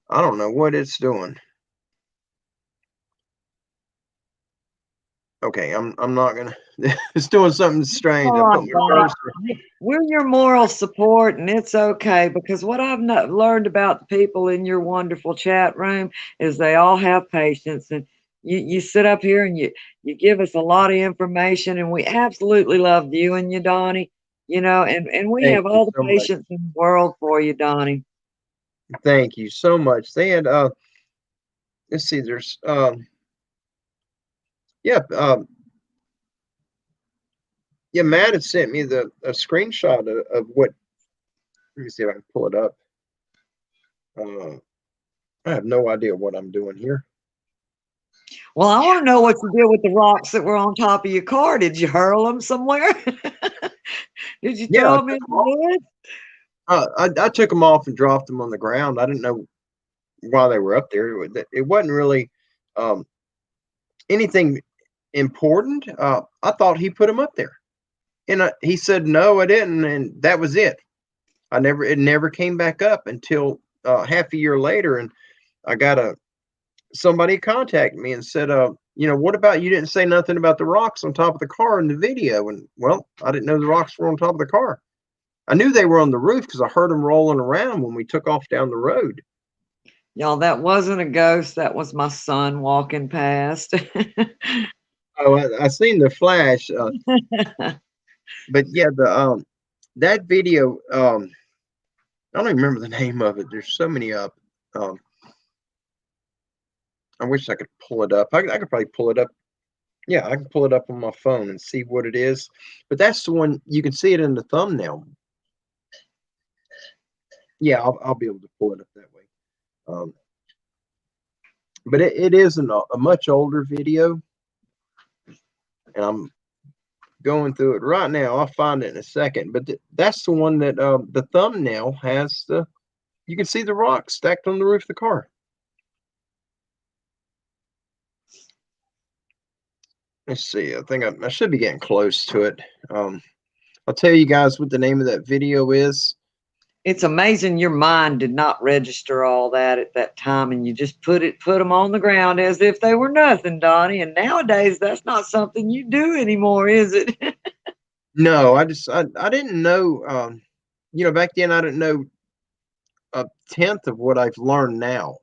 I don't know what it's doing. Okay, I'm not gonna. It's doing something strange. All I right, put my Donnie. cursor. We're your moral support, and it's okay because what I've learned about the people in your wonderful chat room is they all have patience, and you sit up here and you give us a lot of information, and we absolutely love viewing you, Donnie. You know, and we Thank have you all the so much. patience in the world for you, Donnie. Thank you so much. They had let's see, there's yeah, yeah, Matt had sent me a screenshot of what, let me see if I can pull it up. I have no idea what I'm doing here. Well, I want to know what you did with the rocks that were on top of your car. Did you hurl them somewhere? Did you Yeah, throw them in the woods? I took them off and dropped them on the ground. I didn't know why they were up there. It wasn't really um, anything important. I thought he put them up there, and he said no, I didn't, and that was it. It never came back up until half a year later, and I got somebody contacted me and said, what about you didn't say nothing about the rocks on top of the car in the video? And well, I didn't know the rocks were on top of the car. I knew they were on the roof because I heard them rolling around when we took off down the road. Y'all, that wasn't a ghost. That was my son walking past. Oh, I seen the flash, but yeah, the that video, I don't even remember the name of it. There's so many up. Um, I wish I could pull it up. I could probably pull it up. Yeah, I can pull it up on my phone and see what it is. But that's the one you can see it in the thumbnail. Yeah, I'll be able to pull it up that way. But it is a much older video, and I'm going through it right now. I'll find it in a second. But that's the one that the thumbnail has the. You can see the rocks stacked on the roof of the car. Let's see. I think I should be getting close to it. I'll tell you guys what the name of that video is. It's amazing your mind did not register all that at that time, and you just put them on the ground as if they were nothing, Donnie. And nowadays, that's not something you do anymore, is it? No, I didn't know. Back then I didn't know a tenth of what I've learned now.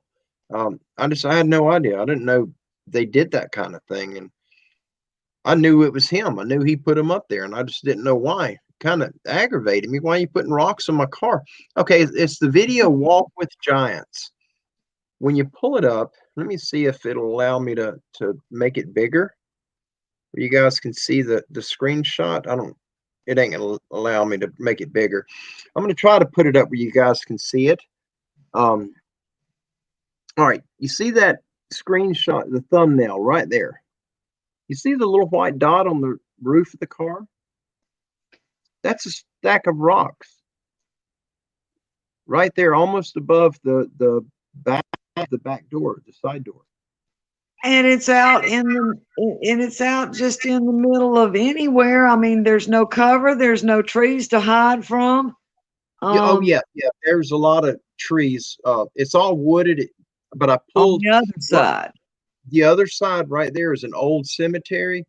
I had no idea. I didn't know they did that kind of thing, and I knew it was him. I knew he put them up there, and I just didn't know why. Kind of aggravated me. Why are you putting rocks on my car? Okay, it's the video "Walk with Giants." When you pull it up, let me see if it'll allow me to make it bigger, where you guys can see the screenshot. It ain't gonna allow me to make it bigger. I'm gonna try to put it up where you guys can see it. All right, you see that screenshot, the thumbnail right there. You see the little white dot on the roof of the car? That's a stack of rocks right there, almost above the back door, the side door. And it's out it's out just in the middle of anywhere. I mean, there's no cover, there's no trees to hide from. Yeah, oh Um, yeah, yeah. There's a lot of trees. It's all wooded, but I on pulled the other right, side. the other side right there is an old cemetery.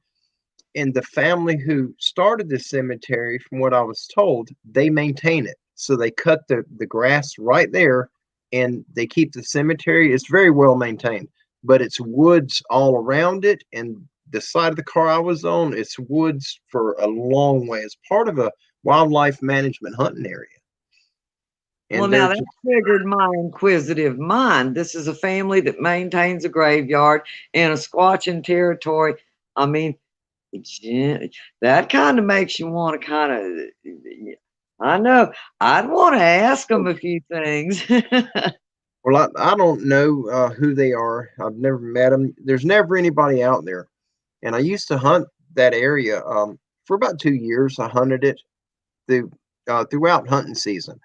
And the family who started the cemetery, from what I was told, they maintain it. So they cut the grass right there and they keep the cemetery. It's very well maintained, but it's woods all around it. And the side of the car I was on, it's woods for a long way. It's part of a wildlife management hunting area. Well, And now they're that just, triggered my inquisitive mind. This is a family that maintains a graveyard in a squatching territory. I mean, that kind of makes you want to kind of, I know, I'd want to ask them a few things. well, I don't know who they are. I've never met them. There's never anybody out there. And I used to hunt that area for about 2 years. I hunted it throughout hunting season,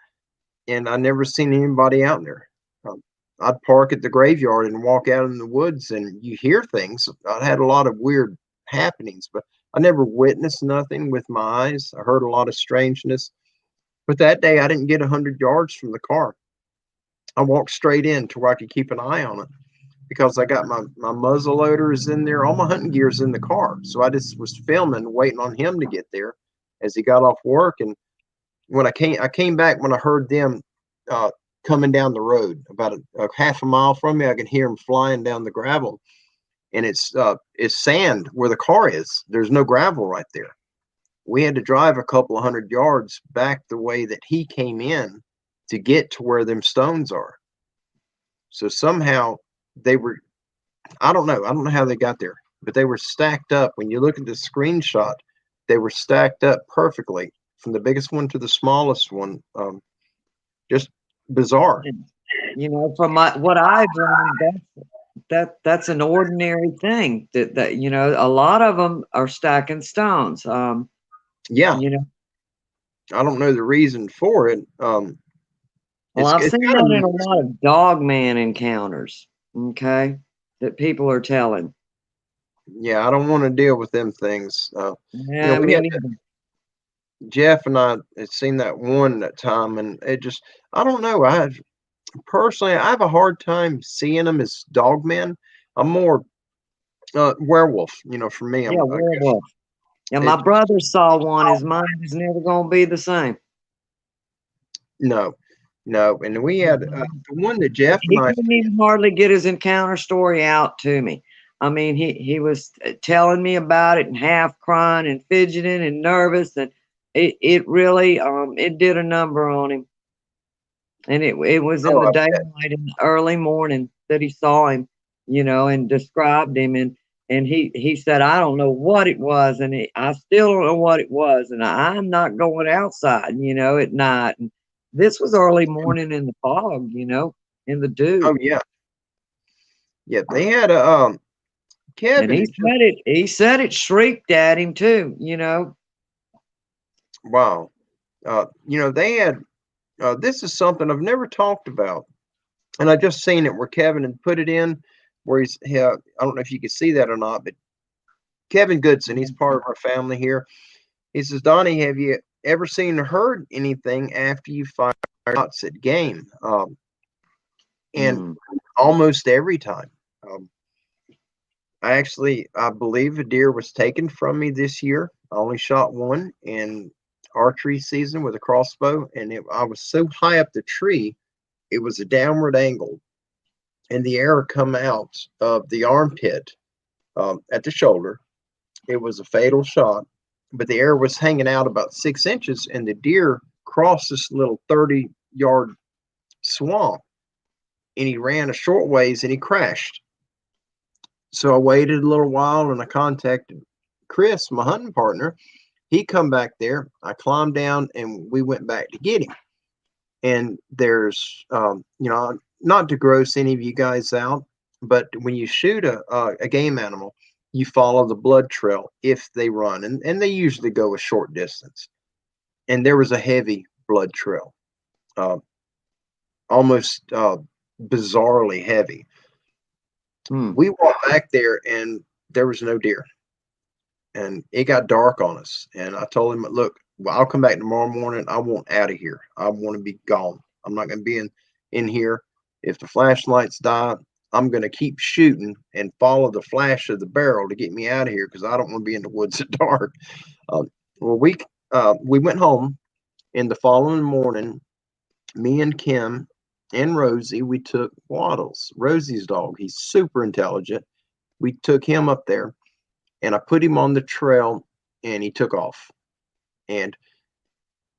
and I never seen anybody out there. Um, I'd park at the graveyard and walk out in the woods, and you hear things. I had a lot of weird happenings, but I never witnessed nothing with my eyes. I heard a lot of strangeness, but that day I didn't get 100 yards from the car. I walked straight in to where I could keep an eye on it. because I got my muzzle loaders in there, all my hunting gear's in the car. So I just was filming, waiting on him to get there as he got off work. And when I came back when I heard them uh, coming down the road about a half a mile from me. I could hear them flying down the gravel, and it's sand where the car is. There's no gravel right there. We had to drive a couple of 100 yards back the way that he came in to get to where them stones are. So somehow they were, I don't know. I don't know how they got there, but they were stacked up. When you look at the screenshot, they were stacked up perfectly from the biggest one to the smallest one. Just bizarre. You know, from what I've learned, that's an ordinary thing. That you know, a lot of them are stacking stones. Yeah, You know, I don't know the reason for it. well, I've It's seen kind that in a of, lot of dog man encounters. Okay, that people are telling. yeah, I don't want to deal with them things. Yeah, We me had neither. Jeff and I had seen that one that time, and it just, I don't know. Personally, I have a hard time seeing them as dog men. I'm more werewolf. For me, Yeah, I guess werewolf. Yeah, my it. brother saw one. His mind is never gonna be the same. No, no, and we had the one that Jeff and He I couldn't seen. even hardly get his encounter story out to me. I mean, he was telling me about it and half crying and fidgeting and nervous, and it really it did a number on him. And it was in Oh, the I bet. daylight in the early morning that he saw him, you know, and described him, and he said, I don't know what it was, and I still don't know what it was, and I'm not going outside, you know, at night. And this was early morning in the fog, you know, in the dew. Oh yeah, yeah. They had a And Kevin. he said it shrieked at him too, you know. Wow. They had. This is something I've never talked about, and I just seen it where Kevin had put it in, where I don't know if you can see that or not, but Kevin Goodson, he's part of our family here. He says, Donnie, have you ever seen or heard anything after you fire shots at game? And Mm. almost every time. Um, I believe a deer was taken from me this year. I only shot one in archery season with a crossbow, and I was so high up the tree, it was a downward angle, and the arrow come out of the armpit at the shoulder. It was a fatal shot, but the arrow was hanging out about 6 inches, and the deer crossed this little 30-yard swamp, and he ran a short ways and he crashed. So I waited a little while and I contacted Chris, my hunting partner. He come back there. I climbed down and we went back to get him. And there's, not to gross any of you guys out, but when you shoot a game animal, you follow the blood trail if they run, and they usually go a short distance. And there was a heavy blood trail, uh, almost bizarrely heavy. Hmm. We walked back there and there was no deer, and it got dark on us. And I told him, look, well, I'll come back tomorrow morning. I want out of here. I want to be gone. I'm not going to be in here. If the flashlights die, I'm going to keep shooting and follow the flash of the barrel to get me out of here, because I don't want to be in the woods at dark. Um, well, we went home. In the following morning, me and Kim and Rosie, we took Waddles, Rosie's dog. He's super intelligent. We took him up there, and I put him on the trail, and he took off. And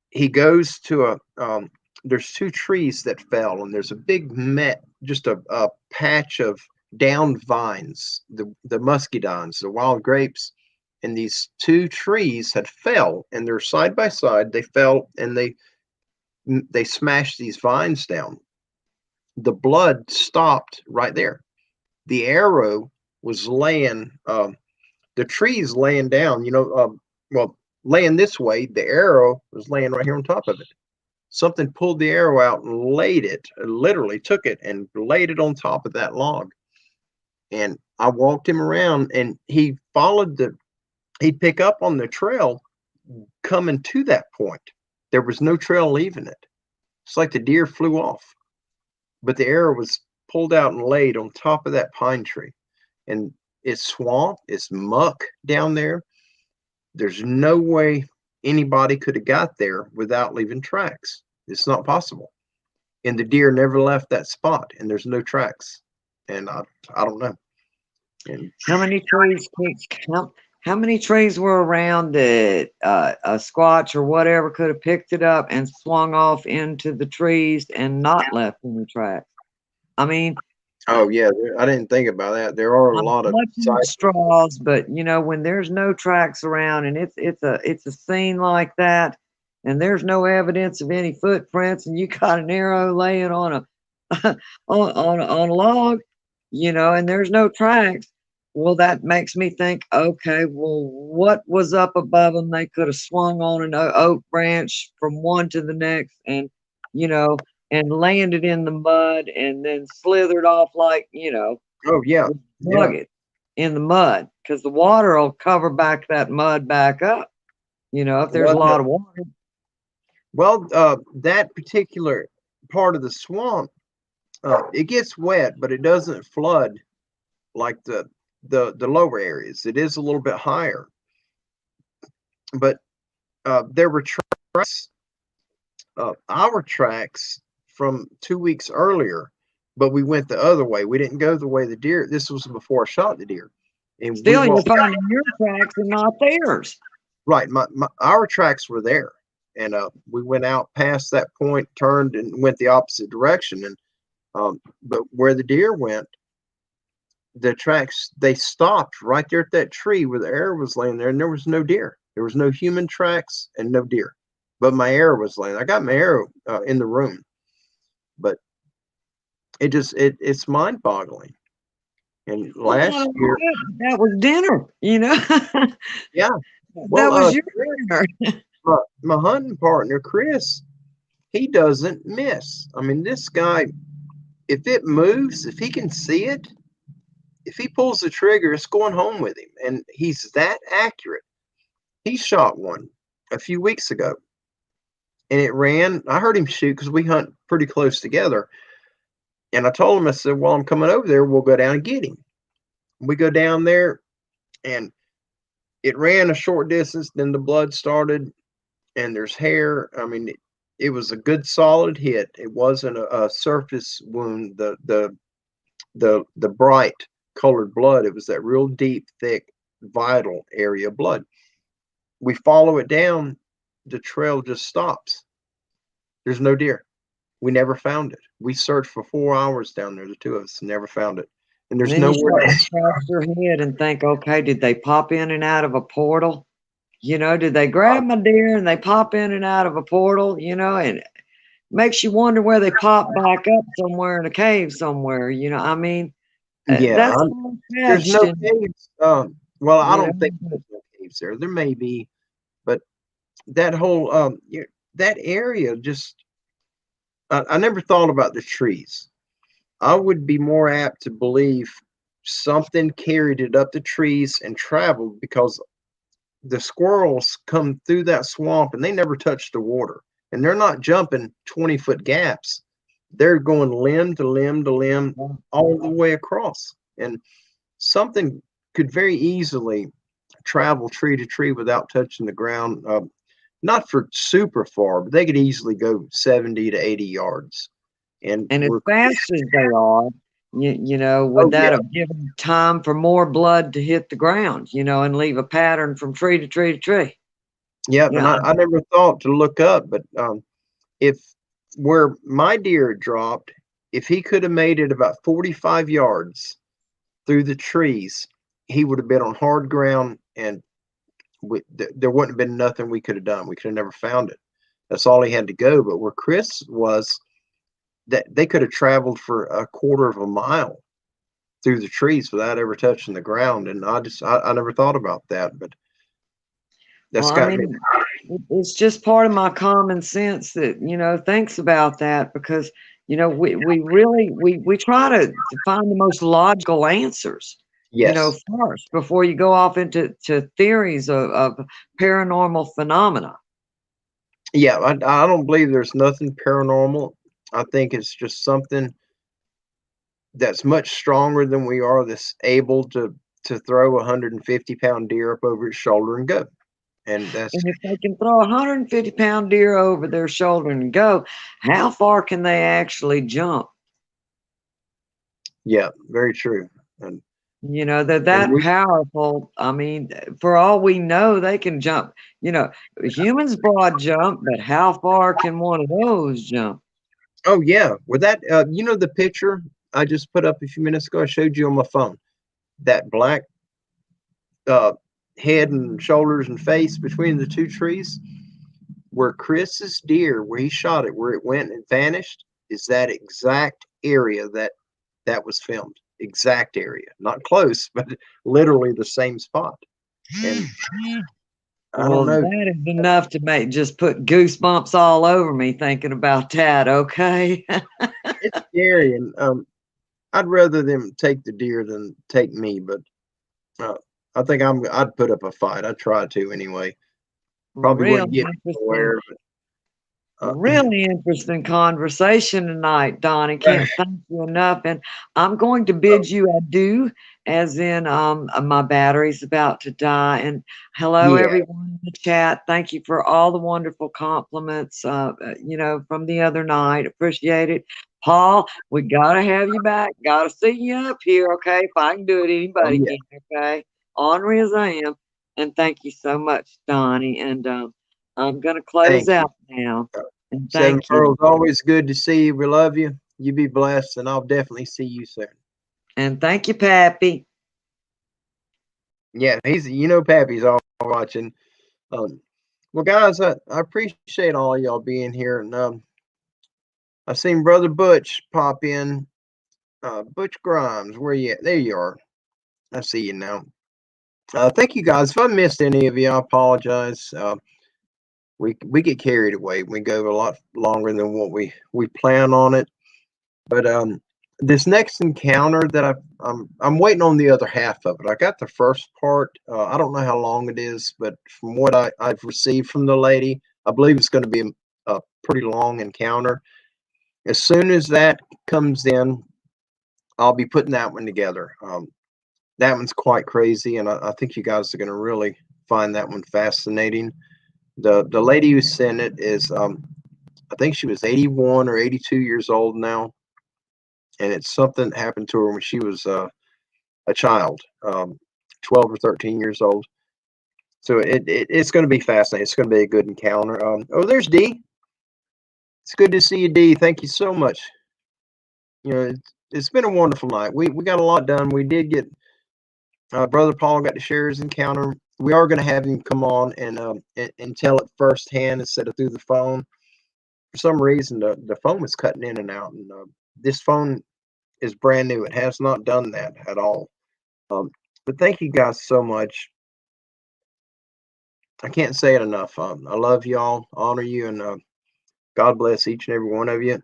he goes to there's two trees that fell, and there's a big just a patch of downed vines, the muscadines, the wild grapes, and these two trees had fell, and they're side by side. They fell, and they smashed these vines down. The blood stopped right there. The arrow was laying, the trees laying down, well, laying this way. The arrow was laying right here on top of it. Something pulled the arrow out and laid it, literally took it and laid it on top of that log. And I walked him around, and he'd pick up on the trail coming to that point. There was no trail leaving it. It's like the deer flew off, but the arrow was pulled out and laid on top of that pine tree. And it's swamp, it's muck down there. There's no way anybody could have got there without leaving tracks. It's not possible. And the deer never left that spot, and there's no tracks. And I don't know. And How many trees? How many trees were around that a squatch or whatever could have picked it up and swung off into the trees and not left any tracks? I mean, oh yeah, I didn't think about that. There are a I'm lot of clutching at sites. straws, but when there's no tracks around and it's a scene like that, and there's no evidence of any footprints, and you got an arrow laying on a on a log, and there's no tracks. Well, that makes me think, okay, well, what was up above them? They could have swung on an oak branch from one to the next, and you know, and landed in the mud, and then slithered off like Oh yeah, yeah. nugget in the mud, because the water will cover back that mud back up. If there's a lot of water. Well, that particular part of the swamp, it gets wet, but it doesn't flood like the lower areas. It is a little bit higher, but there were tracks, our tracks from 2 weeks earlier, but we went the other way. We didn't go the way the deer. This was before I shot the deer. And Still, you're finding your tracks and not theirs. Right, our tracks were there, and we went out past that point, turned, and went the opposite direction. And but where the deer went, the tracks, they stopped right there at that tree where the arrow was laying there, and there was no deer. There was no human tracks and no deer, but my arrow was laying. I got my arrow in the room, but it's mind-boggling. And last year, that was dinner, yeah. Well, that was your dinner. My hunting partner, Chris, he doesn't miss. I mean, this guy, if it moves, if he can see it, if he pulls the trigger, it's going home with him. And he's that accurate. He shot one a few weeks ago, and it ran. I heard him shoot because we hunt pretty close together. And I told him, I said, well, I'm coming over there. We'll go down and get him. We go down there, and it ran a short distance. Then the blood started, and there's hair. I mean, it was a good solid hit. It wasn't a surface wound. The bright colored blood. It was that real deep, thick, vital area blood. We follow it down. The trail just stops. There's no deer. We never found it. We searched for 4 hours down there, the two of us, never found it. And there's nowhere else. Scratch your head and think, okay, did they pop in and out of a portal? Did they grab my deer and they pop in and out of a portal? And it makes you wonder where they pop back up somewhere in a cave somewhere. I mean, yeah, there's no caves. Well, I don't think there's no caves there. There may be, but that whole that area just. I never thought about the trees. I would be more apt to believe something carried it up the trees and traveled, because the squirrels come through that swamp and they never touch the water. And they're not jumping 20-foot gaps. They're going limb to limb to limb all the way across. And something could very easily travel tree to tree without touching the ground. Not for super far, but they could easily go 70 to 80 yards. And as fast as they are, would that have given time for more blood to hit the ground, and leave a pattern from tree to tree to tree? Yeah, and I never thought to look up, but if where my deer dropped, if he could have made it about 45 yards through the trees, he would have been on hard ground, and there wouldn't have been nothing we could have done. We could have never found it. That's all he had to go. But where Chris was, that they could have traveled for a quarter of a mile through the trees without ever touching the ground. And I never thought about that, but that's got me. It's just part of my common sense that, thinks about that, because, we really, we try to find the most logical answers. Yes. First, before you go off into theories of paranormal phenomena. Yeah, I don't believe there's nothing paranormal. I think it's just something that's much stronger than we are, that's able to throw a 150-pound deer up over its shoulder and go. And that's, And if they can throw a 150-pound deer over their shoulder and go, how far can they actually jump? yeah, very true. And You know, they're that we, powerful. I mean, for all we know, they can jump. You know, humans broad jump, but how far can one of those jump? oh yeah, with that, you know, the picture I just put up a few minutes ago, I showed you on my phone, that black uh, head and shoulders and face between the two trees, where Chris's deer, where he shot it, where it went and vanished, is that exact area that was filmed. Exact area, not close, but literally the same spot. And I don't Well, know. that is enough to make just put goosebumps all over me thinking about that. Okay. It's scary, and I'd rather them take the deer than take me. But uh, I think I'd put up a fight. I'd try to anyway. Probably wouldn't Really get interesting. nowhere. But Really interesting conversation tonight, Donnie. Can't thank you enough. And I'm going to bid you adieu, as in my battery's about to die. And hello, yeah, everyone in the chat. Thank you for all the wonderful compliments, you know, from the other night. Appreciate it. Paul, we gotta have you back. Gotta see you up here, okay? If I can do it, oh anybody yeah. can, okay? Ornery as I am. And thank you so much, Donnie. And I'm gonna close Thank you. out now. And Seven thank you. Pearls, always good to see you. We love you. You be blessed, and I'll definitely see you soon. And thank you, Pappy. Yeah, Pappy's all watching. Um, well, guys, I appreciate all of y'all being here, and I seen Brother Butch pop in. Butch Grimes, where you at? There you are. I see you now. Thank you guys. If I missed any of you, I apologize. We get carried away. We go a lot longer than what we plan on it. But this next encounter that I'm waiting on the other half of it. I got the first part. I don't know how long it is, but from what I've received from the lady, I believe it's going to be a pretty long encounter. As soon as that comes in, I'll be putting that one together. That one's quite crazy, and I think you guys are going to really find that one fascinating. The lady who sent it is I think she was 81 or 82 years old now, and it's something that happened to her when she was a child, 12 or 13 years old. So it's going to be fascinating. It's going to be a good encounter. Oh, there's Dee. It's good to see you, Dee. Thank you so much. You know, it's been a wonderful night. We got a lot done. We did get Brother Paul got to share his encounter. We are going to have him come on and tell it firsthand instead of through the phone. For some reason, the phone was cutting in and out, and this phone is brand new. It has not done that at all. But thank you guys so much. I can't say it enough. I love y'all, honor you, and God bless each and every one of you.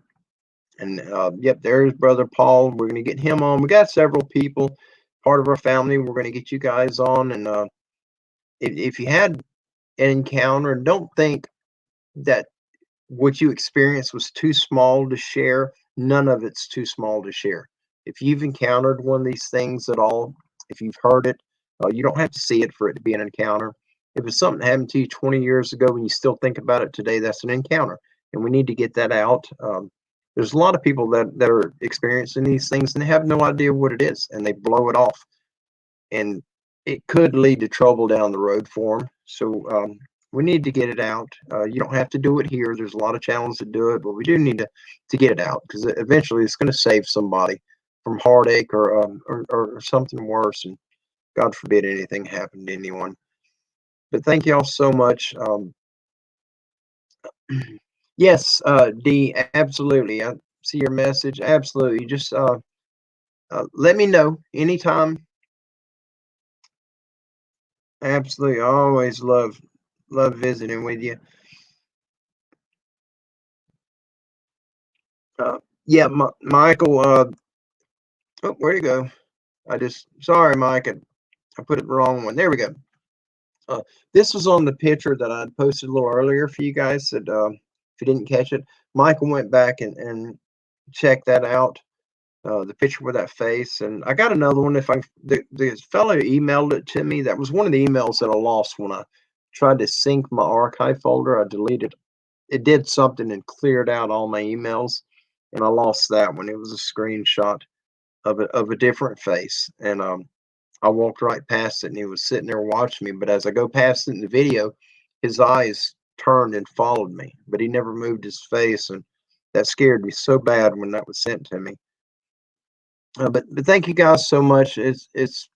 And yep, there's Brother Paul. We're going to get him on. We got several people, part of our family. We're going to get you guys on. And if you had an encounter, don't think that what you experienced was too small to share. None of it's too small to share. If you've encountered one of these things at all, if you've heard it, you don't have to see it for it to be an encounter. If it's something that happened to you 20 years ago and you still think about it today, that's an encounter. And we need to get that out. There's a lot of people that are experiencing these things and they have no idea what it is, and they blow it off. And it could lead to trouble down the road for them. So we need to get it out. You don't have to do it here. There's a lot of channels that do it, but we do need to get it out, because eventually it's going to save somebody from heartache or something worse. And God forbid anything happen to anyone. But thank y'all so much. Yes, D, absolutely. I see your message. Absolutely. Just let me know anytime. Absolutely. I always love visiting with you. Yeah, Michael. Oh, where'd he go? Sorry, Mike. I put it the wrong one. There we go. This was on the picture that I posted a little earlier for you guys. That if you didn't catch it, Michael went back and checked that out. the picture with that face. And I got another one. If the fellow emailed it to me, that was one of the emails that I lost when I tried to sync my archive folder. I deleted it, did something and cleared out all my emails, and I lost that one. It was a screenshot of a different face, and I walked right past it, and he was sitting there watching me. But as I go past it in the video, his eyes turned and followed me, but he never moved his face, and that scared me so bad when that was sent to me. But thank you guys so much. It's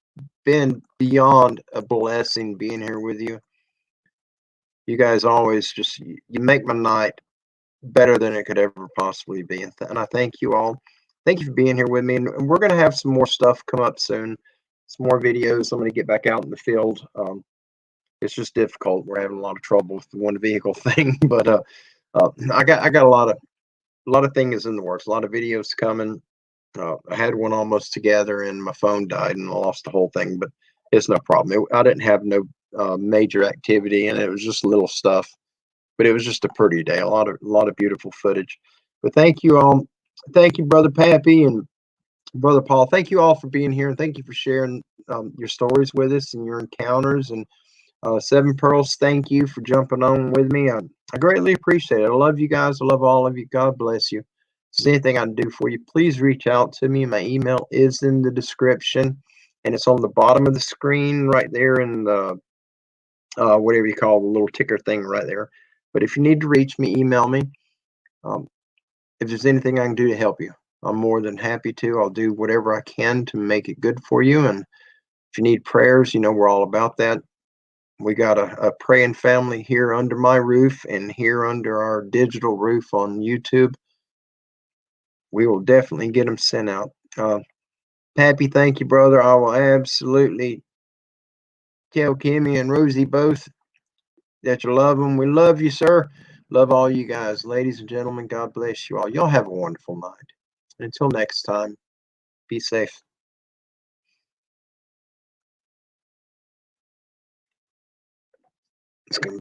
been beyond a blessing being here with you. You guys always just you make my night better than it could ever possibly be, and I thank you all. Thank you for being here with me, and we're gonna have some more stuff come up soon. Some more videos. I'm gonna get back out in the field. It's just difficult. We're having a lot of trouble with the one vehicle thing, but I got a lot of things in the works. A lot of videos coming. I had one almost together, and my phone died, and I lost the whole thing. But it's no problem. I didn't have no major activity, and it was just little stuff. But it was just a pretty day. A lot of beautiful footage. But thank you all. Thank you, Brother Pappy and Brother Paul. Thank you all for being here, and thank you for sharing your stories with us and your encounters. And Seven Pearls, thank you for jumping on with me. I greatly appreciate it. I love you guys. I love all of you. God bless you. If there's anything I can do for you, please reach out to me. My email is in the description, and it's on the bottom of the screen right there in the whatever you call the little ticker thing right there. But if you need to reach me, email me. If there's anything I can do to help you, I'm more than happy to. I'll do whatever I can to make it good for you. And if you need prayers, we're all about that. We got a praying family here under my roof and here under our digital roof on YouTube. We will definitely get them sent out. Pappy, thank you, brother. I will absolutely tell Kimmy and Rosie both that you love them. We love you, sir. Love all you guys. Ladies and gentlemen, God bless you all. Y'all have a wonderful night. Until next time, be safe. It's going to